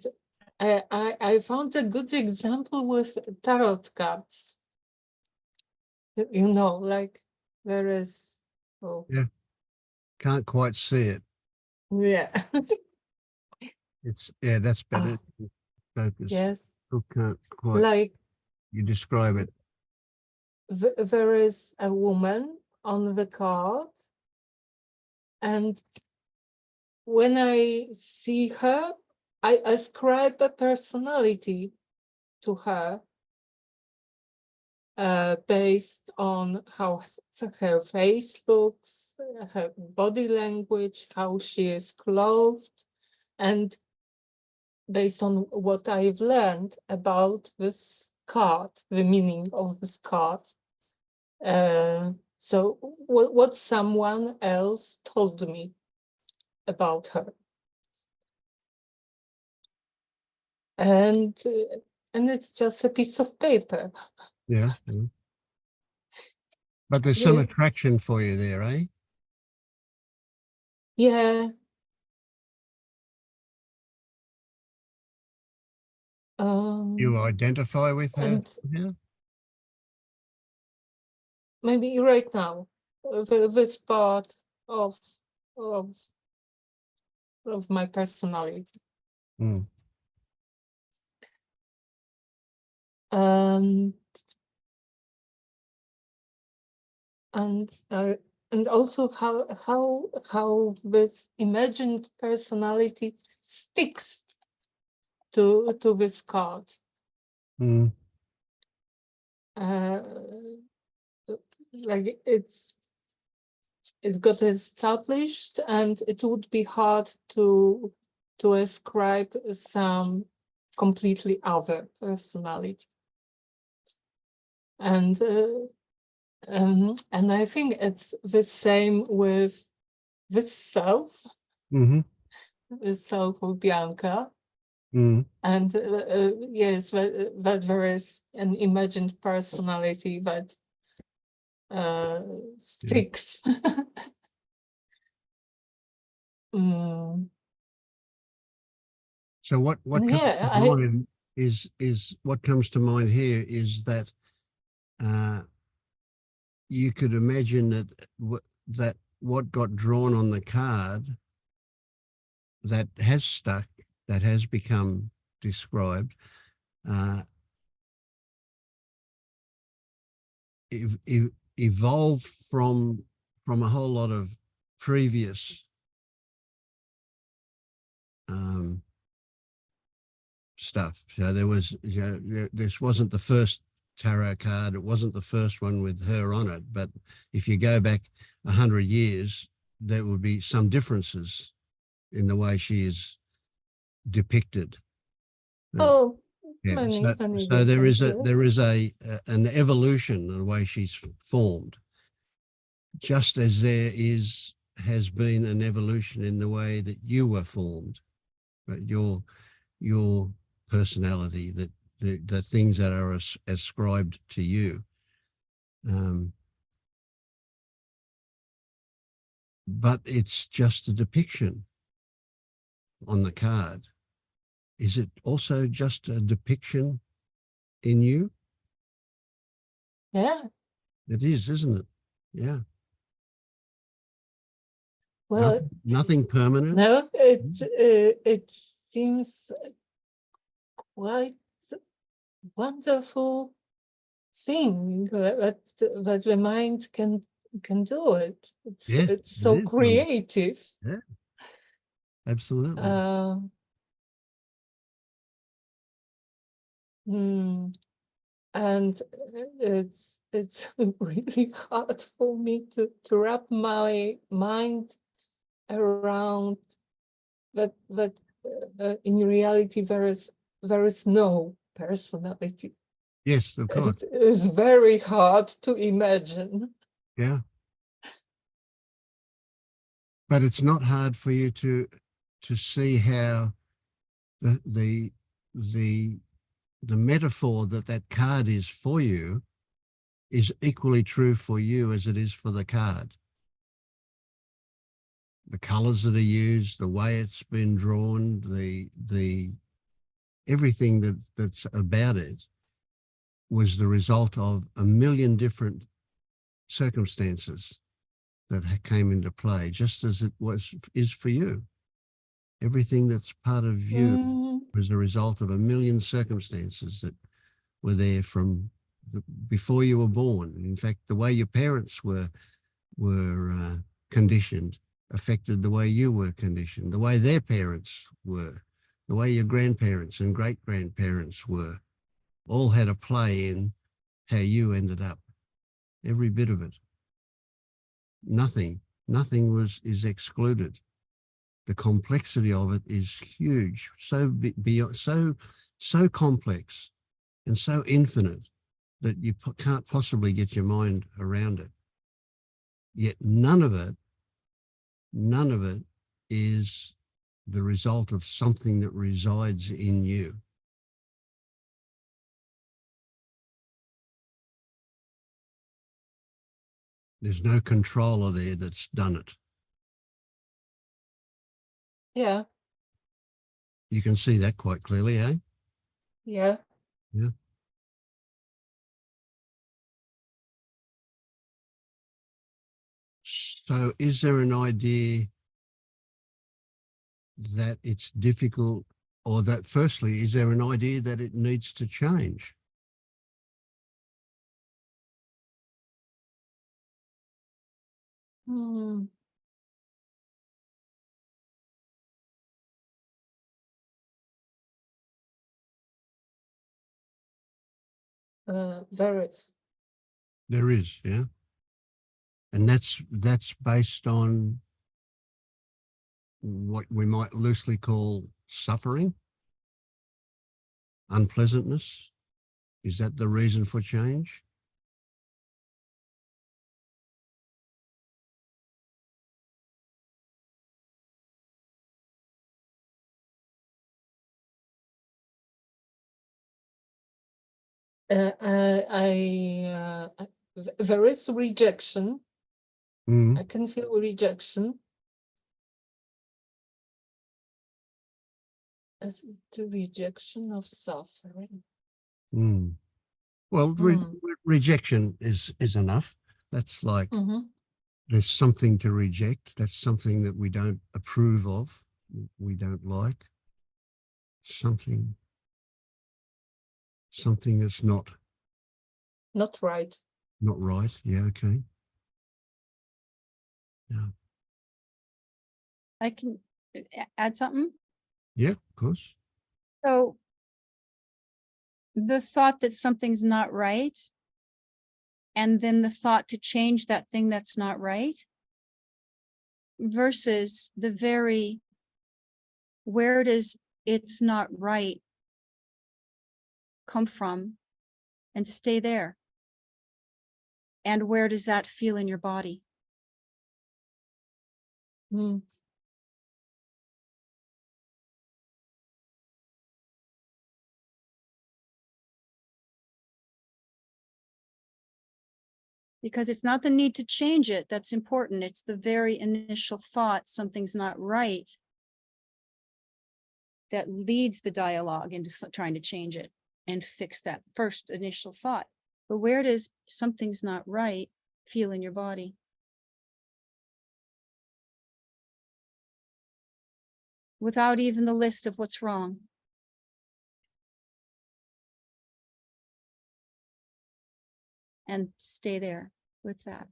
I found a good example with tarot cards. You know, like there is, oh Yeah. Can't quite see it. yeah. That's better. Ah, Focus. yes, Still can't quite. like You describe it. there is a woman on the card, and when I see her, I ascribe a personality to her based on how her face looks, her body language, how she is clothed, and based on what I've learned about this card, the meaning of this card. So what someone else told me about her. And it's just a piece of paper. Yeah. Yeah. But there's some Yeah. attraction for you there, eh? Yeah. You identify with her? And Yeah. maybe right now, this part of of my personality. Mm. And also how this imagined personality sticks to this card. Mm. Like it got established, and it would be hard to ascribe some completely other personality. And I think it's the same with this self, Mm-hmm. the self of Bianca. Mm. And yes, that there is an imagined personality that sticks. mm, So what comes yeah, to mind is what comes to mind here is that you could imagine that that what got drawn on the card that has stuck, that has become described, evolved from a whole lot of previous stuff. So there was, this wasn't the first tarot card. It wasn't the first one with her on it. But if you go back 100 years, there would be some differences in the way she is depicted. oh, Yeah. many So there is differences. an evolution in the way she's formed, just as there has been an evolution in the way that you were formed, but your personality, that the things that are ascribed to you. But it's just a depiction on the card. Is it also just a depiction in you? Yeah, It is, isn't it? Yeah. well, Nothing permanent. no, it seems quite wonderful thing that the mind can do it. Yeah, It's it so is wonderful. creative. Yeah, absolutely. And it's really hard for me to wrap my mind around that in reality there is no personality. Yes, of course. It is very hard to imagine. Yeah. But it's not hard for you to see how the metaphor that card is for you is equally true for you as it is for the card. The colors that are used, the way it's been drawn, the everything that's about it was the result of a million different circumstances that came into play, just as it is for you. Everything that's part of you was the result of a million circumstances that were there from before you were born. In fact, the way your parents were conditioned affected the way you were conditioned, the way their parents were, the way your grandparents and great-grandparents were, all had a play in how you ended up. Every bit of it. Nothing is excluded. The complexity of it is huge, so beyond, so complex and so infinite that you can't possibly get your mind around it. Yet none of it is the result of something that resides in you. There's no controller there that's done it. Yeah, You can see that quite clearly, eh? yeah. Yeah. So is there an idea that it's difficult, or that firstly, is there an idea that it needs to change? There is. There is, yeah. And that's based on what we might loosely call suffering, unpleasantness. Is that the reason for change? There is rejection. Mm. I can feel rejection. as the rejection of suffering. Mm. Well, rejection is enough. That's like there's something to reject. That's something that we don't approve of. We don't like. Something that's not Right. not right. Yeah. Okay. Yeah. I can add something. Yeah. Of course. So the thought that something's not right, and then the thought to change that thing that's not right, versus the very, where does it's not right come from, and stay there. And where does that feel in your body? Because it's not the need to change it that's important. It's the very initial thought, something's not right, that leads the dialogue into trying to change it and fix that first initial thought. But where does something's not right feel in your body? Without even the list of what's wrong. And stay there with that.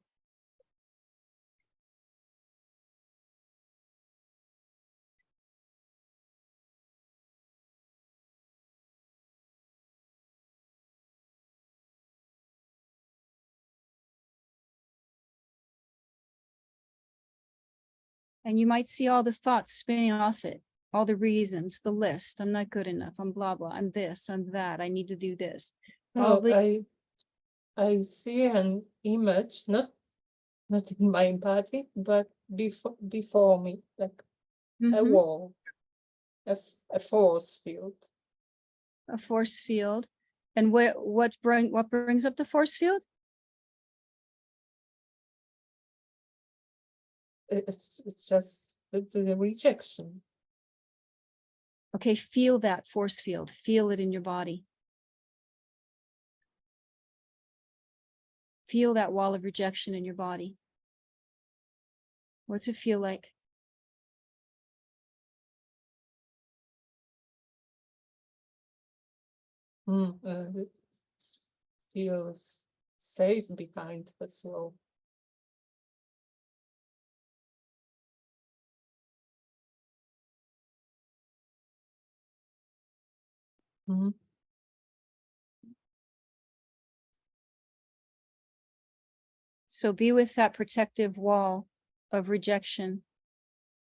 And you might see all the thoughts spinning off it, all the reasons, the list. I'm not good enough. I'm blah, blah. I'm this, I'm that. I need to do this. All the I see an image, not in my body, but before me, like a wall, a force field. A force field. And what brings up the force field? It's just the rejection. Okay, feel that force field. Feel it in your body. Feel that wall of rejection in your body. What's it feel like? It feels safe behind as well. So be with that protective wall of rejection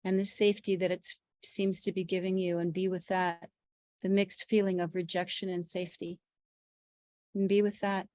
and the safety that it seems to be giving you, and be with that, the mixed feeling of rejection and safety. And be with that.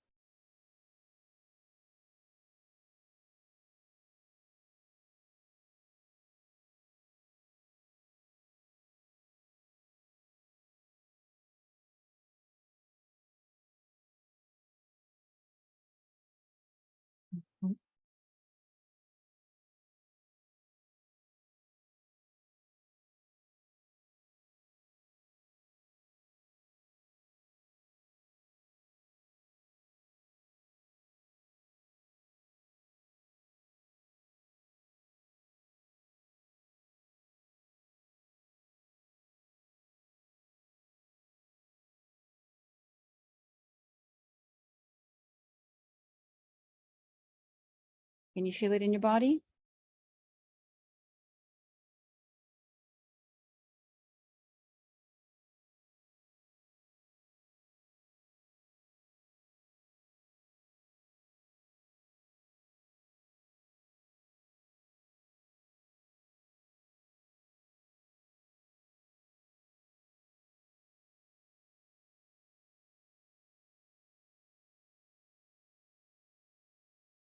Can you feel it in your body?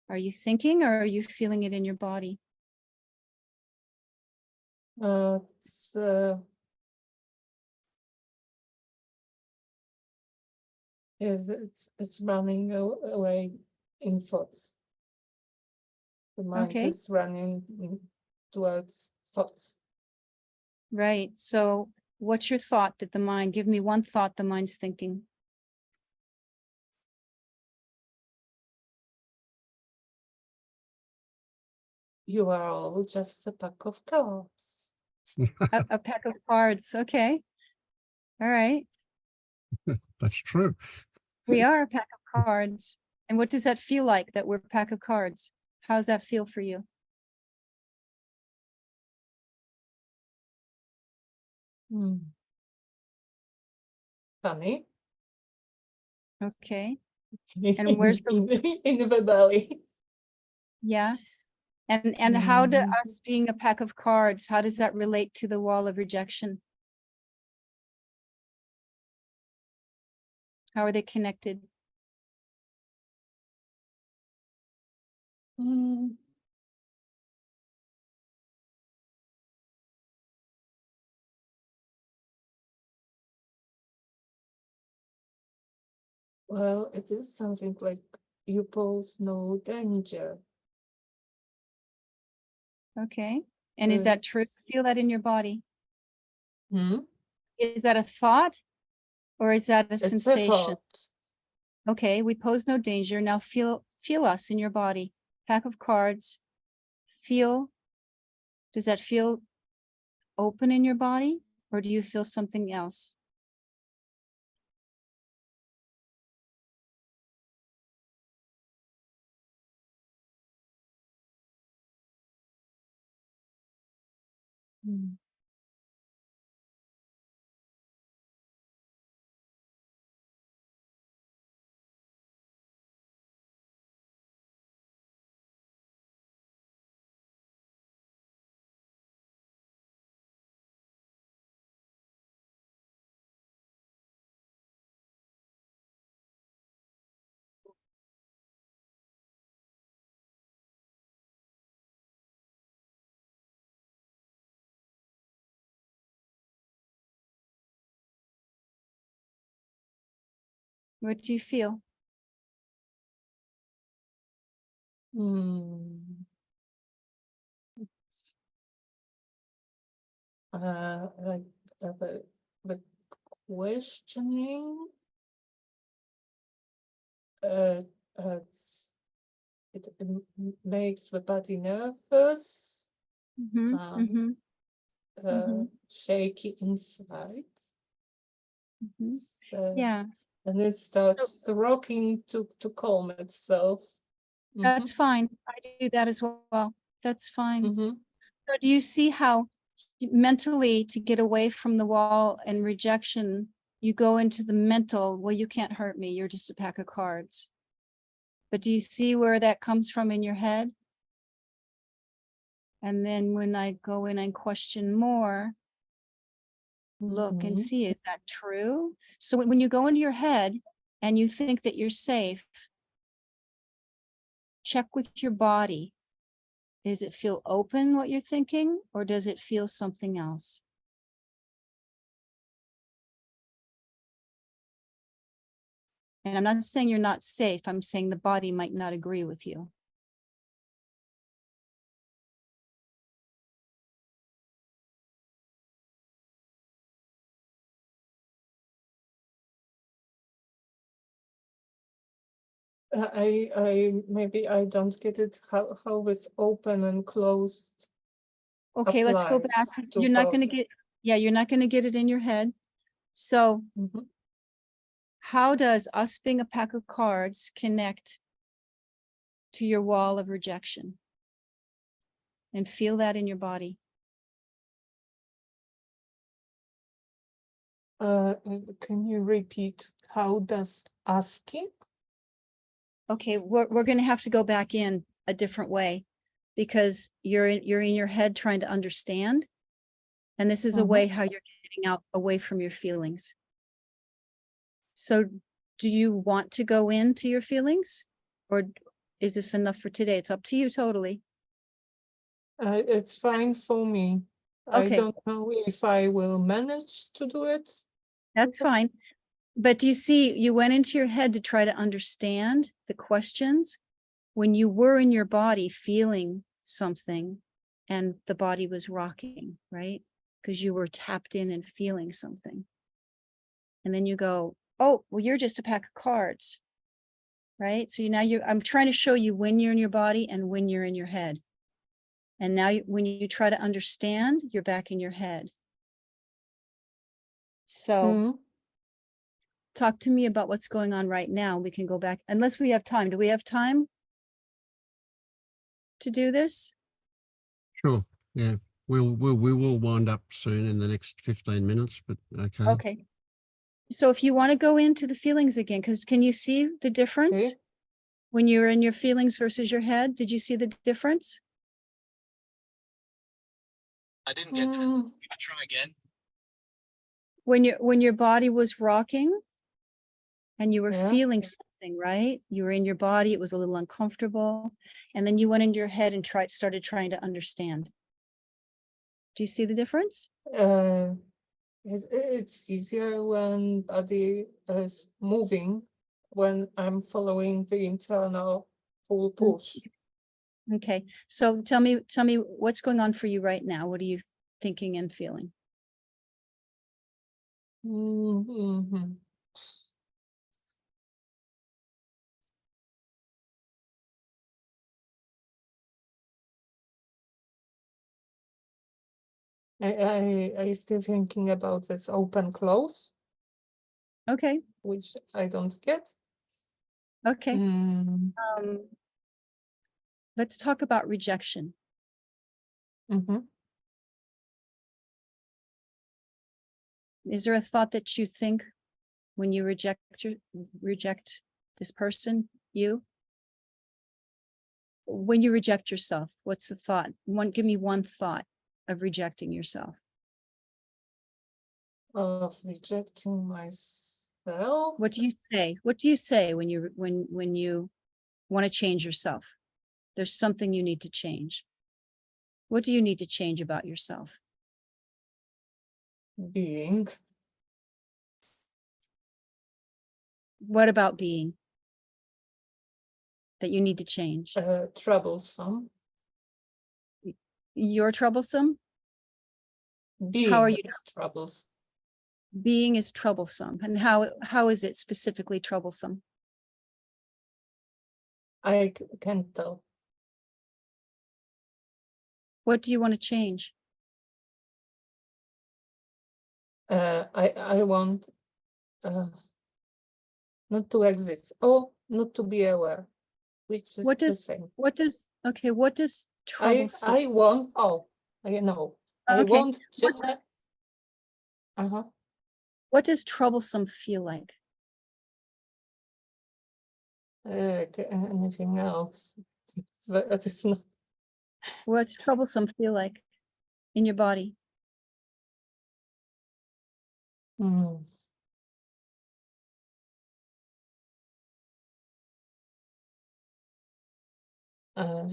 Are you thinking, or are you feeling it in your body? It's yes, it's running away in thoughts. The mind Okay. is running towards thoughts. Right. So What's your thought that the mind, give me one thought the mind's thinking. You are all just a pack of cards. A pack of cards. Okay. All right. That's true. We are a pack of cards. And what does that feel like, that we're a pack of cards? How does that feel for you? Funny. Okay. And where's the, in the belly? yeah. And how do Mm. us being a pack of cards, how does that relate to the wall of rejection? How are they connected? Mm. Well, it is something like you pose no danger. Okay. And is that true? Yes. Feel that in your body. Hmm? Is that a thought or is that a It's a sensation? thought. Okay, we pose no danger. Now feel us in your body. Pack of cards. Feel. Does that feel open in your body or do you feel something else? Mm. What do you feel? Hmm. Like the questioning. It's, it makes the body nervous, shaky inside. So, Yeah, and it starts rocking to calm itself. that's fine. I do that as well. That's fine. Mhm. So do you see how mentally to get away from the wall and rejection, you go into the mental, well, you can't hurt me. You're just a pack of cards. But do you see where that comes from in your head? And then when I go in and question more, look and see, is that true? So when you go into your head and you think that you're safe, check with your body. Does it feel open, what you're thinking, or does it feel something else? And I'm not saying you're not safe. I'm saying the body might not agree with you. Maybe I don't get it how it's open and closed. Okay, let's go back. applies to You're not going to focus. get, yeah, you're not going to get it in your head. So Mhm. how does us being a pack of cards connect to your wall of rejection? And feel that in your body. Can you repeat? How does asking? Okay, we're going to have to go back in a different way because you're in your head trying to understand. And this is a way how you're getting out away from your feelings. So do you want to go into your feelings or is this enough for today? It's up to you totally. It's fine for me. I Okay. don't know if I will manage to do it. That's fine. But do you see, you went into your head to try to understand the questions when you were in your body feeling something and the body was rocking, right? because you were tapped in and feeling something. And then you go, oh, well, you're just a pack of cards, right? So I'm trying to show you when you're in your body and when you're in your head. And now when you try to understand, you're back in your head. So talk to me about what's going on right now. We can go back, unless we have time. Do we have time to do this? Sure. Yeah. We will wind up soon in the next 15 minutes, but okay. Okay. So if you want to go into the feelings again, because can you see the difference Okay. when you're in your feelings versus your head? Did you see the difference? I didn't get that. Can I try again? When your body was rocking and you were Yeah. feeling something, right? You were in your body, it was a little uncomfortable, and then you went into your head and started trying to understand. Do you see the difference? It's easier when body is moving, when I'm following the internal full push. Okay, so tell me what's going on for you right now. What are you thinking and feeling? Mhm. I still thinking about this open close, Okay, which I don't get. okay. Mm, Let's talk about rejection. mhm. Is there a thought that you think when you reject this person, when you reject yourself, what's the thought? Give me one thought of rejecting yourself. Of rejecting myself. What do you say? What do you say when you want to change yourself? There's something you need to change. What do you need to change about yourself? Being. What about being that you need to change? Troublesome. You're troublesome? Being How are you? is troublesome. Being is troublesome. And how is it specifically troublesome? I can't tell. What do you want to change? I want not to exist or not to be aware, which is the same. What does troublesome? I want, I know. I Okay. want just What does troublesome feel like? anything else. But it's not. What's troublesome feel like in your body?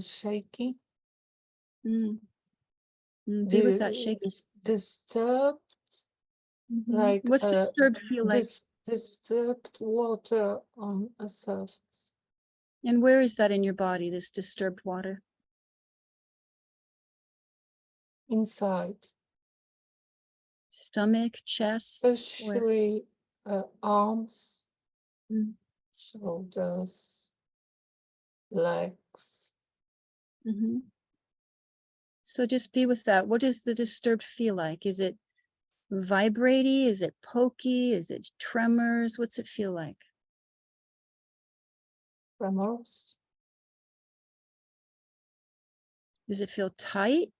Shaky. Be with that shaky. Disturbed. Like what's disturbed feel like? Disturbed water on a surface. And where is that in your body, this disturbed water? Inside. Stomach, chest? Especially arms, shoulders, legs. So just be with that. What does the disturbed feel like? Is it vibraty? Is it pokey? Is it tremors? What's it feel like? Tremors. Does it feel tight?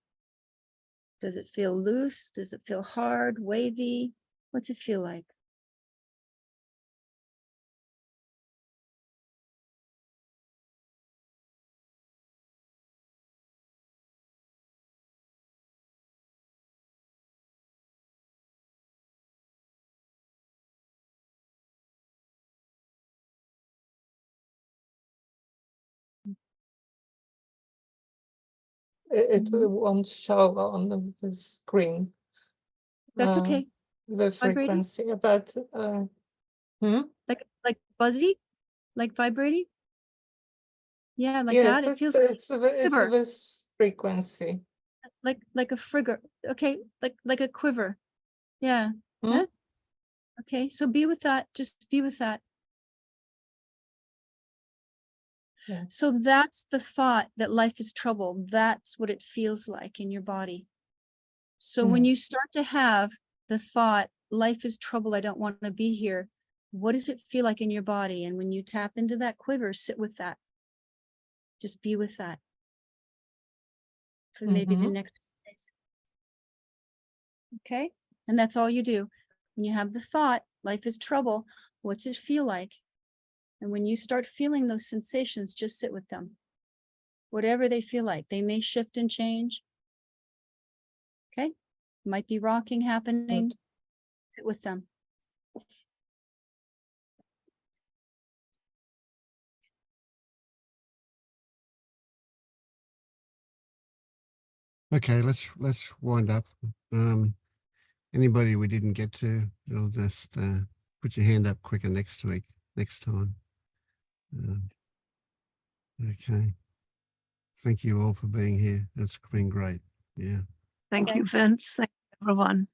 Does it feel loose? Does it feel hard, wavy? What's it feel like? It won't show on the screen. That's okay. The Vibrating? frequency, but like buzzy, like vibrating. Yeah, like yes, that. It feels it's this frequency. like a frigger. Okay, like a quiver. Yeah. Hmm? Yeah. Okay, so be with that. Just be with that. Yeah. So that's the thought that life is trouble. That's what it feels like in your body. So when you start to have the thought, life is trouble, I don't want to be here, what does it feel like in your body? And when you tap into that quiver, sit with that. Just be with that for maybe the next few days. Okay? And that's all you do. When you have the thought, life is trouble, what's it feel like? And when you start feeling those sensations, just sit with them. Whatever they feel like, they may shift and change. Okay? Might be rocking happening. Sit with them. Okay, let's wind up. Anybody we didn't get to, you'll just put your hand up quicker next time. Okay. Thank you all for being here. It's been great. Yeah. Thank you, Yes. Vince. Thank you, everyone.